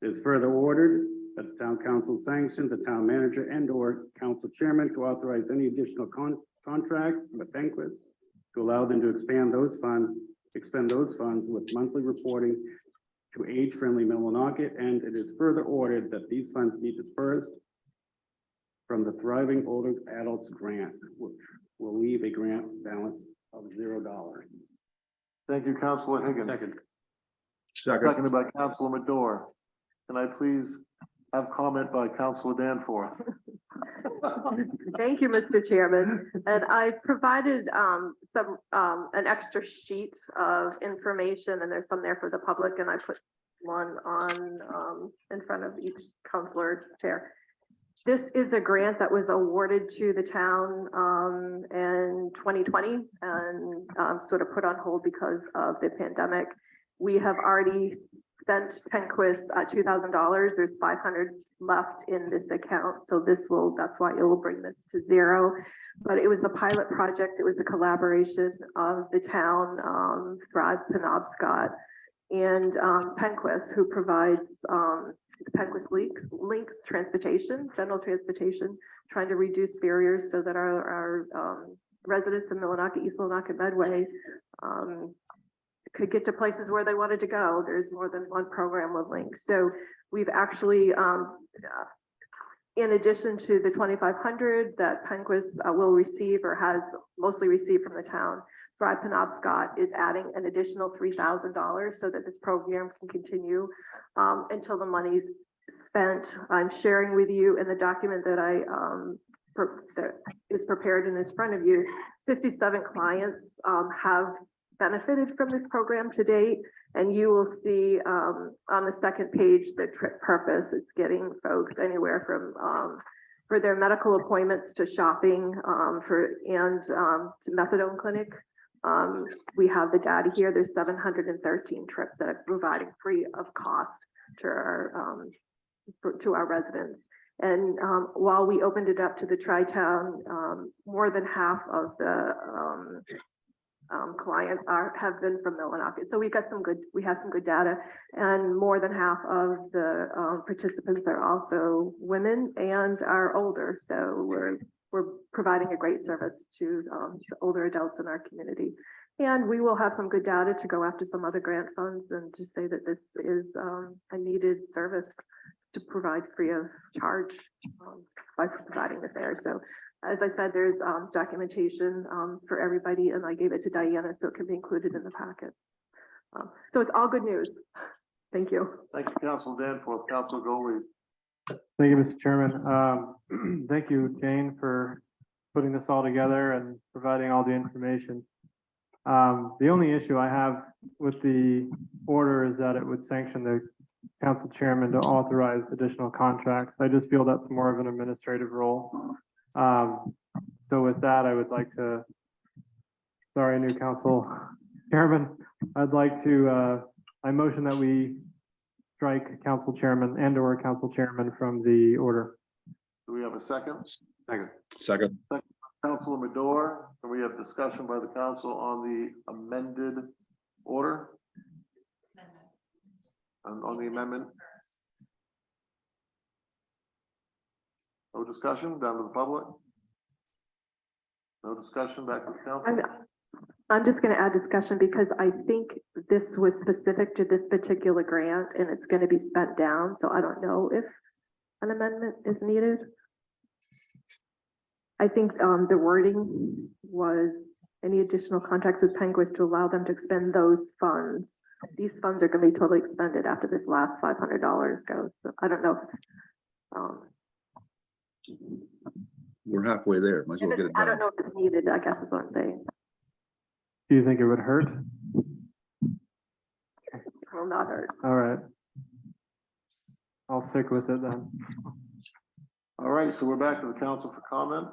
Speaker 3: it is further ordered that the Town Council sanction the town manager and/or council chairman to authorize any additional contracts with Penquist to allow them to expend those funds with monthly reporting to age-friendly Millinocket. And it is further ordered that these funds be dispersed from the Thriving Older Adults Grant, which will leave a grant balance of $0.
Speaker 12: Thank you, Counselor Higgins.
Speaker 3: Second.
Speaker 12: Seconded by Counselor Madore. Can I please have comment by Counselor Danforth?
Speaker 6: Thank you, Mr. Chairman. And I provided an extra sheet of information, and there's some there for the public, and I put one on in front of each counselor chair. This is a grant that was awarded to the town in 2020 and sort of put on hold because of the pandemic. We have already sent Penquist $2,000. There's $500 left in this account. So that's why it will bring this to $0. But it was a pilot project. It was a collaboration of the town, Thrive Penobscot, and Penquist, who provides Penquist links transportation, general transportation, trying to reduce barriers so that our residents in Millinocket, East Millinocket, Medway could get to places where they wanted to go. There's more than one program with links. So we've actually, in addition to the $2,500 that Penquist will receive or has mostly received from the town, Thrive Penobscot is adding an additional $3,000 so that this program can continue until the money's spent. I'm sharing with you in the document that that is prepared and is in front of you. 57 clients have benefited from this program to date, and you will see on the second page the trip purpose. It's getting folks anywhere from for their medical appointments to shopping to methadone clinic. We have the data here. There's 713 trips that are providing free of cost to our residents. And while we opened it up to the Tri-Town, more than half of the clients have been from Millinocket. So we have some good data, and more than half of the participants are also women and are older. So we're providing a great service to older adults in our community. And we will have some good data to go after some other grant funds and to say that this is a needed service to provide free of charge by providing the fair. So as I said, there's documentation for everybody, and I gave it to Diana so it can be included in the packet. So it's all good news. Thank you.
Speaker 12: Thank you, Council Danforth. Council Golley.
Speaker 1: Thank you, Mr. Chairman. Thank you, Jane, for putting this all together and providing all the information. The only issue I have with the order is that it would sanction the council chairman to authorize additional contracts. I just feel that's more of an administrative role. So with that, I would like to, sorry, new council chairman, I'd like to, I motion that we strike council chairman and or council chairman from the order.
Speaker 12: Do we have a second?
Speaker 4: Second.
Speaker 12: Councilor Madore, and we have discussion by the council on the amended order. On the amendment. No discussion, down to the public. No discussion, back to the council.
Speaker 6: I'm just going to add discussion because I think this was specific to this particular grant and it's going to be spent down. So I don't know if an amendment is needed. I think the wording was any additional contracts with Penguins to allow them to expend those funds. These funds are going to be totally expended after this last $500 goes. So I don't know.
Speaker 4: We're halfway there. Might as well get it
Speaker 6: I don't
Speaker 4: done.
Speaker 6: know if it's needed, I guess is what I'm saying.
Speaker 1: Do you think it would hurt?
Speaker 6: Will not hurt.
Speaker 1: All right. I'll stick with it then.
Speaker 12: All right, so we're back to the council for comment.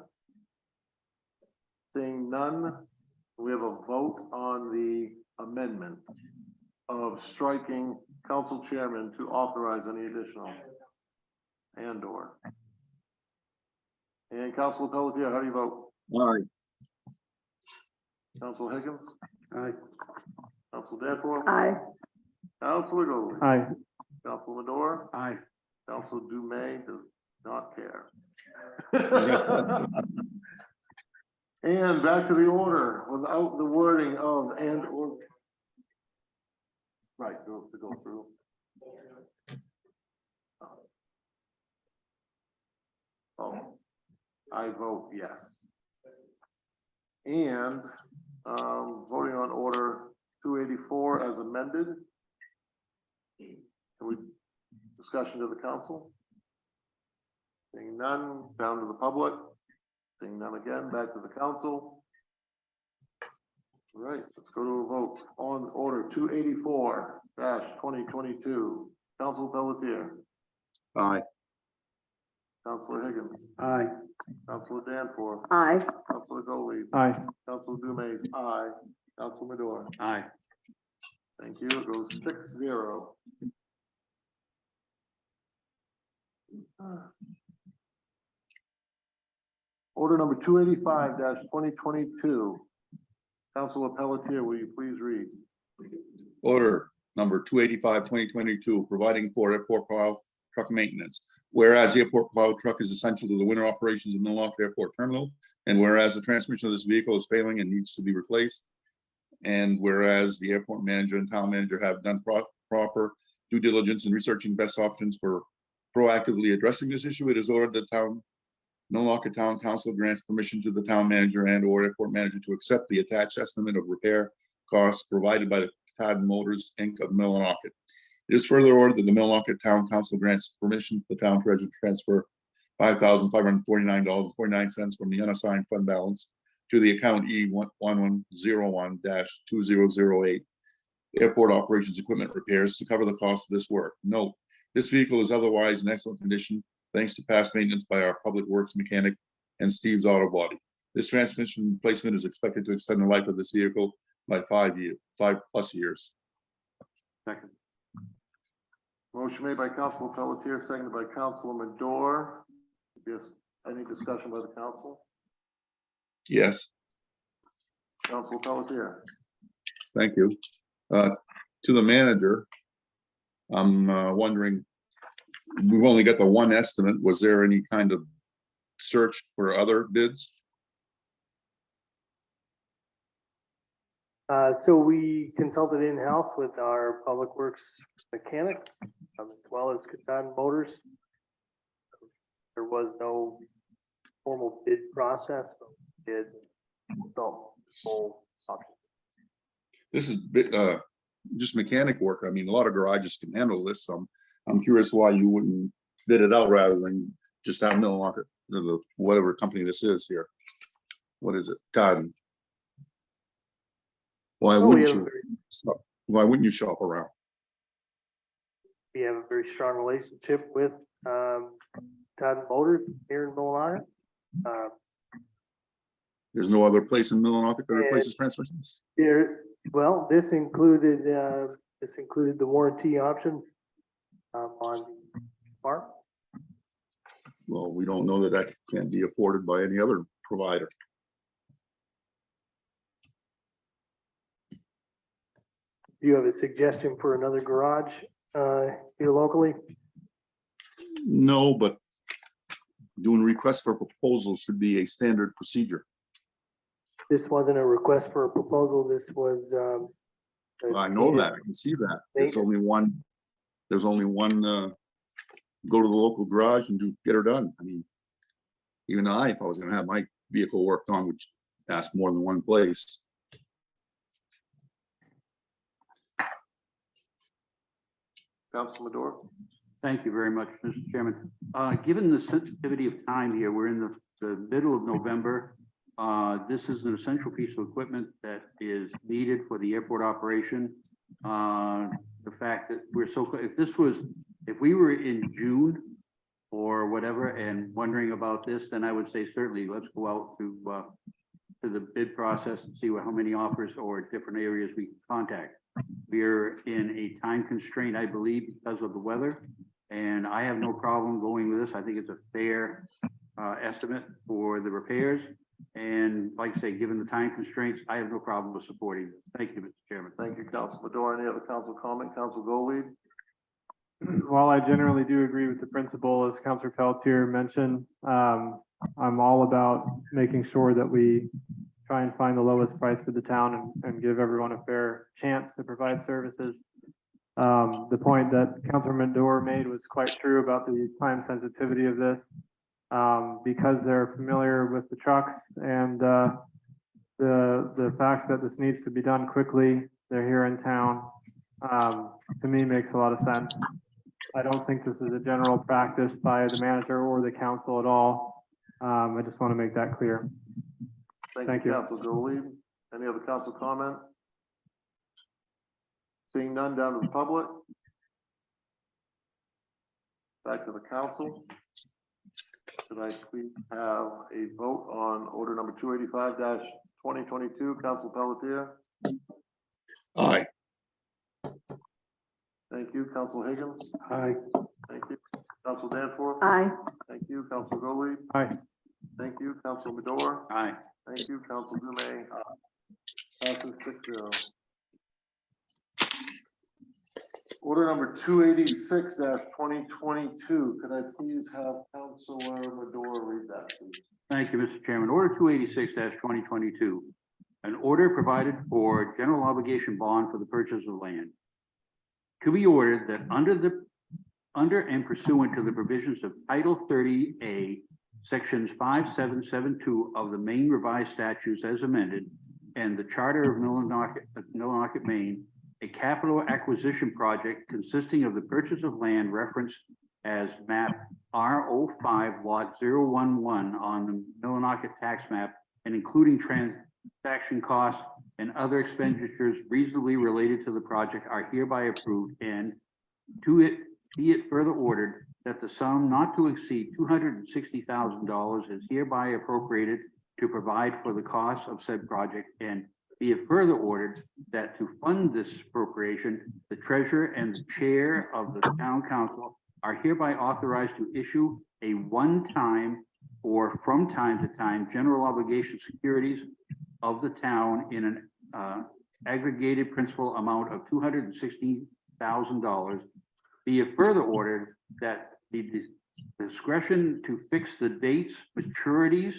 Speaker 12: Seeing none, we have a vote on the amendment of striking council chairman to authorize any additional and or. And Councilor Pelletier, how do you vote?
Speaker 4: Aye.
Speaker 12: Councilor Higgins?
Speaker 3: Aye.
Speaker 12: Councilor Danforth?
Speaker 6: Aye.
Speaker 12: Councilor Golley?
Speaker 1: Aye.
Speaker 12: Councilor Madore?
Speaker 3: Aye.
Speaker 12: Councilor Dume does not care. And back to the order without the wording of and or. Right, to go through. Oh, I vote yes. And voting on order 284 as amended. Can we discussion to the council? Seeing none, down to the public. Seeing none again, back to the council. All right, let's go to a vote on order 284-2022. Council Pelletier,
Speaker 4: Aye.
Speaker 12: Councilor Higgins,
Speaker 3: Aye.
Speaker 12: Councilor Danforth,
Speaker 6: Aye.
Speaker 12: Councilor Golley,
Speaker 1: Aye.
Speaker 12: Councilor Dume, aye. Councilor Madore.
Speaker 3: Aye.
Speaker 12: Thank you. It goes 6-0. Order number 285-2022. Councilor Pelletier, will you please read?
Speaker 4: Order number 285-2022, providing for airport plow truck maintenance. Whereas the airport plow truck is essential to the winter operations of Millinocket Airport Terminal, and whereas the transmission of this vehicle is failing and needs to be replaced, and whereas the airport manager and town manager have done proper due diligence in researching best options for proactively addressing this issue, it is ordered that Millinocket Town Council grants permission to the town manager and or airport manager to accept the attached estimate of repair costs provided by the Todd Motors Inc. of Millinocket. It is further ordered that the Millinocket Town Council grants permission to the town treasurer to transfer $5,549.49 from the unassigned fund balance to the account E1101-2008 Airport Operations Equipment Repairs to cover the cost of this work. Note, this vehicle is otherwise in excellent condition thanks to past maintenance by our public works mechanic and Steve's Auto Body. This transmission replacement is expected to extend the life of this vehicle by 5+ years.
Speaker 3: Second.
Speaker 12: Motion made by Councilor Pelletier, seconded by Councilor Madore. Yes, any discussion by the council?
Speaker 4: Yes,
Speaker 12: Council Pelletier?
Speaker 4: thank you. To the manager, I'm wondering, we've only got the one estimate. Was there any kind of search for other bids?
Speaker 7: So we consulted in-house with our public works mechanic, as well as Katan Motors. There was no formal bid process, but we did consult full options.
Speaker 4: This is just mechanic work. I mean, a lot of garages can handle this. I'm curious why you wouldn't bid it out rather than just have Millinocket, whatever company this is here. What is it? Todd. Why
Speaker 7: Oh, we
Speaker 4: wouldn't
Speaker 7: have a
Speaker 4: you?
Speaker 7: very-
Speaker 4: Why wouldn't you shop around?
Speaker 7: We have a very strong relationship with Todd Motors here in Millinocket.
Speaker 4: There's no other place in Millinocket that replaces transmissions?
Speaker 7: Well, this included the warranty option on the car.
Speaker 4: Well, we don't know that that can be afforded by any other provider.
Speaker 7: Do you have a suggestion for another garage here locally?
Speaker 4: No, but doing requests for proposals should be a standard procedure.
Speaker 7: This wasn't a request for a proposal. This was.
Speaker 4: I know that, I can see that. There's only one, go to the local garage and get her done. I mean, even if I was gonna have my vehicle worked on, would ask more than one place.
Speaker 12: Council Madore?
Speaker 3: Thank you very much, Mr. Chairman. Given the sensitivity of time here, we're in the middle of November. This is an essential piece of equipment that is needed for the airport operation. The fact that we're so, if we were in June or whatever and wondering about this, then I would say certainly let's go out to the bid process and see how many offers or different areas we can contact. We're in a time constraint, I believe, because of the weather, and I have no problem going with this. I think it's a fair estimate for the repairs. And like I say, given the time constraints, I have no problem with supporting this. Thank you, Mr. Chairman.
Speaker 12: Thank you, Council Madore. Any other council comment? Council Goldlead?
Speaker 1: While I generally do agree with the principle, as Councilor Pelletier mentioned, I'm all about making sure that we try and find the lowest price for the town and give everyone a fair chance to provide services. The point that Councilor Madore made was quite true about the time sensitivity of this. Because they're familiar with the trucks and the fact that this needs to be done quickly, they're here in town, to me makes a lot of sense. I don't think this is a general practice by the manager or the council at all. I just want to make that clear. Thank you.
Speaker 12: Council Goldlead. Any other council comment? Seeing none, down to the public. Back to the council. Could I please have a vote on order number 285-2022? Council Pelletier?
Speaker 4: Aye.
Speaker 12: Thank you. Council Higgins?
Speaker 7: Aye.
Speaker 12: Thank you. Council Danforth?
Speaker 6: Aye.
Speaker 12: Thank you. Council Goldlead?
Speaker 1: Aye.
Speaker 12: Thank you. Council Madore?
Speaker 3: Aye.
Speaker 12: Thank you. Council Dume? Passes 6-0. Order number 286-2022. Could I please have Councilor Madore read that, please?
Speaker 3: Thank you, Mr. Chairman. Order 286-2022. An order provided for general obligation bond for the purchase of land. To be ordered that under and pursuant to the provisions of Title 30A, Sections 5772 of the Maine Revised Statutes as amended, and the Charter of Millinocket, Maine, a capital acquisition project consisting of the purchase of land referenced as map R05 lot 011 on the Millinocket tax map and including transaction costs and other expenditures reasonably related to the project are hereby approved, and be it further ordered that the sum not to exceed $260,000 is hereby appropriated to provide for the costs of said project, and be it further ordered that to fund this appropriation, the treasurer and the chair of the town council are hereby authorized to issue a one-time or from time to time general obligation securities of the town in an aggregated principal amount of $216,000. Be it further ordered that the discretion to fix the dates, maturities,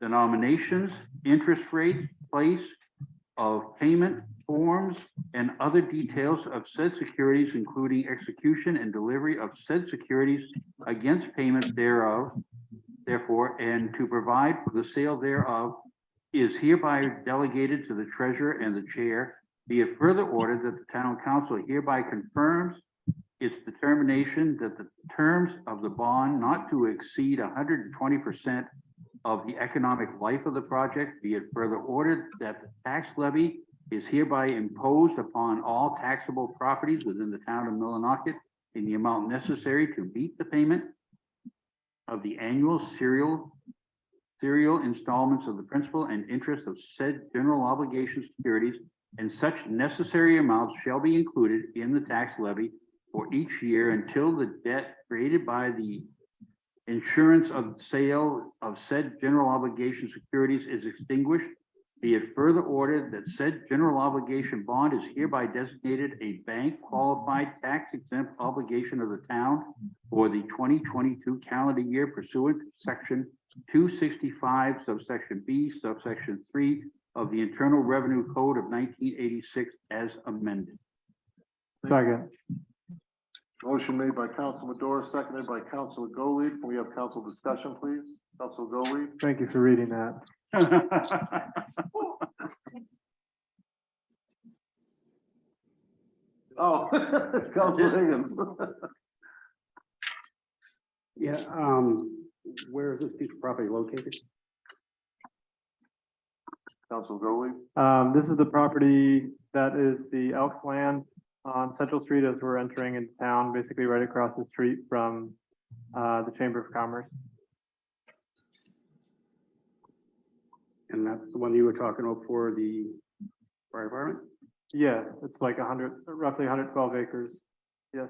Speaker 3: denominations, interest rate, place of payment, forms, and other details of said securities, including execution and delivery of said securities against payment thereof, therefore, and to provide for the sale thereof, is hereby delegated to the treasurer and the chair. Be it further ordered that the town council hereby confirms its determination that the terms of the bond not to exceed 120% of the economic life of the project. Be it further ordered that the tax levy is hereby imposed upon all taxable properties within the town of Millinocket in the amount necessary to meet the payment of the annual serial installments of the principal and interest of said general obligation securities, and such necessary amounts shall be included in the tax levy for each year until the debt created by the insurance of sale of said general obligation securities is extinguished. Be it further ordered that said general obligation bond is hereby designated a bank qualified tax exempt obligation of the town for the 2022 calendar year pursuant to section 265 subsection B subsection 3 of the Internal Revenue Code of 1986 as amended.
Speaker 1: Second.
Speaker 12: Motion made by Council Madore, seconded by Council Golley. Can we have council discussion, please? Council Golley?
Speaker 1: Thank you for reading that.
Speaker 12: Oh, Council Higgins.
Speaker 3: Yeah, where is this piece of property located?
Speaker 12: Council Golley?
Speaker 1: This is the property that is the Elks Land on Central Street as we're entering into town, basically right across the street from the Chamber of Commerce.
Speaker 3: And that's the one you were talking about for the fire department?
Speaker 1: Yeah, it's like roughly 112 acres. Yes.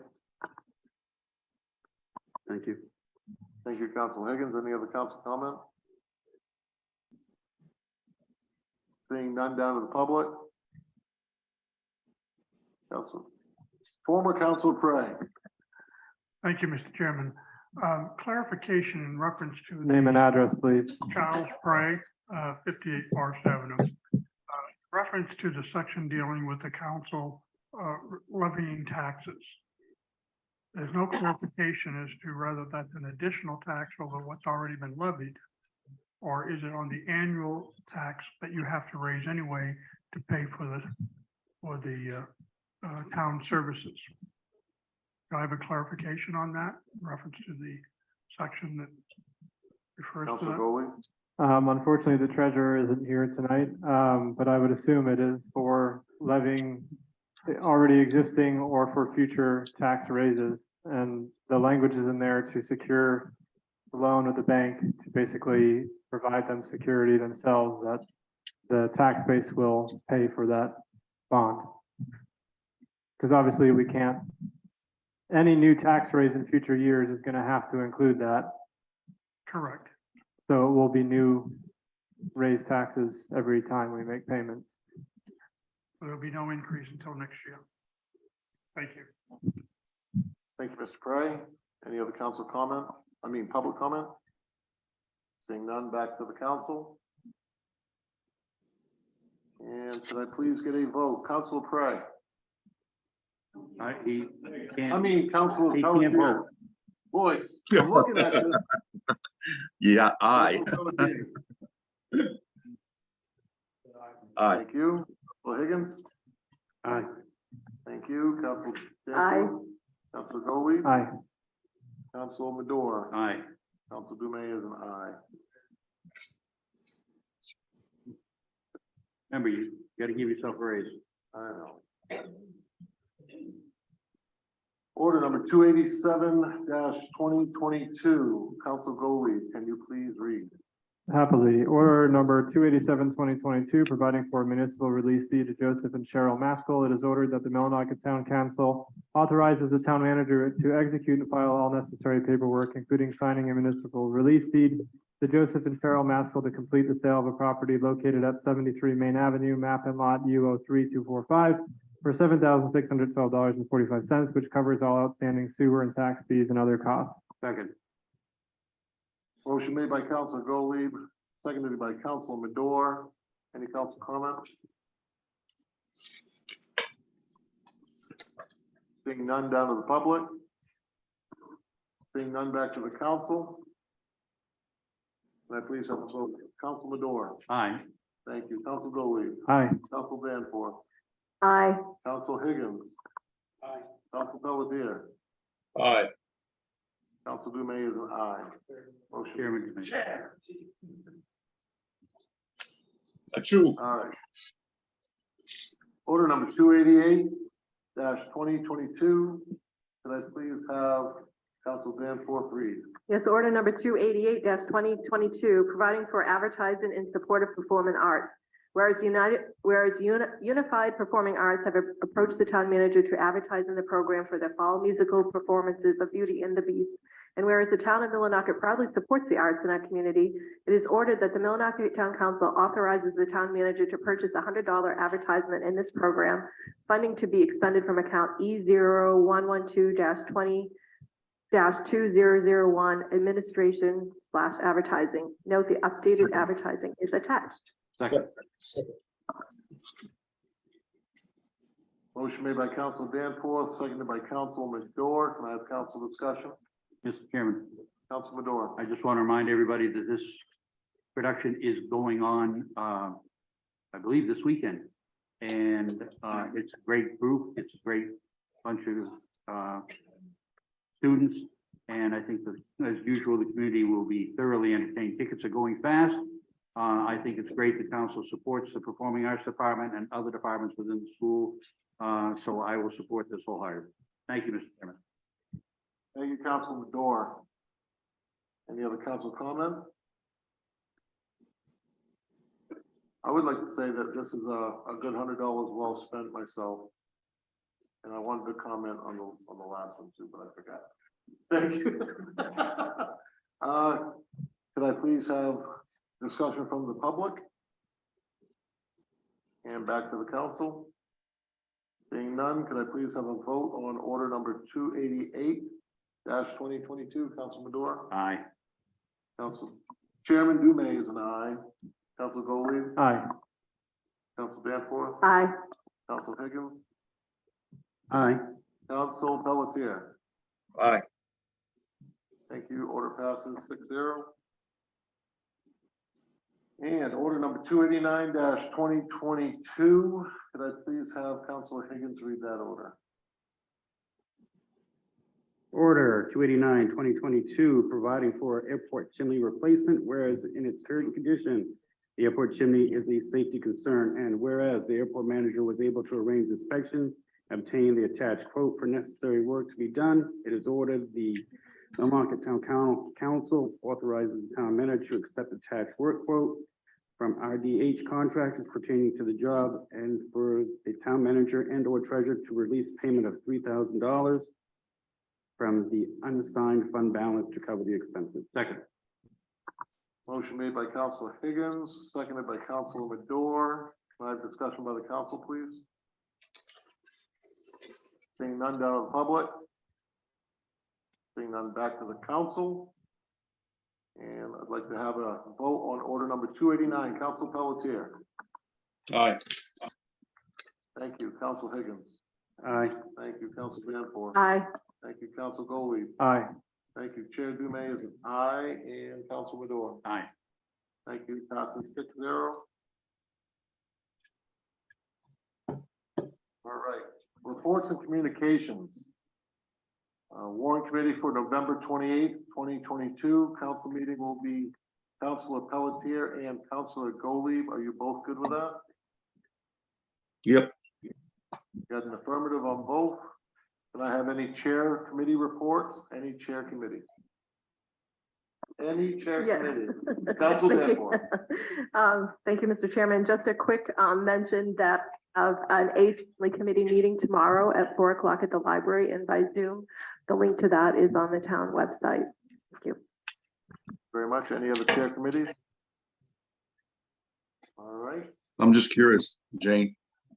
Speaker 3: Thank you.
Speaker 12: Thank you, Council Higgins. Any other council comment? Seeing none, down to the public. Former Council Prey.
Speaker 9: Thank you, Mr. Chairman. Clarification in reference to
Speaker 1: Name and address, please.
Speaker 9: Charles Prey, 58 Forest Avenue. Reference to the section dealing with the council levying taxes. There's no clarification as to whether that's an additional tax over what's already been levied, or is it on the annual tax that you have to raise anyway to pay for the town services? Do I have a clarification on that in reference to the section that refers to
Speaker 12: Council
Speaker 9: that?
Speaker 12: Golley?
Speaker 1: Unfortunately, the treasurer isn't here tonight, but I would assume it is for levying already existing or for future tax raises. And the language is in there to secure the loan with the bank to basically provide them security themselves that the tax base will pay for that bond. Because obviously we can't, any new tax raise in future years is going to have to include that.
Speaker 9: Correct.
Speaker 1: So it will be new raised taxes every time we make payments.
Speaker 9: There'll be no increase until next year. Thank you.
Speaker 12: Thank you, Mr. Prey. Any other council comment? Public comment? Seeing none, back to the council. And could I please get a vote? Council Prey?
Speaker 3: He can't.
Speaker 12: Council
Speaker 3: He can't
Speaker 12: Pelletier.
Speaker 3: vote.
Speaker 12: Boys, I'm looking at you.
Speaker 4: Yeah, aye. Aye.
Speaker 12: Thank you. Council Higgins?
Speaker 3: Aye.
Speaker 12: Thank you. Council.
Speaker 6: Aye.
Speaker 12: Council Golley?
Speaker 1: Aye.
Speaker 12: Council Madore?
Speaker 3: Aye.
Speaker 12: Council Dume is an aye.
Speaker 3: Remember, you got to give yourself a raise.
Speaker 12: I know. Order number 287-2022. Council Golley, can you please read?
Speaker 1: Happily, order number 287, 2022, providing for a municipal release deed to Joseph and Cheryl Maskell. It is ordered that the Millinocket Town Council authorizes the town manager to execute and file all necessary paperwork, including signing a municipal release deed to Joseph and Cheryl Maskell to complete the sale of a property located at 73 Main Avenue, map and lot U03245 for $7,612.45, which covers all outstanding sewer and tax fees and other costs.
Speaker 3: Second.
Speaker 12: Motion made by Council Gottlieb, seconded by Council Madore. Any council comment? Seeing none, down to the public. Seeing none, back to the council. Can I please have a vote? Council Madore.
Speaker 3: Aye.
Speaker 12: Thank you. Council Gottlieb.
Speaker 1: Aye.
Speaker 12: Council Danforth.
Speaker 6: Aye.
Speaker 12: Council Higgins. Aye. Council Pelletier.
Speaker 4: Aye.
Speaker 12: Council Dume is an aye. Motion.
Speaker 3: Chairman.
Speaker 4: Achoo.
Speaker 12: All right. Order number 288 2022. Can I please have Council Danforth read?
Speaker 6: Yes, order number 288 2022, providing for advertising in support of performing arts. Whereas Unified Performing Arts have approached the town manager to advertise in the program for their fall musical performances of Beauty and the Beast. And whereas the town of Millinocket proudly supports the arts in our community, it is ordered that the Millinocket Town Council authorizes the town manager to purchase a $100 advertisement in this program, funding to be expended from account E0112-20-2001 administration/advertising. Note the updated advertising is attached.
Speaker 3: Second.
Speaker 12: Motion made by Council Danforth, seconded by Council Madore. Can I have council discussion?
Speaker 3: Mr. Chairman,
Speaker 12: Council Madore.
Speaker 3: I just want to remind everybody that this production is going on, I believe this weekend. And it's a great group. It's a great bunch of students. And I think that, as usual, the community will be thoroughly entertained. Tickets are going fast. I think it's great the council supports the Performing Arts Department and other departments within the school. So I will support this wholeheartedly. Thank you, Mr. Chairman.
Speaker 12: Thank you, Council Madore. Any other council comment? I would like to say that this is a good $100 well spent myself. And I wanted to comment on the last one too, but I forgot. Thank you. Could I please have discussion from the public? And back to the council. Seeing none, could I please have a vote on order number 288 2022, Council Madore?
Speaker 3: Aye.
Speaker 12: Council Chairman Dume is an aye. Council Gottlieb.
Speaker 1: Aye.
Speaker 12: Council Danforth.
Speaker 6: Aye.
Speaker 12: Council Higgins.
Speaker 3: Aye.
Speaker 12: Council Pelletier.
Speaker 4: Aye.
Speaker 12: Thank you. Order passes 6-0. And order number 289 could I please have Councilor Higgins read that order?
Speaker 8: Order 289, 2022, providing for airport chimney replacement, whereas in its current condition, the airport chimney is a safety concern, and whereas the airport manager was able to arrange inspection, obtain the attached quote for necessary work to be done, it is ordered the Millinocket Town Council authorizes the town manager to accept attached work quote from RDH contractors pertaining to the job, and for the town manager and or treasurer to release payment of $3,000 from the unassigned fund balance to cover the expenses.
Speaker 3: Second.
Speaker 12: Motion made by Councilor Higgins, seconded by Councilor Madore. Can I have discussion by the council, please? Seeing none, down to the public. Seeing none, back to the council. And I'd like to have a vote on order number 289. Council Pelletier.
Speaker 4: Aye.
Speaker 12: Thank you. Council Higgins.
Speaker 8: Aye.
Speaker 12: Thank you. Council Danforth.
Speaker 6: Aye.
Speaker 12: Thank you. Council Gottlieb.
Speaker 1: Aye.
Speaker 12: Thank you. Chair Dume is an aye, and Council Madore.
Speaker 3: Aye.
Speaker 12: Thank you. Passes 6-0. All right. Reports and communications. Warrant Committee for November 28th, 2022. Council meeting will be Councilor Pelletier and Councilor Gottlieb. Are you both good with that?
Speaker 4: Yep.
Speaker 12: Got an affirmative on both. Can I have any chair committee reports? Any chair committee? Any chair
Speaker 6: Yeah.
Speaker 12: committee? Council
Speaker 6: Thank you.
Speaker 12: Danforth.
Speaker 6: Thank you, Mr. Chairman. Just a quick mention that of an Lee committee meeting tomorrow at 4 o'clock at the library and by Zoom. The link to that is on the town website. Thank you.
Speaker 12: Very much. Any other chair committees? All right.
Speaker 4: I'm just curious, Jane,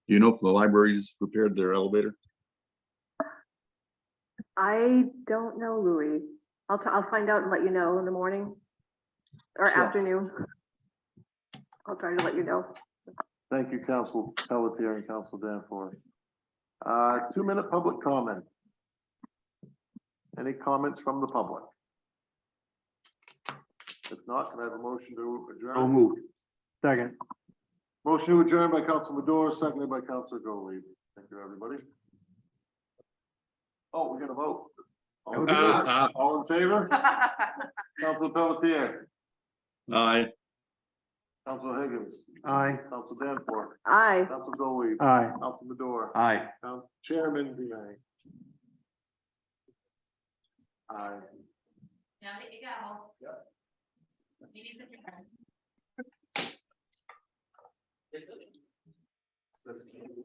Speaker 4: you know if the library's prepared their elevator?
Speaker 6: I don't know, Louis. I'll find out and let you know in the morning or
Speaker 12: Sure.
Speaker 6: afternoon. I'll try to let you know.
Speaker 12: Thank you, Council Pelletier and Council Danforth. 2-minute public comment. Any comments from the public? If not, can I have a motion to
Speaker 3: So
Speaker 12: adjourn?
Speaker 3: moved.
Speaker 1: Second.
Speaker 12: Motion to adjourn by Council Madore, seconded by Council Gottlieb. Thank you, everybody. Oh, we're gonna vote. All in favor? All in favor? Council Pelletier,
Speaker 4: Aye.
Speaker 12: Council Higgins,
Speaker 1: Aye.
Speaker 12: Council Danforth,
Speaker 6: Aye.
Speaker 12: Council Gottlieb,
Speaker 1: Aye.
Speaker 12: Council Madore,
Speaker 3: Aye.
Speaker 12: Chairman Denay. Aye.
Speaker 2: Now that you go.
Speaker 12: Yep.
Speaker 2: Meeting's adjourned.